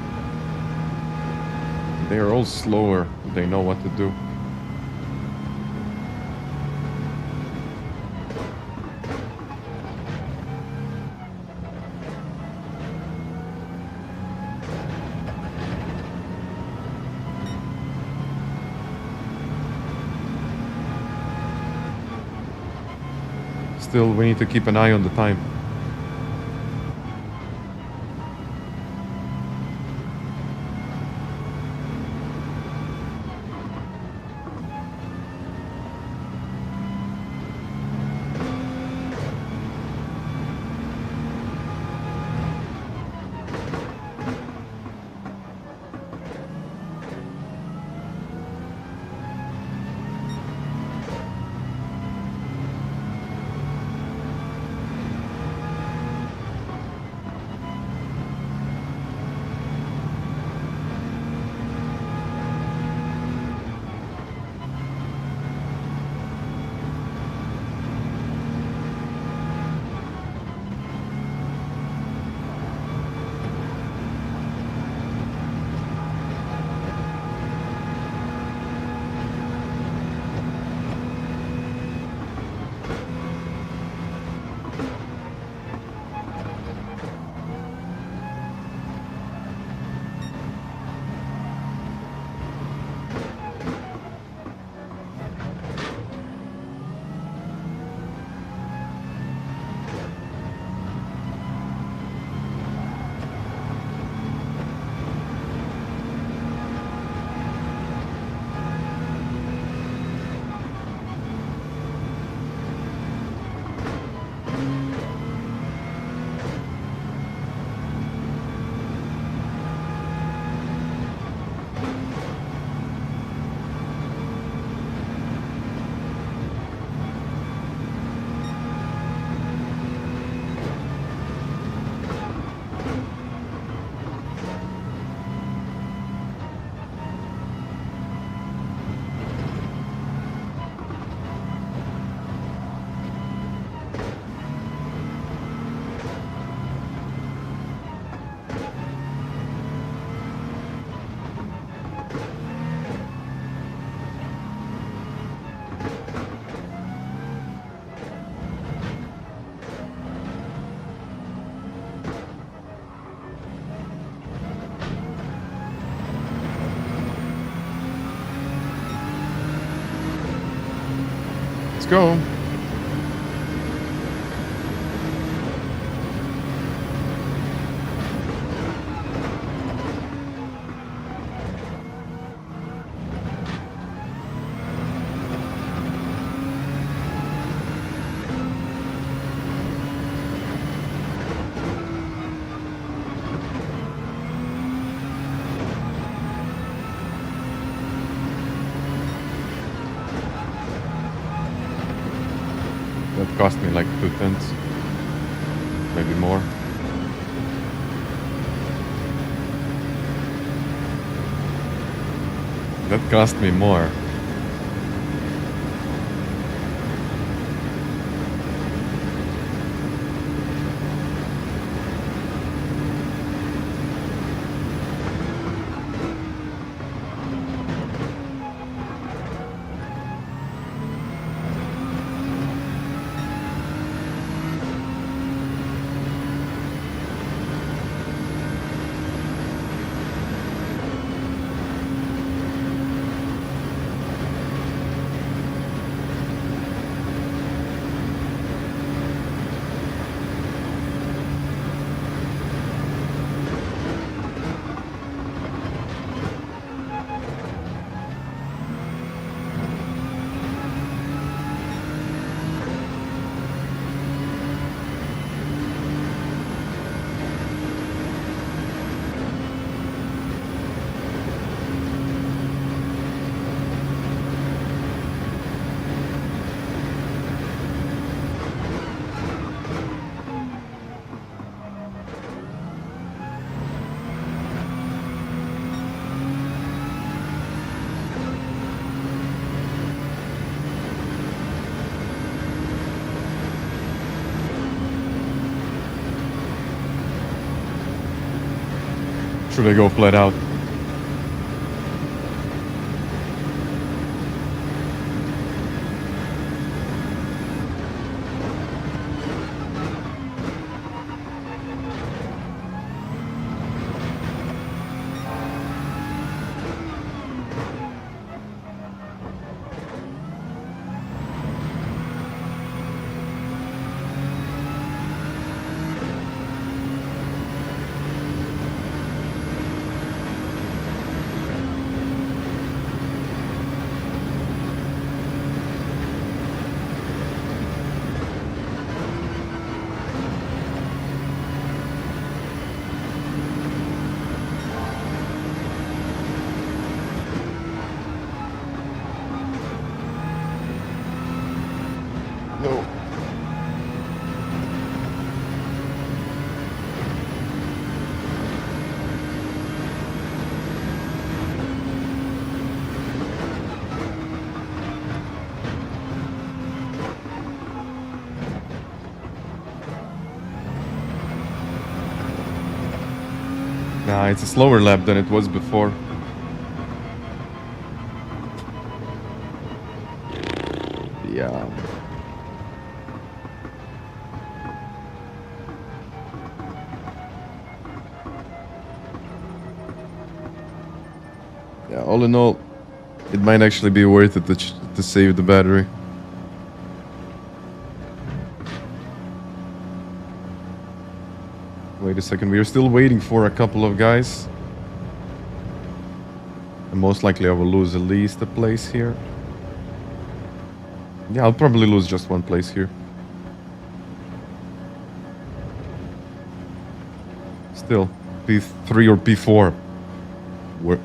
They are all slower. They know what to do. still, we need to keep an eye on the time. Let's go. That cost me like 2/10, maybe more. That cost me more. Should I go flat out? No. Nah, it's a slower lap than it was before. Yeah. Yeah, all in all, it might actually be worth it to save the battery. Wait a second, we are still waiting for a couple of guys. And most likely I will lose at least a place here. Yeah, I'll probably lose just one place here. Still, P3 or P4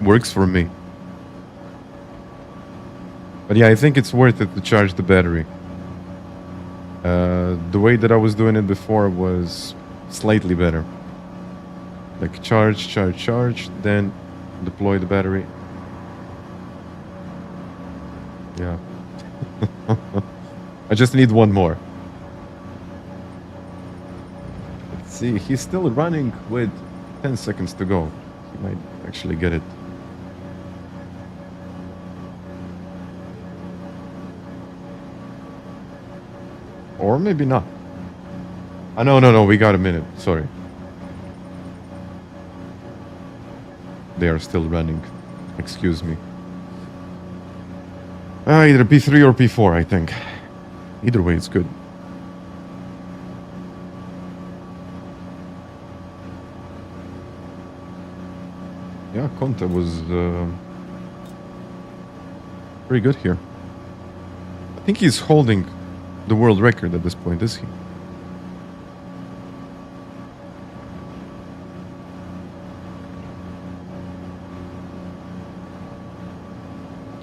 works for me. But yeah, I think it's worth it to charge the battery. The way that I was doing it before was slightly better. Like charge, then deploy the battery. Yeah. I just need one more. Let's see, he's still running with 10 seconds to go. He might actually get it. Or maybe not. Oh, no, we got a minute. Sorry. They are still running. Excuse me. Either P3 or P4, I think. Either way, it's good. Yeah, Cunha was pretty good here. I think he's holding the world record at this point, is he?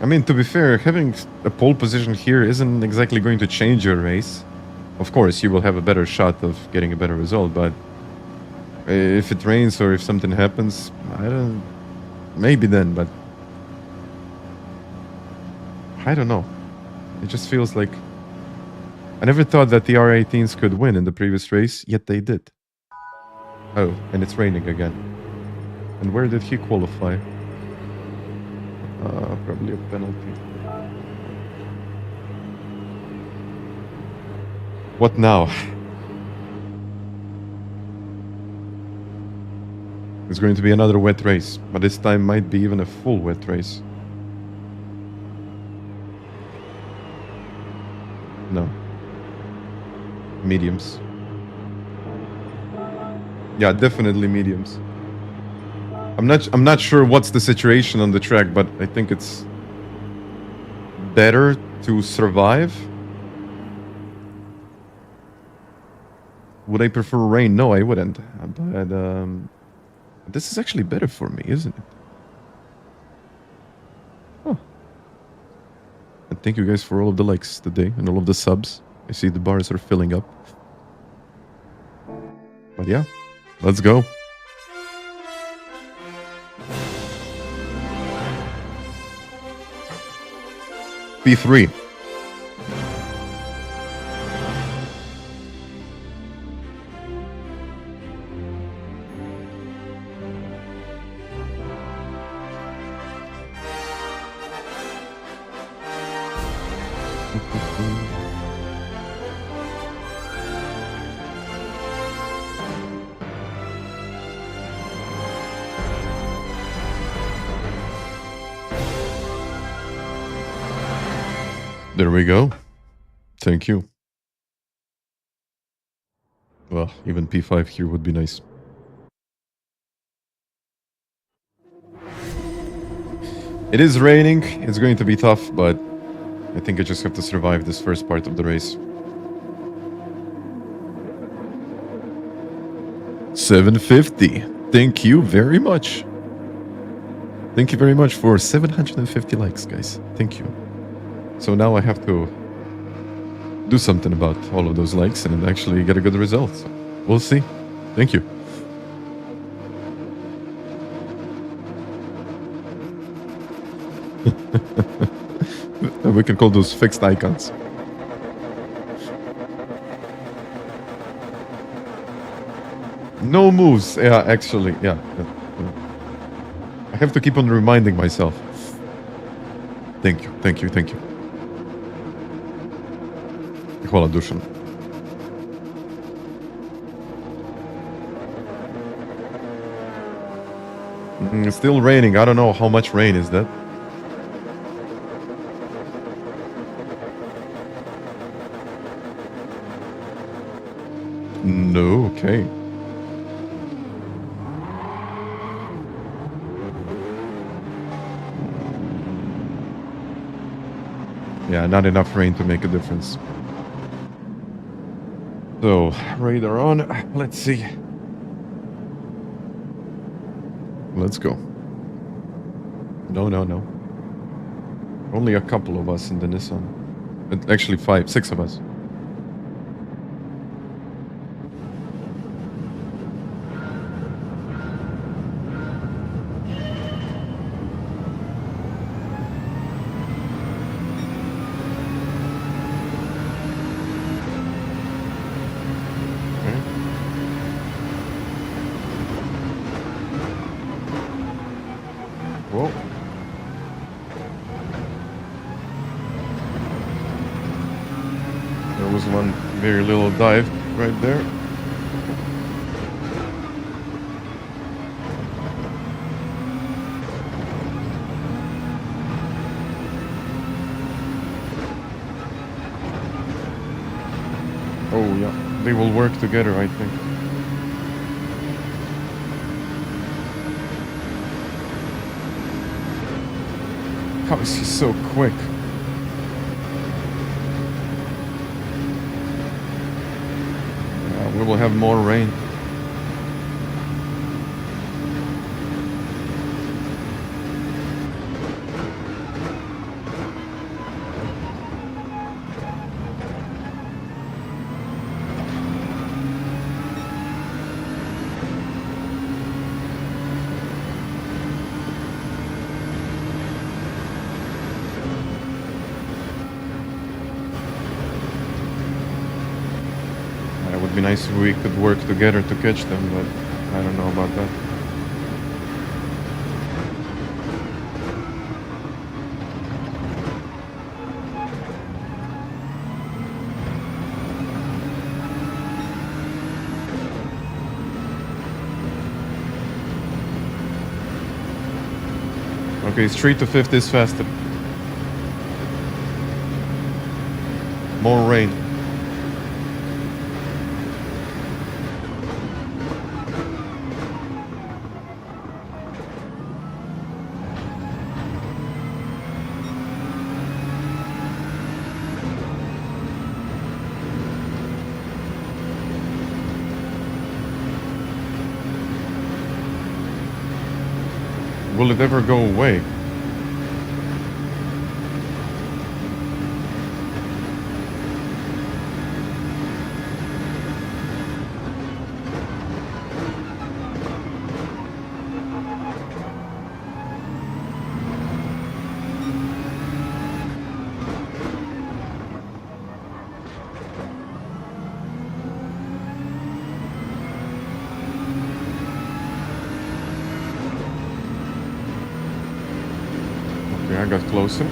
I mean, to be fair, having a pole position here isn't exactly going to change your race. Of course, you will have a better shot of getting a better result, but if it rains or if something happens, maybe then, but I don't know. It just feels like I never thought that the R18s could win in the previous race, yet they did. Oh, and it's raining again. And where did he qualify? Probably a penalty. What now? It's going to be another wet race, but this time might be even a full wet race. No. Mediums. Yeah, definitely mediums. I'm not sure what's the situation on the track, but I think it's better to survive. Would I prefer rain? No, I wouldn't. But this is actually better for me, isn't it? Oh. And thank you guys for all of the likes today and all of the subs. I see the bars are filling up. But yeah, let's go. P3. There we go. Thank you. Well, even P5 here would be nice. It is raining. It's going to be tough, but I think I just have to survive this first part of the race. 750. Thank you very much. Thank you very much for 750 likes, guys. Thank you. So now I have to do something about all of those likes and actually get a good result. So we'll see. Thank you. We can call those fixed icons. No moves. Yeah, actually, yeah. I have to keep on reminding myself. Thank you, thank you, thank you. Hvala Dušan. It's still raining. I don't know how much rain is that. No, okay. Yeah, not enough rain to make a difference. So, radar on. Let's see. Let's go. No. Only a couple of us in the Nissan. Actually, 6 of us. Whoa. There was one very little dive right there. Oh yeah, they will work together, I think. How is he so quick? We will have more rain. It would be nice if we could work together to catch them, but I don't know about that. Okay, street to fifth is faster. More rain. Will it ever go away? I got closer.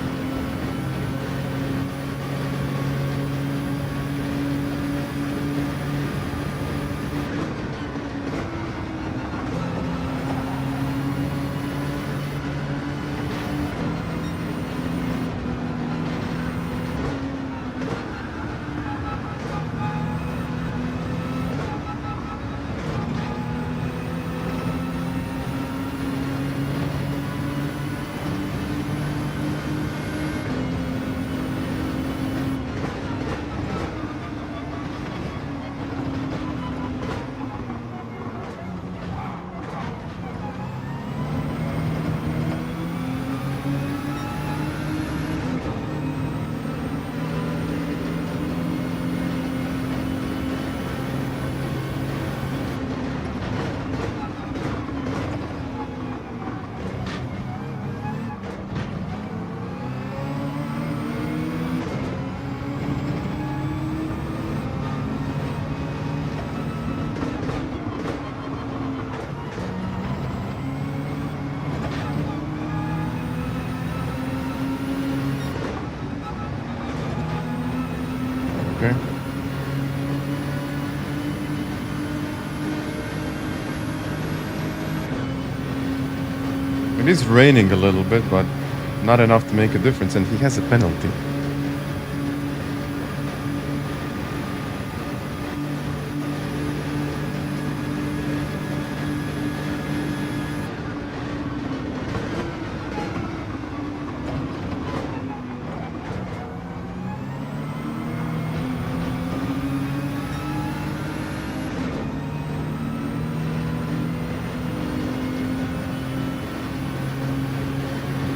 Okay. It is raining a little bit, but not enough to make a difference, and he has a penalty.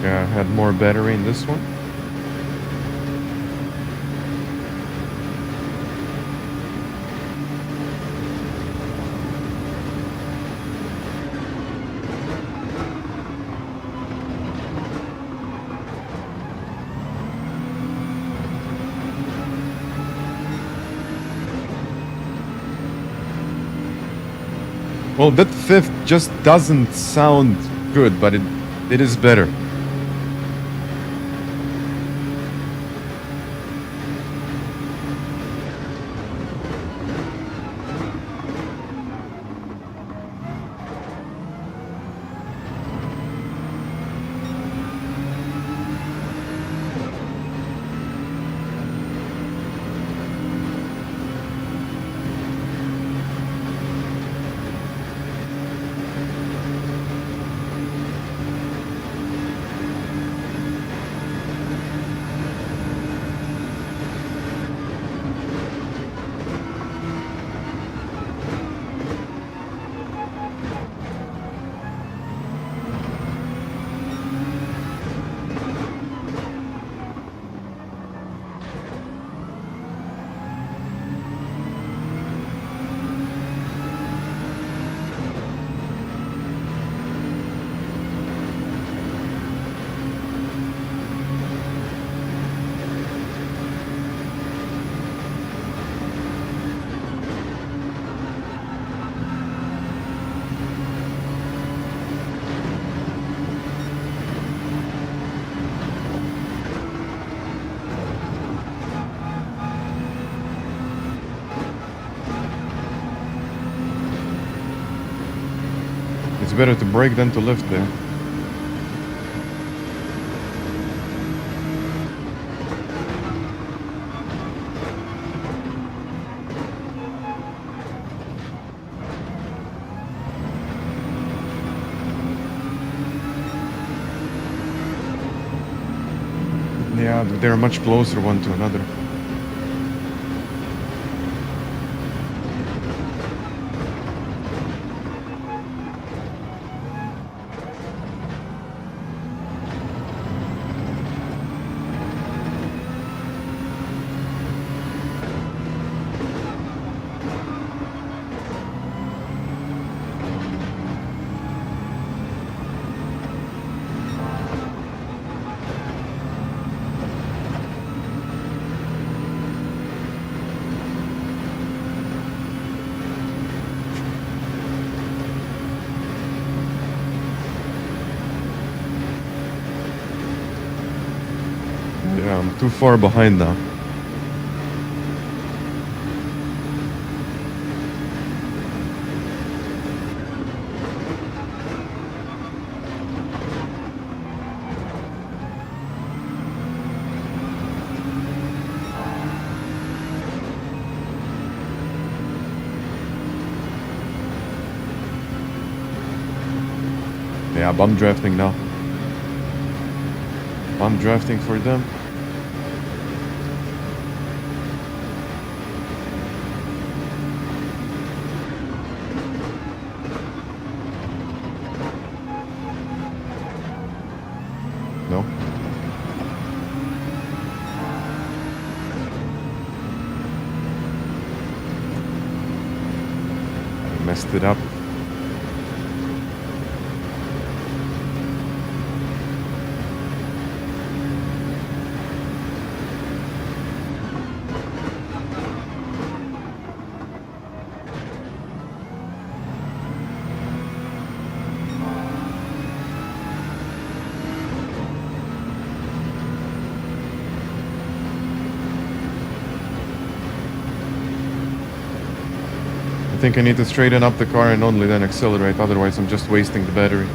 I had more battery in this one. Well, that fifth just doesn't sound good, but it is better. It's better to brake than to lift there. Yeah, they're much closer one to another. Yeah, I'm too far behind now. Yeah, bump drafting now. Bump drafting for them. No. I messed it up. I think I need to straighten up the car and only then accelerate, otherwise I'm just wasting the battery.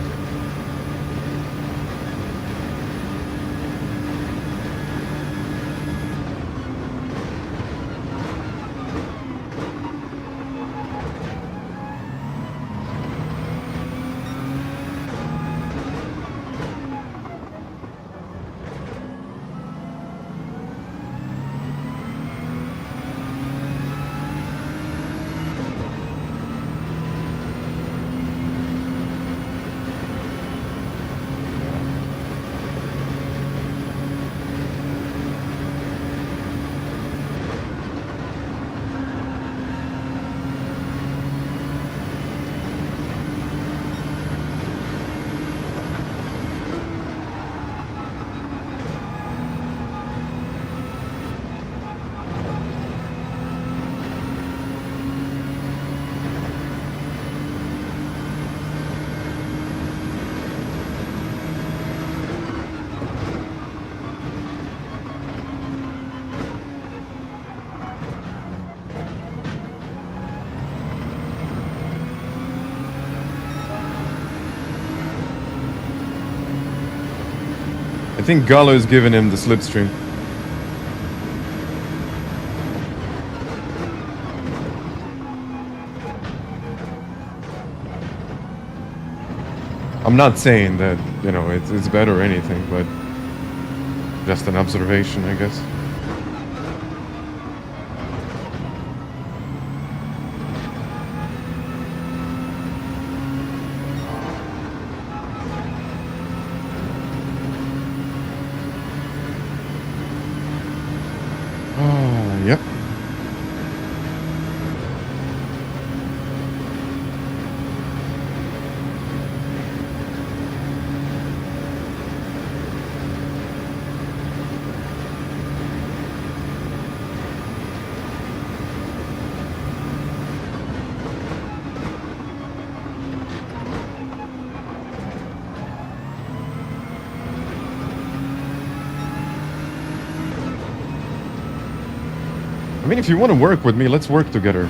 I think Gallo is giving him the slipstream. I'm not saying that, you know, it's bad or anything, but just an observation, I guess. Yep. I mean, if you want to work with me, let's work together.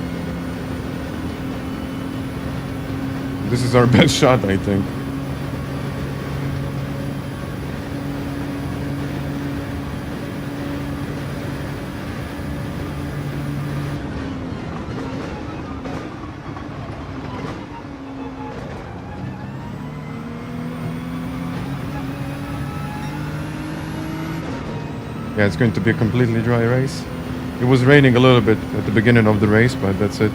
This is our best shot, I think. Yeah, it's going to be a completely dry race. It was raining a little bit at the beginning of the race, but that's it.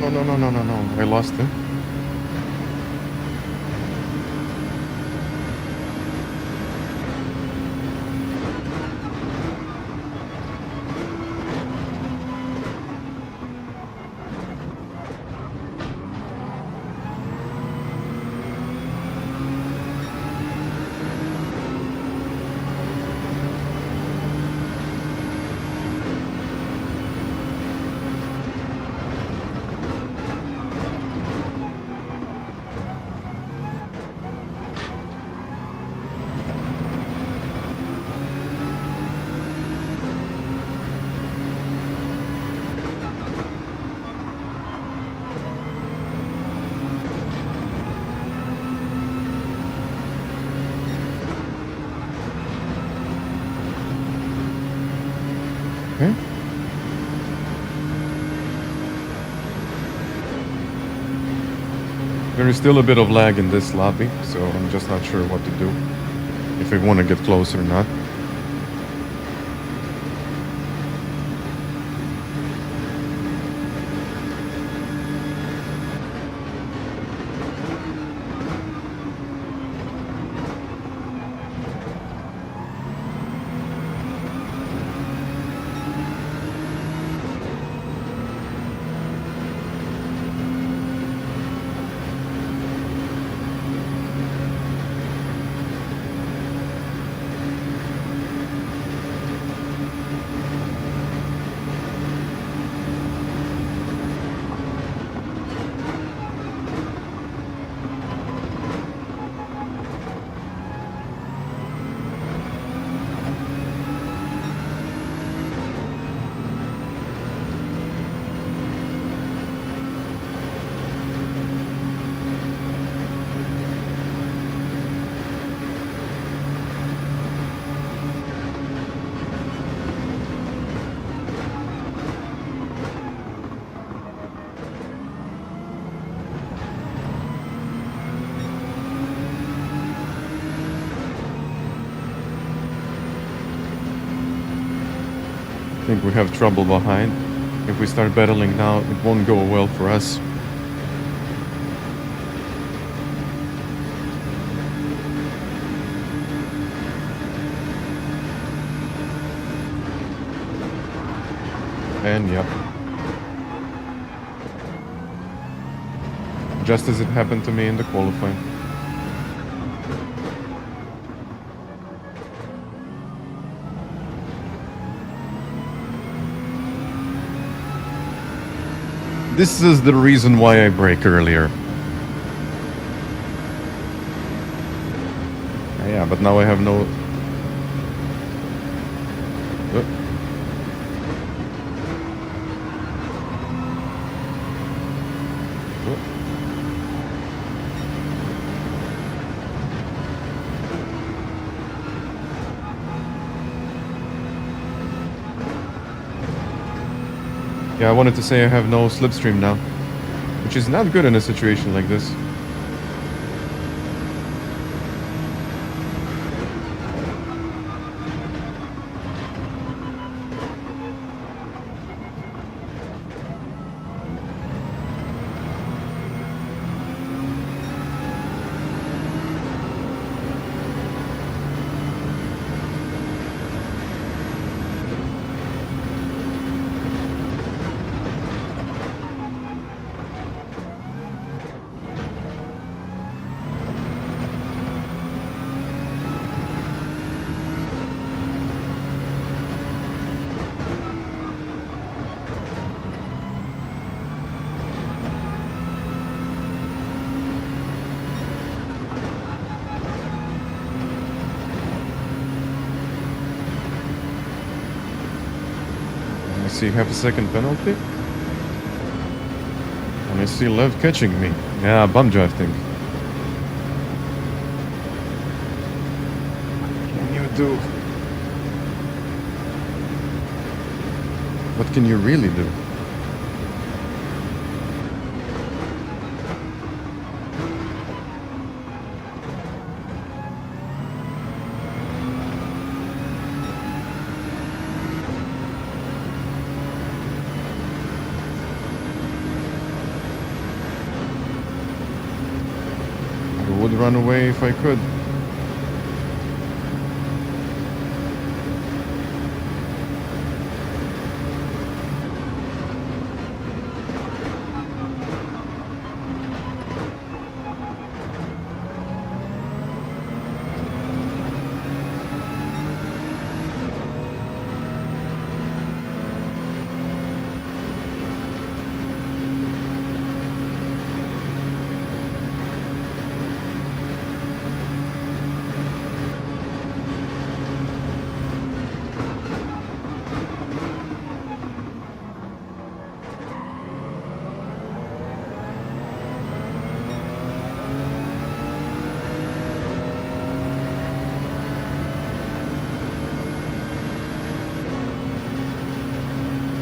No. I lost him. Okay. There is still a bit of lag in this lobby, so I'm just not sure what to do. If I want to get closer or not. I think we have trouble behind. If we start battling now, it won't go well for us. And yep. Just as it happened to me in the qualifying. This is the reason why I brake earlier. Yeah, but now I have no... Yeah, I wanted to say I have no slipstream now, which is not good in a situation like this. I see half a second penalty. And I see Lev catching me. Yeah, bum drafting. What can you do? What can you really do? I would run away if I could.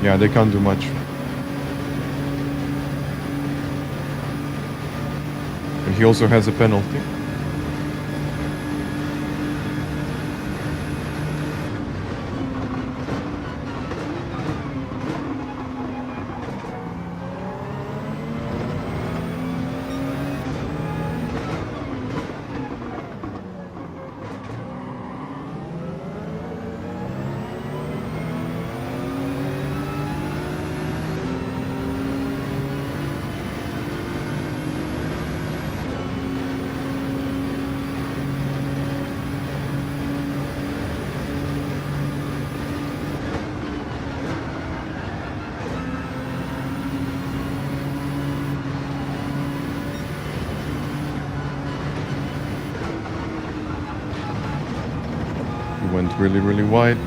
Yeah, they can't do much. And he also has a penalty. Went really, really wide.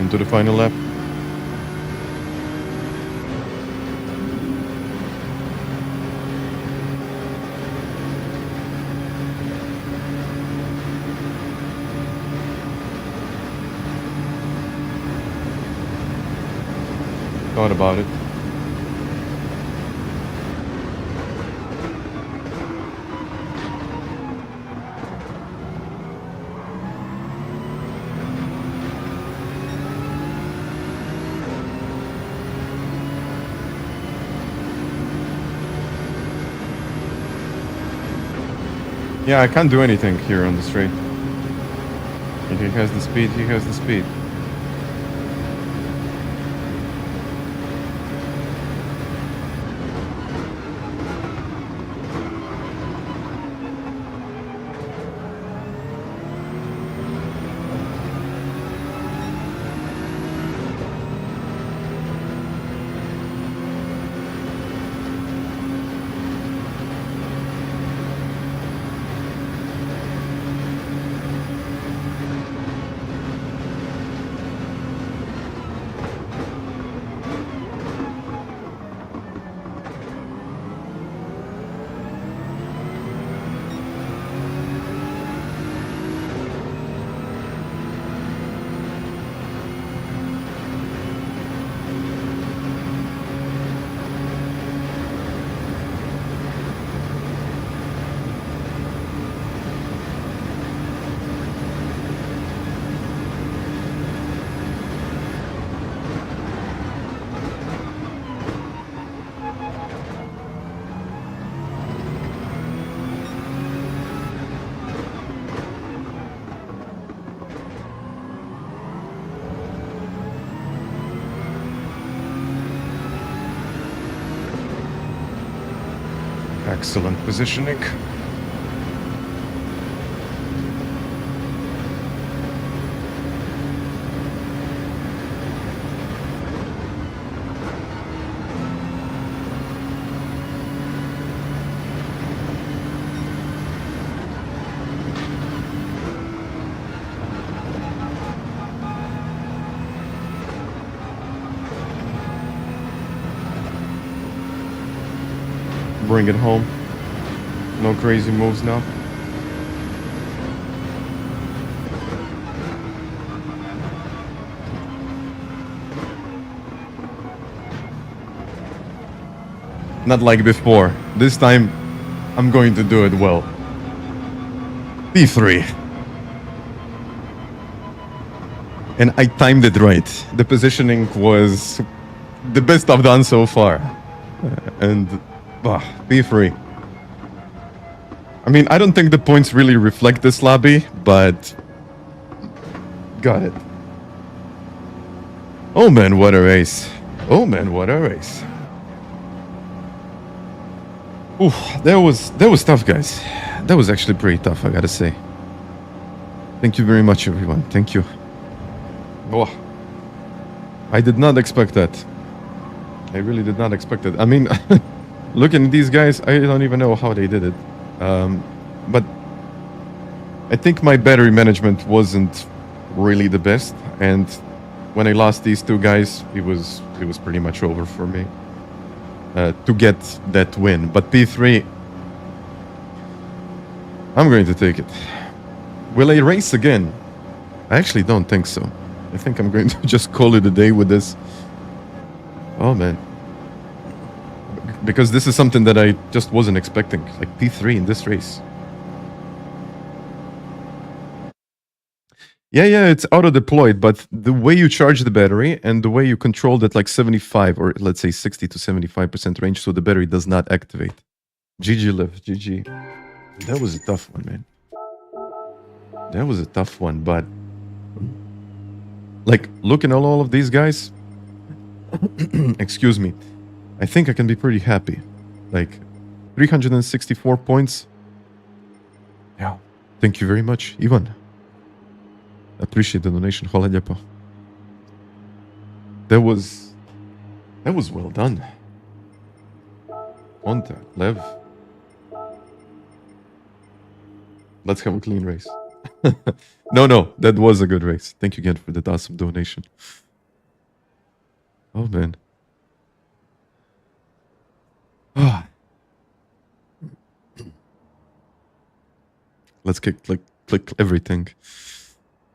Into the final lap. Thought about it. Yeah, I can't do anything here on the straight. If he has the speed, he has the speed. Excellent positioning. Bring it home. No crazy moves now. Not like before. This time, I'm going to do it well. P3. And I timed it right. The positioning was the best I've done so far. And P3. I mean, I don't think the points really reflect this lobby, but got it. Oh man, what a race. Oh man, what a race. Ooh, that was tough, guys. That was actually pretty tough, I gotta say. Thank you very much, everyone. Thank you. Oh, I did not expect that. I really did not expect it. I mean, looking at these guys, I don't even know how they did it. But I think my battery management wasn't really the best, and when I lost these two guys, it was pretty much over for me to get that win. But P3, I'm going to take it. Will I race again? I actually don't think so. I think I'm going to just call it a day with this. Oh man. Because this is something that I just wasn't expecting. Like P3 in this race. Yeah, it's auto-deployed, but the way you charge the battery and the way you control that like 75 or let's say 60 to 75% range so the battery does not activate. GG Liv, GG. That was a tough one, man. That was a tough one, but like looking at all of these guys, excuse me, I think I can be pretty happy. Like 364 points. Yeah. Thank you very much, Ivan. Appreciate the donation. Hvala lijepo. That was well done. Conta, Lev. Let's have a clean race. No, that was a good race. Thank you again for that awesome donation. Oh man. Let's click everything.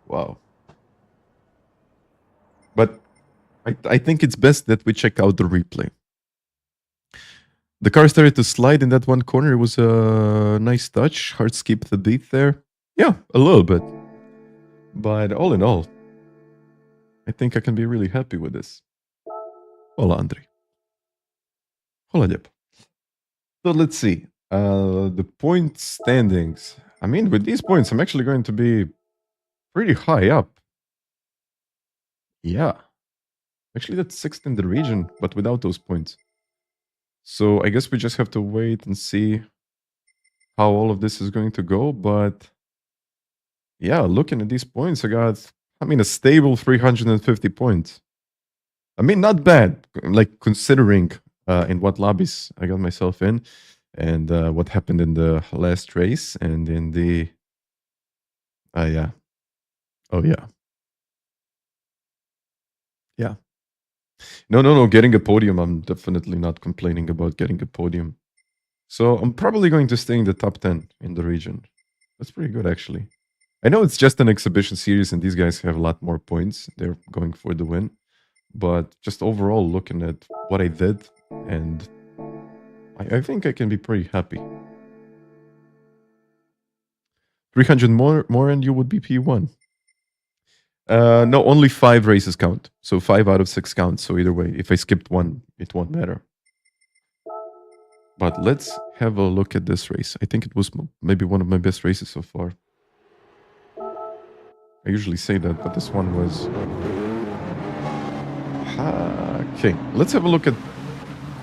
Wow. But I think it's best that we check out the replay. The car started to slide in that one corner. It was a nice touch. Hard skip the beat there. Yeah, a little bit. But all in all, I think I can be really happy with this. Hola, Andrei. Hola, Jep. So let's see. The point standings. I mean, with these points, I'm actually going to be pretty high up. Yeah. Actually, that's 6th in the region, but without those points. So I guess we just have to wait and see how all of this is going to go. But yeah, looking at these points, I got, a stable 350 points. I mean, not bad, like considering in what lobbies I got myself in and what happened in the last race and in the... yeah. Oh, yeah. Yeah. No. Getting a podium, I'm definitely not complaining about getting a podium. So I'm probably going to stay in the top 10 in the region. That's pretty good, actually. I know it's just an exhibition series and these guys have a lot more points. They're going for the win. But just overall, looking at what I did, and I think I can be pretty happy. 300 more and you would be P1. No, only 5 races count. So 5 out of 6 counts. So either way, if I skipped one, it won't matter. But let's have a look at this race. I think it was maybe one of my best races so far. I usually say that, but this one was... Okay, let's have a look at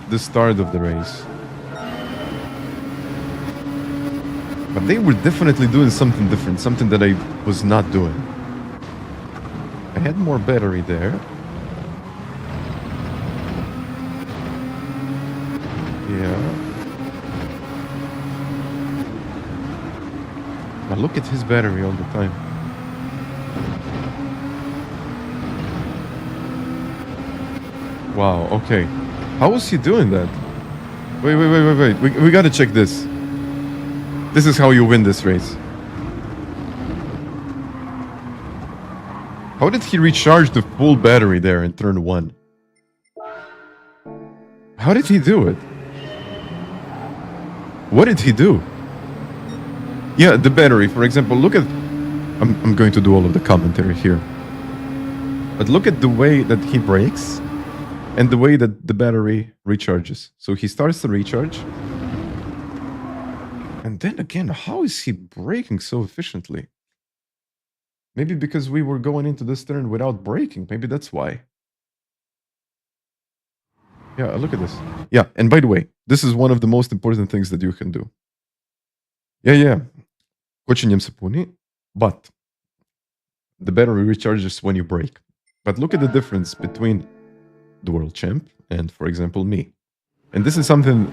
the start of the race. But they were definitely doing something different, something that I was not doing. I had more battery there. Yeah. But look at his battery all the time. Wow, okay. How was he doing that? Wait. We gotta check this. This is how you win this race. How did he recharge the full battery there in turn 1? How did he do it? What did he do? Yeah, the battery, for example, look at... I'm going to do all of the commentary here. But look at the way that he brakes. and the way that the battery recharges. So he starts to recharge. And then again, how is he braking so efficiently? Maybe because we were going into this turn without braking. Maybe that's why. Yeah, look at this. Yeah, and by the way, this is one of the most important things that you can do. Yeah. Очень sapuni, but the battery recharges when you brake. But look at the difference between the world champ and, for example, me. And this is something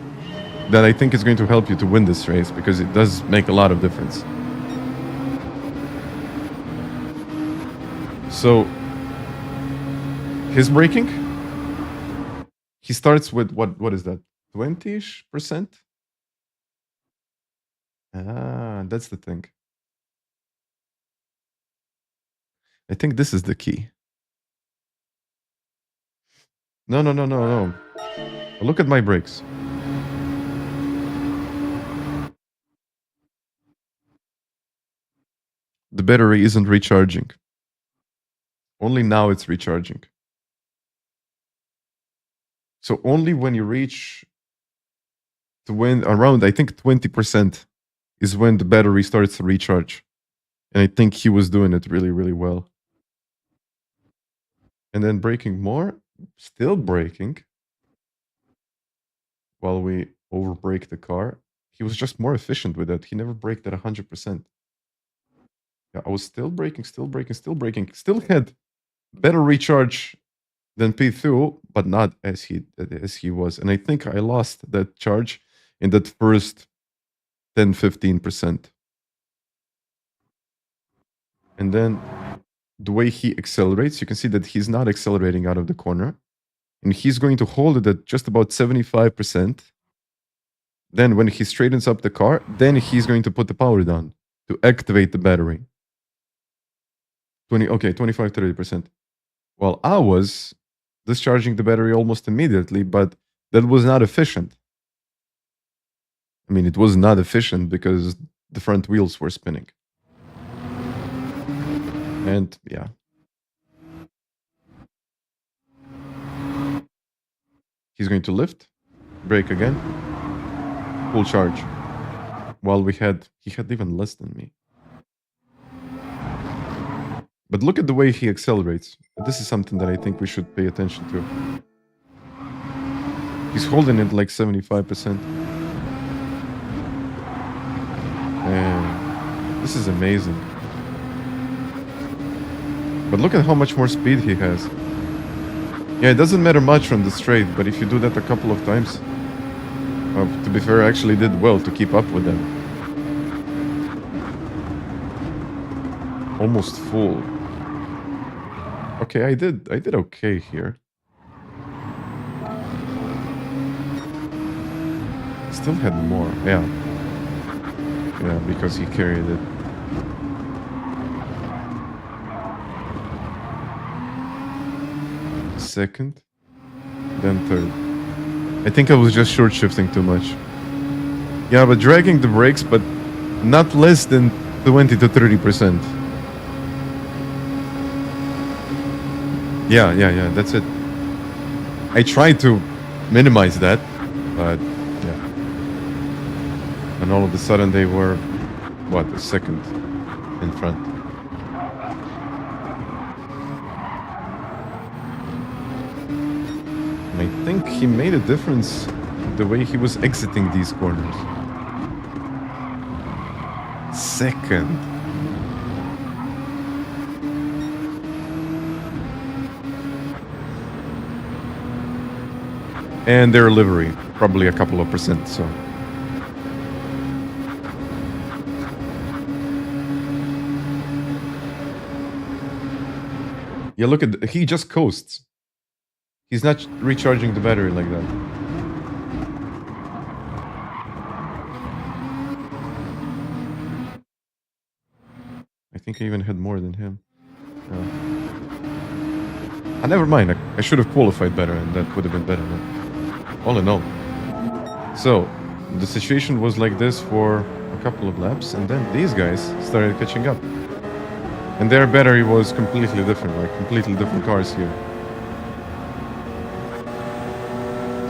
that I think is going to help you to win this race because it does make a lot of difference. So, his braking, he starts with what is that? 20-ish%? Ah, that's the thing. I think this is the key. No. Look at my brakes. The battery isn't recharging. Only now it's recharging. So only when you reach to when around, I think 20% is when the battery starts to recharge. And I think he was doing it really, really well. And then braking more, still braking. While we overbrake the car. He was just more efficient with it. He never braked at 100%. Yeah, I was still braking, still had better recharge than P2, but not as he was. And I think I lost that charge in that first 10-15%. And then the way he accelerates, you can see that he's not accelerating out of the corner. And he's going to hold it at just about 75%. Then when he straightens up the car, then he's going to put the power down to activate the battery. 25-30%. While I was discharging the battery almost immediately, but that was not efficient. I mean, it was not efficient because the front wheels were spinning. And yeah. He's going to lift, brake again, full charge. While he had even less than me. But look at the way he accelerates. This is something that I think we should pay attention to. He's holding it like 75%. And this is amazing. But look at how much more speed he has. Yeah, it doesn't matter much on the straight, but if you do that a couple of times, to be fair, I actually did well to keep up with them. Almost full. Okay, I did okay here. Still had more, yeah. Yeah, because he carried it. Second, then third. I think I was just short shifting too much. Yeah, but dragging the brakes, but not less than 20-30%. Yeah, that's it. I tried to minimize that, but yeah. And all of a sudden they were, what, a second in front. And I think he made a difference the way he was exiting these corners. Second. And their livery, probably a couple of percent, so. Yeah, look at, he just coasts. He's not recharging the battery like that. I think I even had more than him. Never mind, I should have qualified better and that would have been better. All in all. So, the situation was like this for a couple of laps and then these guys started catching up. And their battery was completely different, like completely different cars here.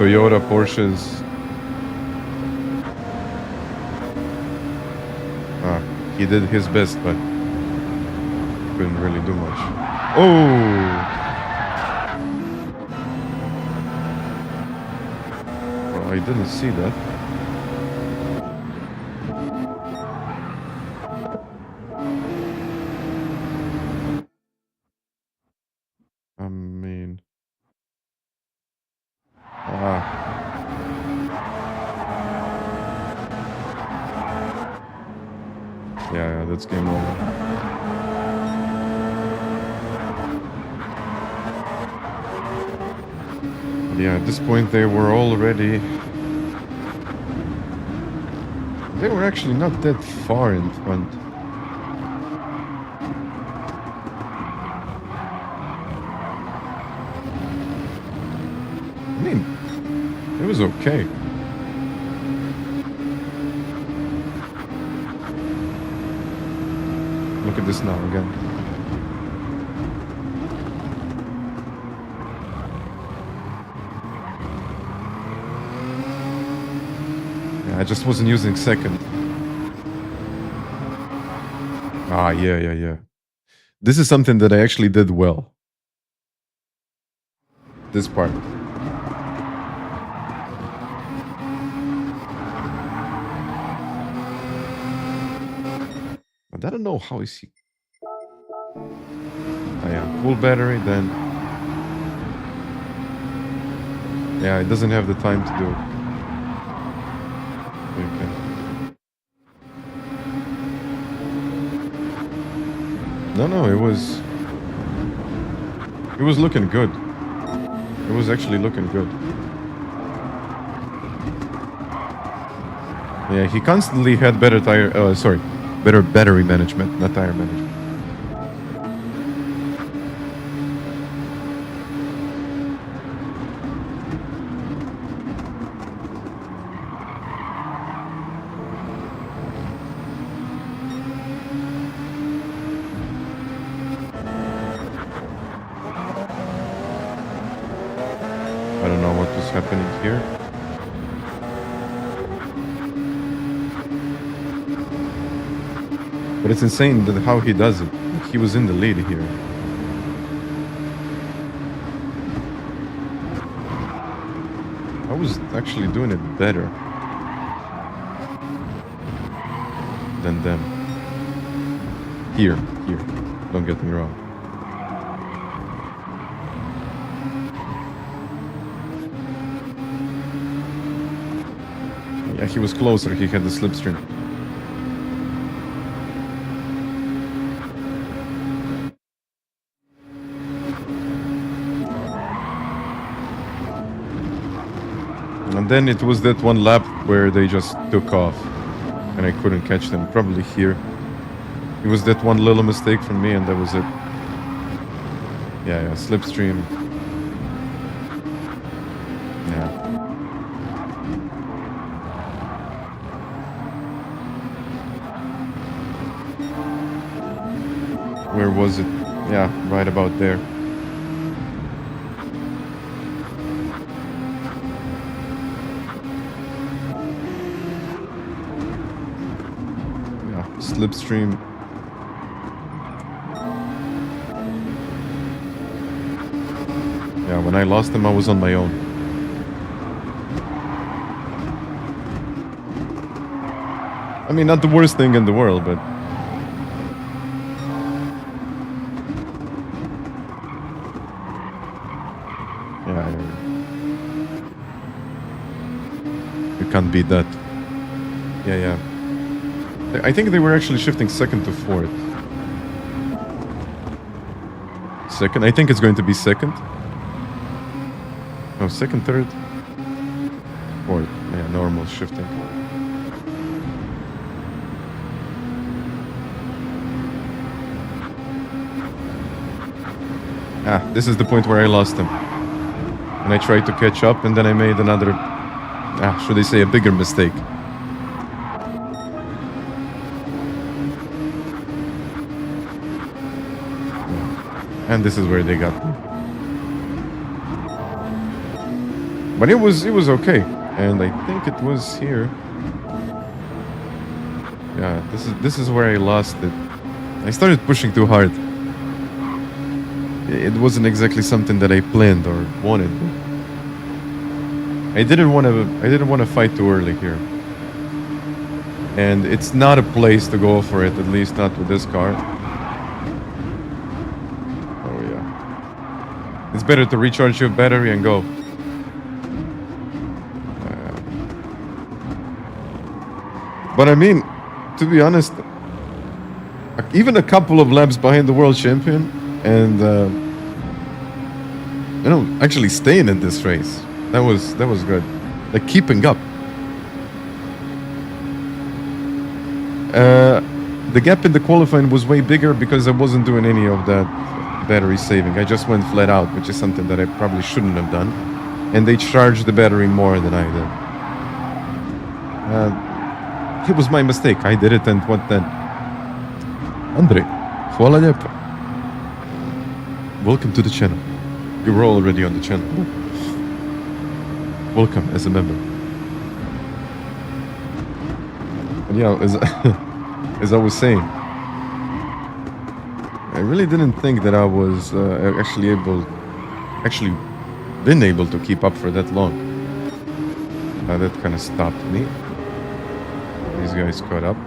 Toyota, Porsches. He did his best, but couldn't really do much. Oh! Well, I didn't see that. I mean... Yeah, that's game over. But yeah, at this point they were already... They were actually not that far in front. I mean, it was okay. Look at this now again. Yeah, I just wasn't using second. Yeah. This is something that I actually did well. This part. But I don't know how is he... Oh yeah, full battery, then... Yeah, it doesn't have the time to do it. Okay. No, it was looking good. It was actually looking good. Yeah, he constantly had better better battery management, not tire management. I don't know what was happening here. But it's insane that how he does it. He was in the lead here. I was actually doing it better than them. Here. Don't get me wrong. Yeah, he was closer. He had the slipstream. And then it was that one lap where they just took off and I couldn't catch them. Probably here. It was that one little mistake from me and that was it. Yeah, slipstream. Yeah. Where was it? Yeah, right about there. Slipstream. Yeah, when I lost him, I was on my own. I mean, not the worst thing in the world, but... Yeah. You can't beat that. Yeah. I think they were actually shifting second to fourth. Second? I think it's going to be second. No, second, third. Fourth. Yeah, normal shifting. This is the point where I lost him. And I tried to catch up and then I made another, should I say, a bigger mistake. And this is where they got me. But it was okay. And I think it was here. Yeah, this is where I lost it. I started pushing too hard. It wasn't exactly something that I planned or wanted. I didn't want to fight too early here. And it's not a place to go for it, at least not with this car. Oh yeah. It's better to recharge your battery and go. But I mean, to be honest, even a couple of laps behind the world champion and you know, actually staying in this race, that was good. Like keeping up. The gap in the qualifying was way bigger because I wasn't doing any of that battery saving. I just went flat out, which is something that I probably shouldn't have done. And they charged the battery more than I did. It was my mistake. I did it, and what then? Andrej, hvala lijepo. Welcome to the channel. You were already on the channel. Welcome as a member. And yeah, as I was saying, I really didn't think that I was actually been able to keep up for that long. That kind of stopped me. These guys caught up.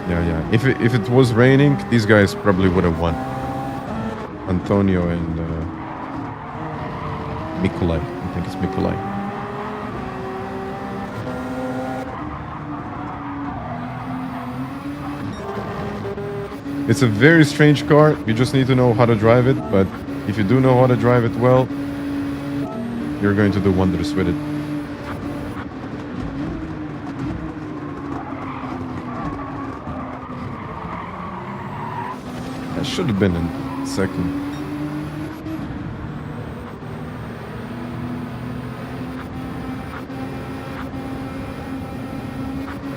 Yeah. If it was raining, these guys probably would have won. Antonio and Mikolaj. I think it's Mikolaj. It's a very strange car. You just need to know how to drive it. But if you do know how to drive it well, you're going to do wonders with it. I should have been in second.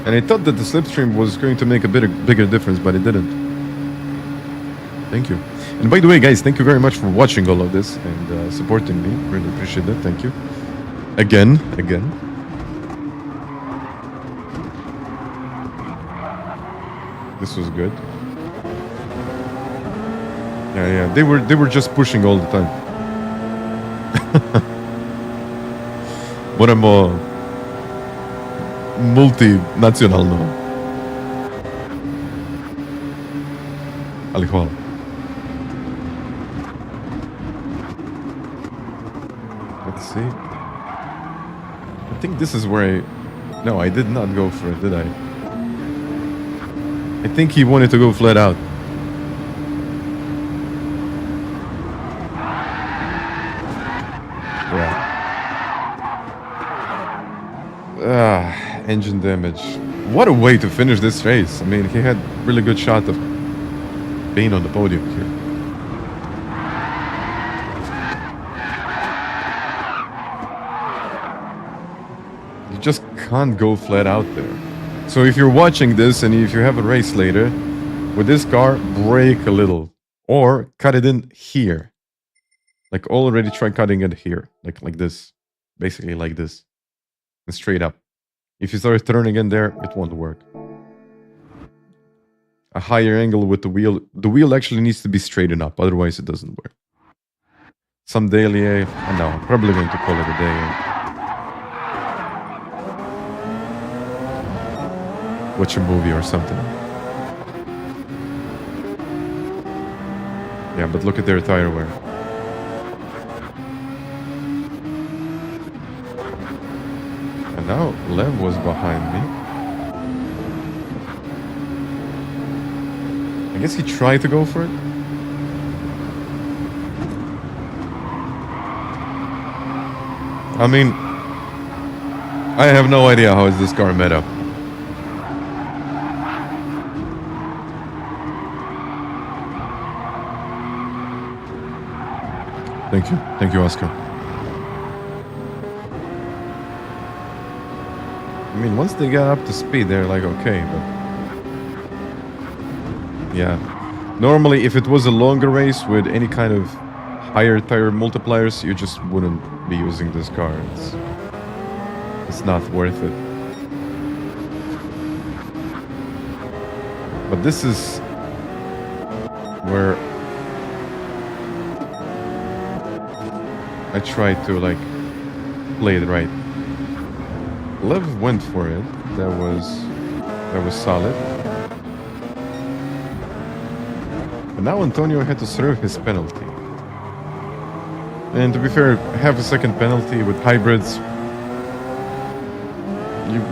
And I thought that the slipstream was going to make a bigger difference, but it didn't. Thank you. And by the way, guys, thank you very much for watching all of this and supporting me. Really appreciate it. Thank you. Again. This was good. Yeah. They were just pushing all the time. Moramo multinacionalno. Ali hvala. Let's see. I think this is where No, I did not go for it, did I? I think he wanted to go flat out. Engine damage. What a way to finish this race. I mean, he had really good shot of being on the podium here. You just can't go flat out there. So if you're watching this and if you have a race later, with this car, brake a little. Or cut it in here. Like already try cutting it here. Like this. Basically like this. And straight up. If you start turning in there, it won't work. A higher angle with the wheel. The wheel actually needs to be straightened up, otherwise it doesn't work. Some daily, no, I'm probably going to call it a day. Watch a movie or something. Yeah, but look at their tire wear. And now Lev was behind me. I guess he tried to go for it. I mean, I have no idea how is this car made up. Thank you, Oscar. I mean, once they got up to speed, they're like, okay, but... Yeah. Normally, if it was a longer race with any kind of higher tire multipliers, you just wouldn't be using this car. It's not worth it. But this is where I try to like play it right. Lev went for it. That was solid. But now Antonio had to serve his penalty. And to be fair, half a second penalty with hybrids,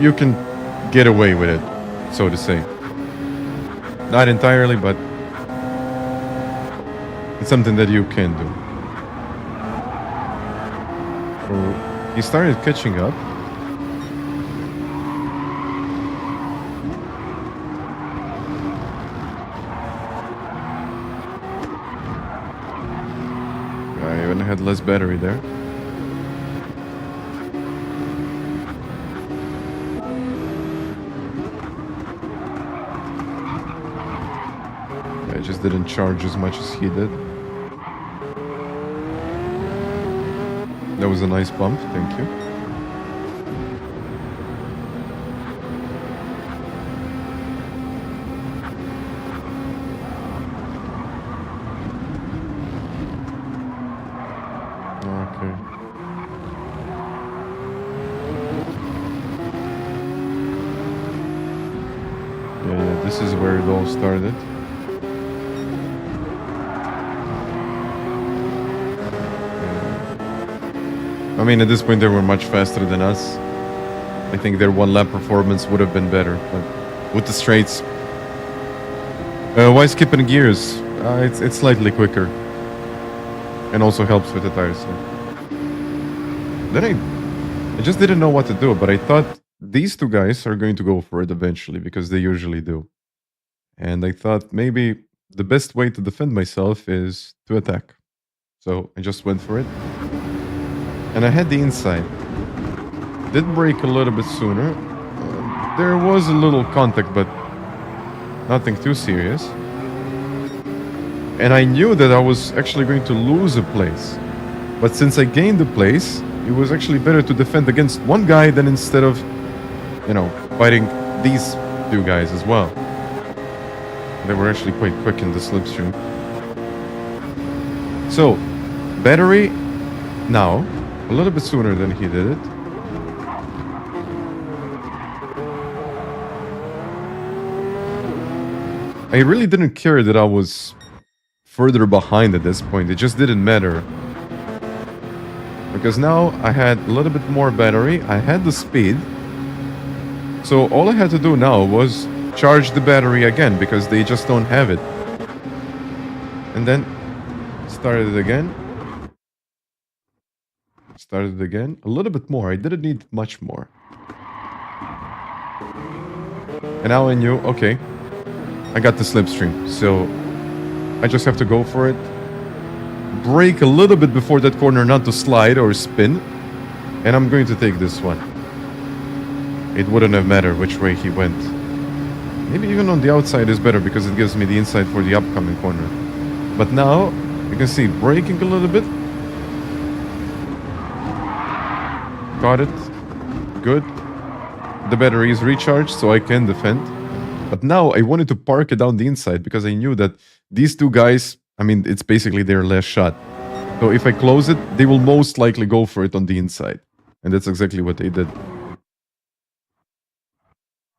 you can get away with it, so to say. Not entirely, but it's something that you can do. So he started catching up. I even had less battery there. I just didn't charge as much as he did. That was a nice bump, thank you. Okay. Yeah, this is where it all started. I mean, at this point, they were much faster than us. I think their one lap performance would have been better, but with the straights, why skipping gears? It's slightly quicker, and also helps with the tires. So. Then I just didn't know what to do, but I thought these two guys are going to go for it eventually because they usually do, and I thought maybe the best way to defend myself is to attack. So I just went for it. And I had the inside. Did brake a little bit sooner. There was a little contact, but nothing too serious. And I knew that I was actually going to lose a place. But since I gained a place, it was actually better to defend against one guy than instead of, you know, fighting these two guys as well. They were actually quite quick in the slipstream. So, battery now. A little bit sooner than he did it. I really didn't care that I was further behind at this point. It just didn't matter. Because now I had a little bit more battery. I had the speed. So all I had to do now was charge the battery again because they just don't have it. And then started it again. Started again. A little bit more. I didn't need much more. And now I knew, okay, I got the slipstream. So I just have to go for it. Brake a little bit before that corner not to slide or spin. And I'm going to take this one. It wouldn't have mattered which way he went. Maybe even on the outside is better because it gives me the inside for the upcoming corner. But now, you can see braking a little bit. Got it. Good. The battery is recharged, so I can defend. But now I wanted to park it down the inside because I knew that these two guys, I mean, it's basically their last shot. So if I close it, they will most likely go for it on the inside. And that's exactly what they did.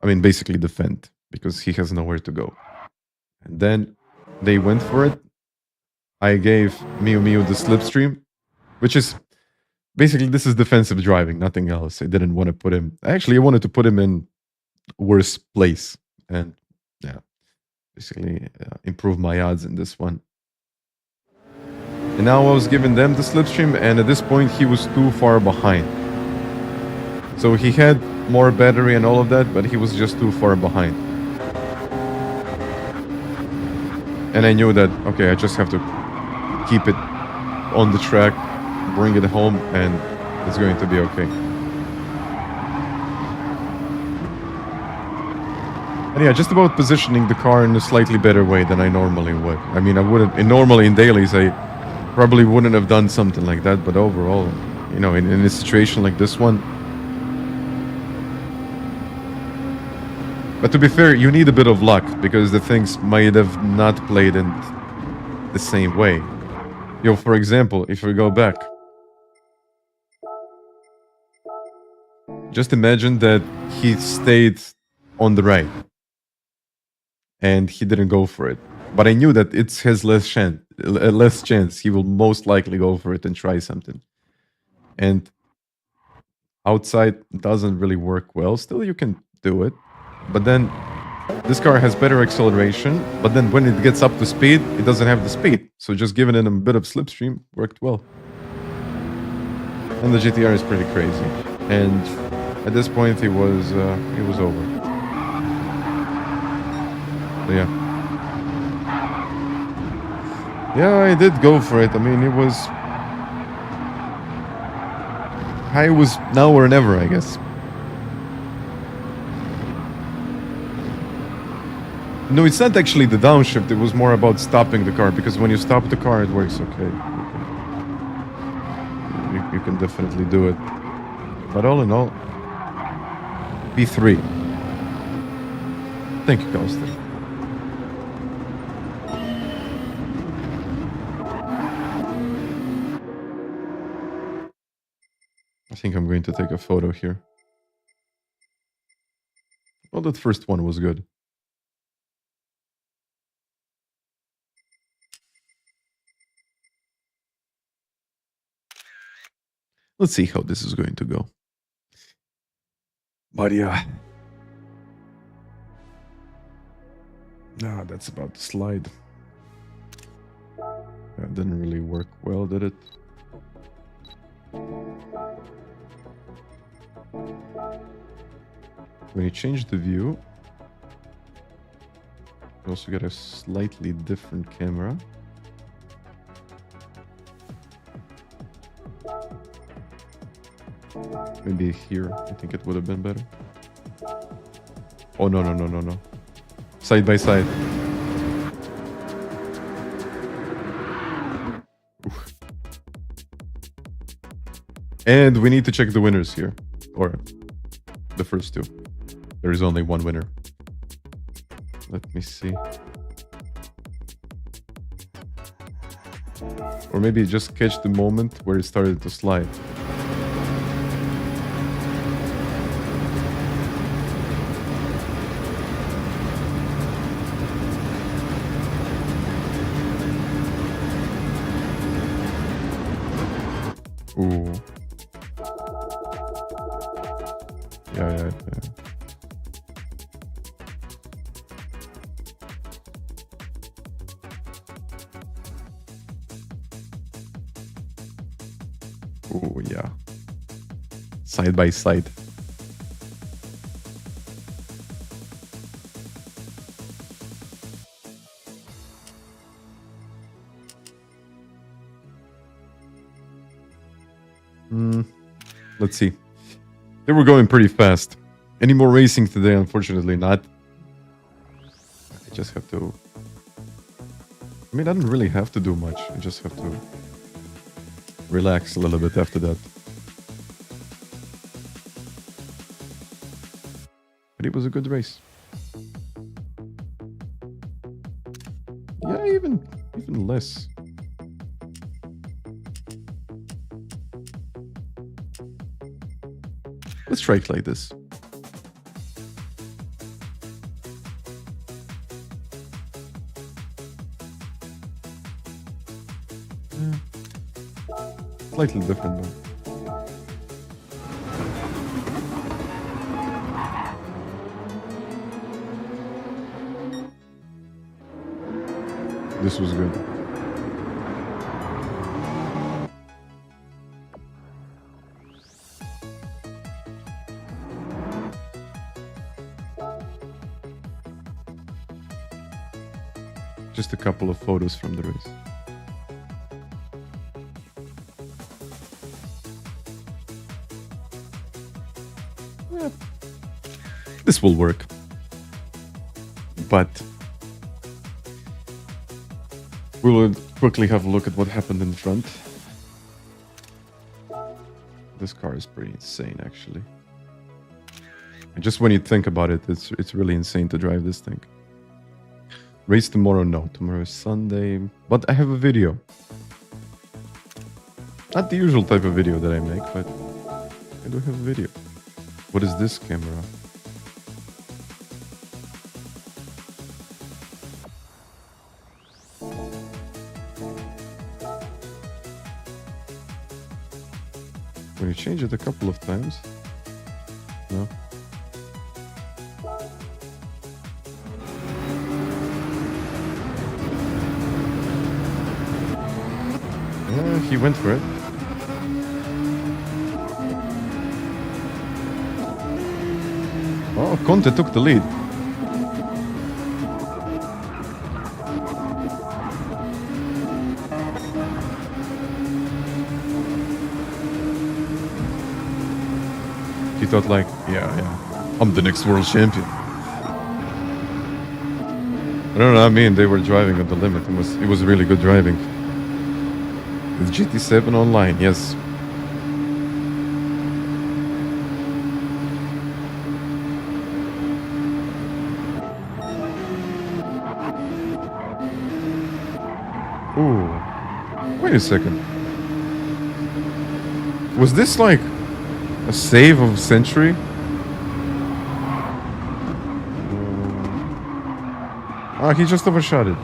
I mean, basically defend, because he has nowhere to go. And then they went for it. I gave Miu the slipstream, which is... Basically, this is defensive driving, nothing else. I didn't want to put him... Actually, I wanted to put him in worse place. And, yeah, basically improve my odds in this one. And now I was giving them the slipstream, and at this point, he was too far behind. So he had more battery and all of that, but he was just too far behind. And I knew that, okay, I just have to keep it on the track, bring it home, and it's going to be okay. And yeah, just about positioning the car in a slightly better way than I normally would. I mean, I wouldn't... Normally in dailies, I probably wouldn't have done something like that. But overall, you know, in a situation like this one. But to be fair, you need a bit of luck because the things might have not played in the same way. Yo, for example, if we go back, just imagine that he stayed on the right and he didn't go for it. But I knew that it's his less chance. He will most likely go for it and try something. And outside doesn't really work well. Still, you can do it. But then this car has better acceleration, but then when it gets up to speed, it doesn't have the speed. So just giving it a bit of slipstream worked well. And the GTR is pretty crazy. And at this point, it was over. So yeah. Yeah, I did go for it. I mean, it was... I was now or never, I guess. No, it's not actually the downshift. It was more about stopping the car, because when you stop the car, it works okay. You can definitely do it. But all in all, P3. Thank you, Costa. I think I'm going to take a photo here. Well, that first one was good. Let's see how this is going to go. But yeah. Nah, that's about to slide. That didn't really work well, did it? When you change the view, you also get a slightly different camera. Maybe here, I think it would have been better. Oh, no. Side by side. Oof. And we need to check the winners here. Or the first two. There is only one winner. Let me see. Or maybe just catch the moment where it started to slide. Ooh. Yeah. Oh, yeah. Side by side. Let's see. They were going pretty fast. Any more racing today? Unfortunately not. I just have to... I mean, I don't really have to do much. I just have to relax a little bit after that. But it was a good race. Yeah, even less. Let's try it like this. Slightly different though. This was good. Just a couple of photos from the race. Yeah. This will work. But we will quickly have a look at what happened in front. This car is pretty insane, actually. And just when you think about it, it's really insane to drive this thing. Race tomorrow? No, tomorrow is Sunday. But I have a video. Not the usual type of video that I make, but I do have a video. What is this camera? When you change it a couple of times. No. Yeah, he went for it. Oh, Conte took the lead. He thought like, yeah, I'm the next world champion. I don't know, I mean, they were driving at the limit. It was really good driving. With GT7 online, yes. Ooh. Wait a second. Was this like a save of century? Ah, he just overshot it.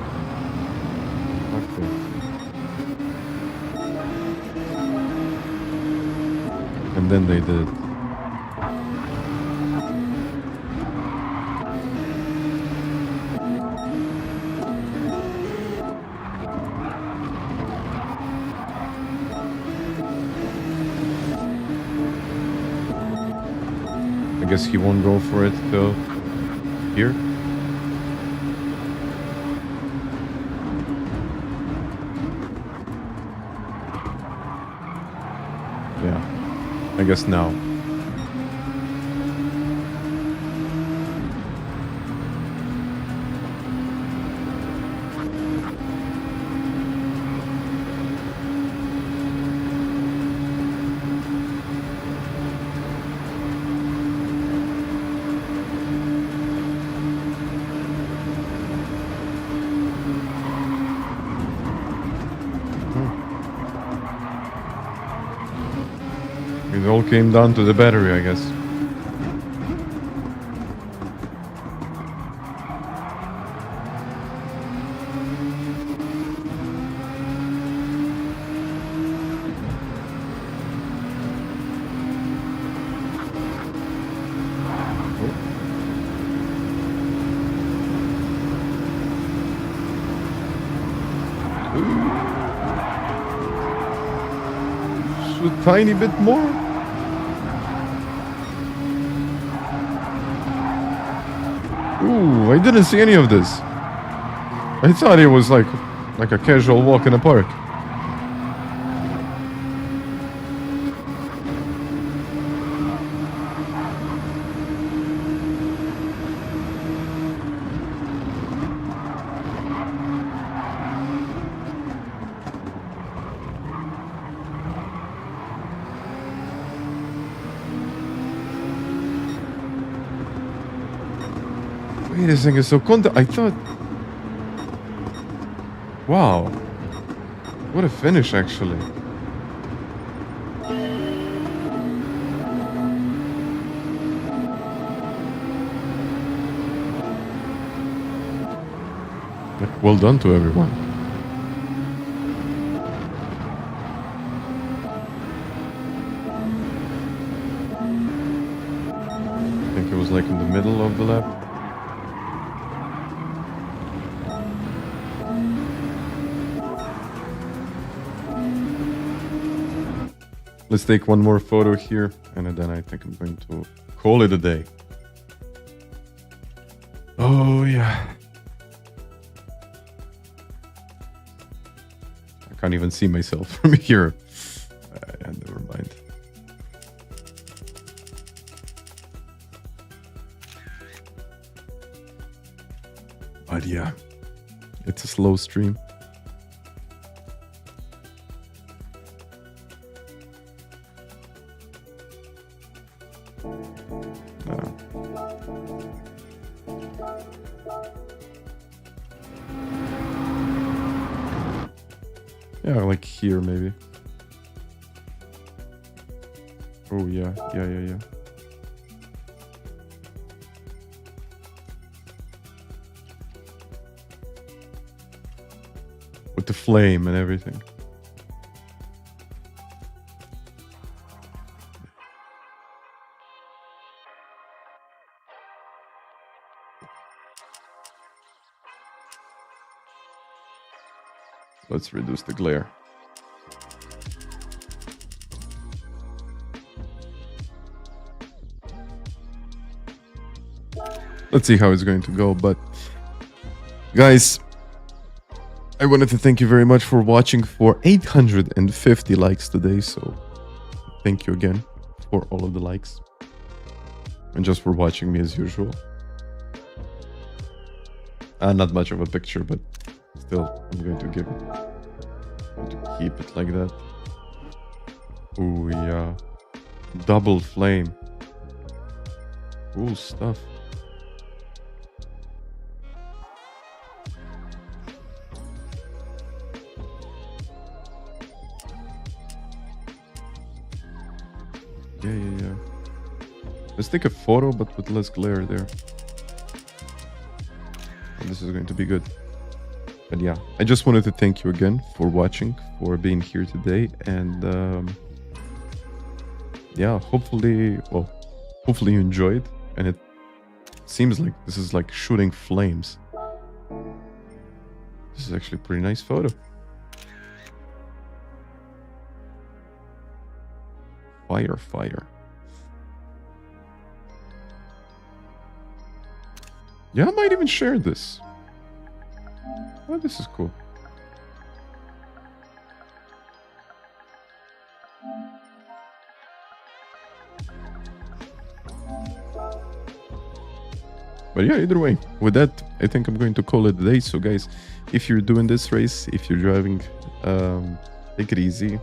Okay. And then they did. I guess he won't go for it till here. Yeah, I guess now. It all came down to the battery, I guess. Just a tiny bit more. Ooh, I didn't see any of this. I thought it was like a casual walk in a park. Wait a second, so Condor, I thought... Wow. What a finish, actually. Well done to everyone. I think it was like in the middle of the lap. Let's take one more photo here, and then I think I'm going to call it a day. Oh, yeah. I can't even see myself from here. Never mind. But yeah, it's a slow stream. Yeah, like here maybe. Oh yeah. With the flame and everything. Let's reduce the glare. Let's see how it's going to go, but guys, I wanted to thank you very much for watching for 850 likes today, so thank you again for all of the likes and just for watching me as usual. Not much of a picture, but still, I'm going to give it. I'm going to keep it like that. Oh yeah, double flame. Cool stuff. Yeah. Let's take a photo, but with less glare there. And this is going to be good. But yeah, I just wanted to thank you again for watching, for being here today, and yeah, hopefully you enjoyed. And it seems like this is like shooting flames. This is actually a pretty nice photo. Fire. Yeah, I might even share this. Oh, this is cool. But yeah, either way, with that, I think I'm going to call it a day. So guys, if you're doing this race, if you're driving, take it easy.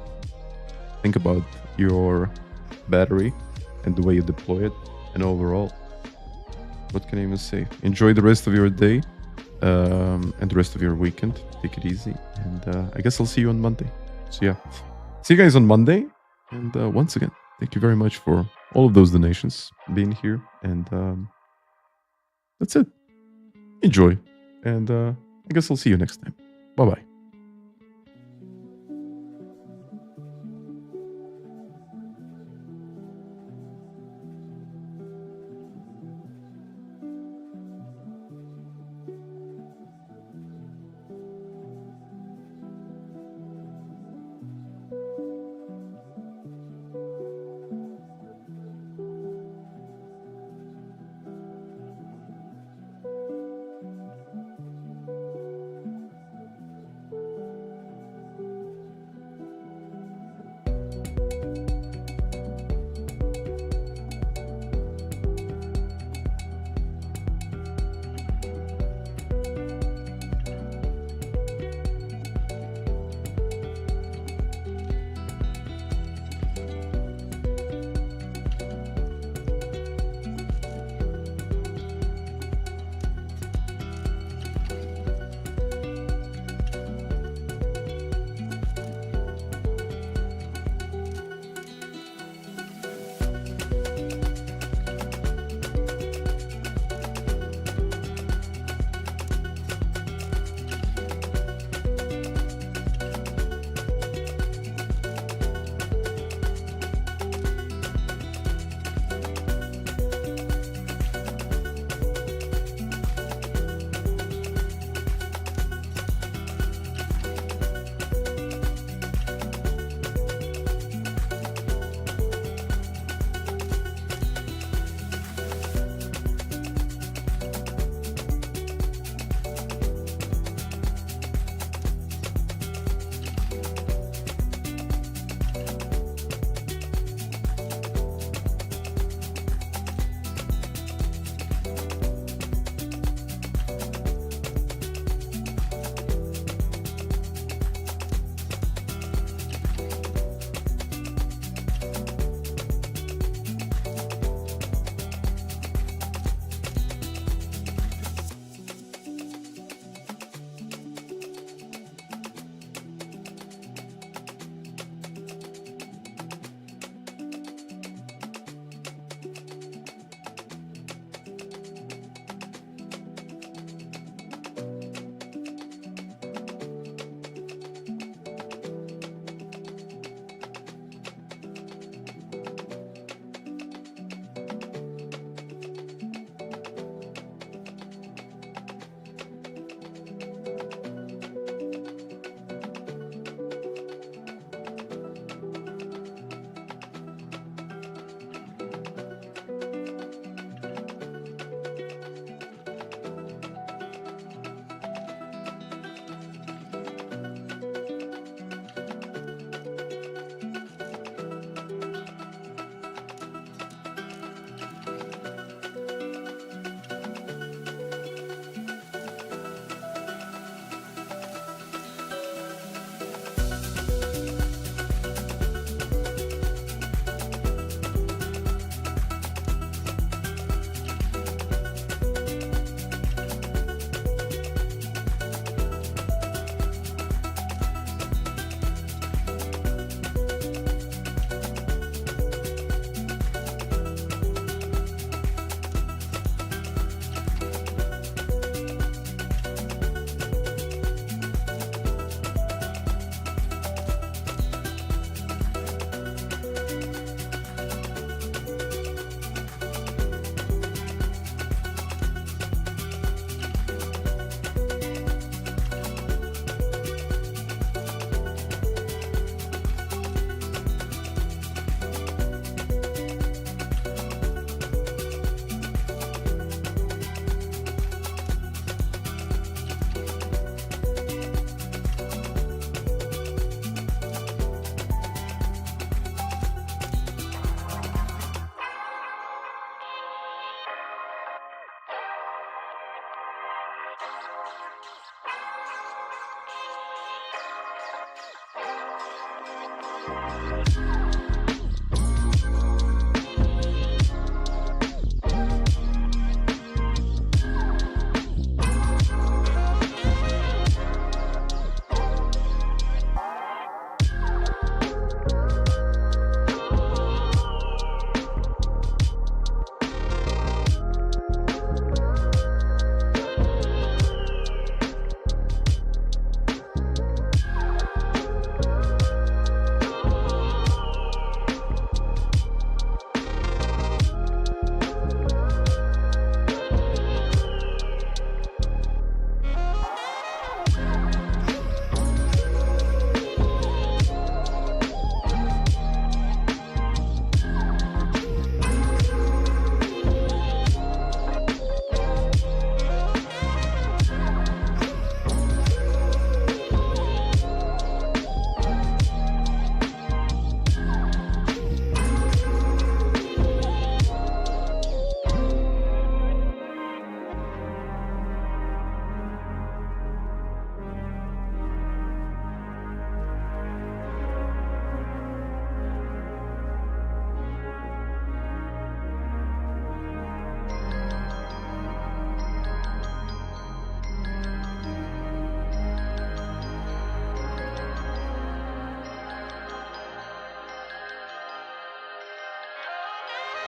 Think about your battery and the way you deploy it, and overall, what can I even say? Enjoy the rest of your day and the rest of your weekend. Take it easy, and I guess I'll see you on Monday. So yeah, see you guys on Monday. And once again, thank you very much for all of those donations, being here, and that's it. Enjoy, and I guess I'll see you next time. Bye bye.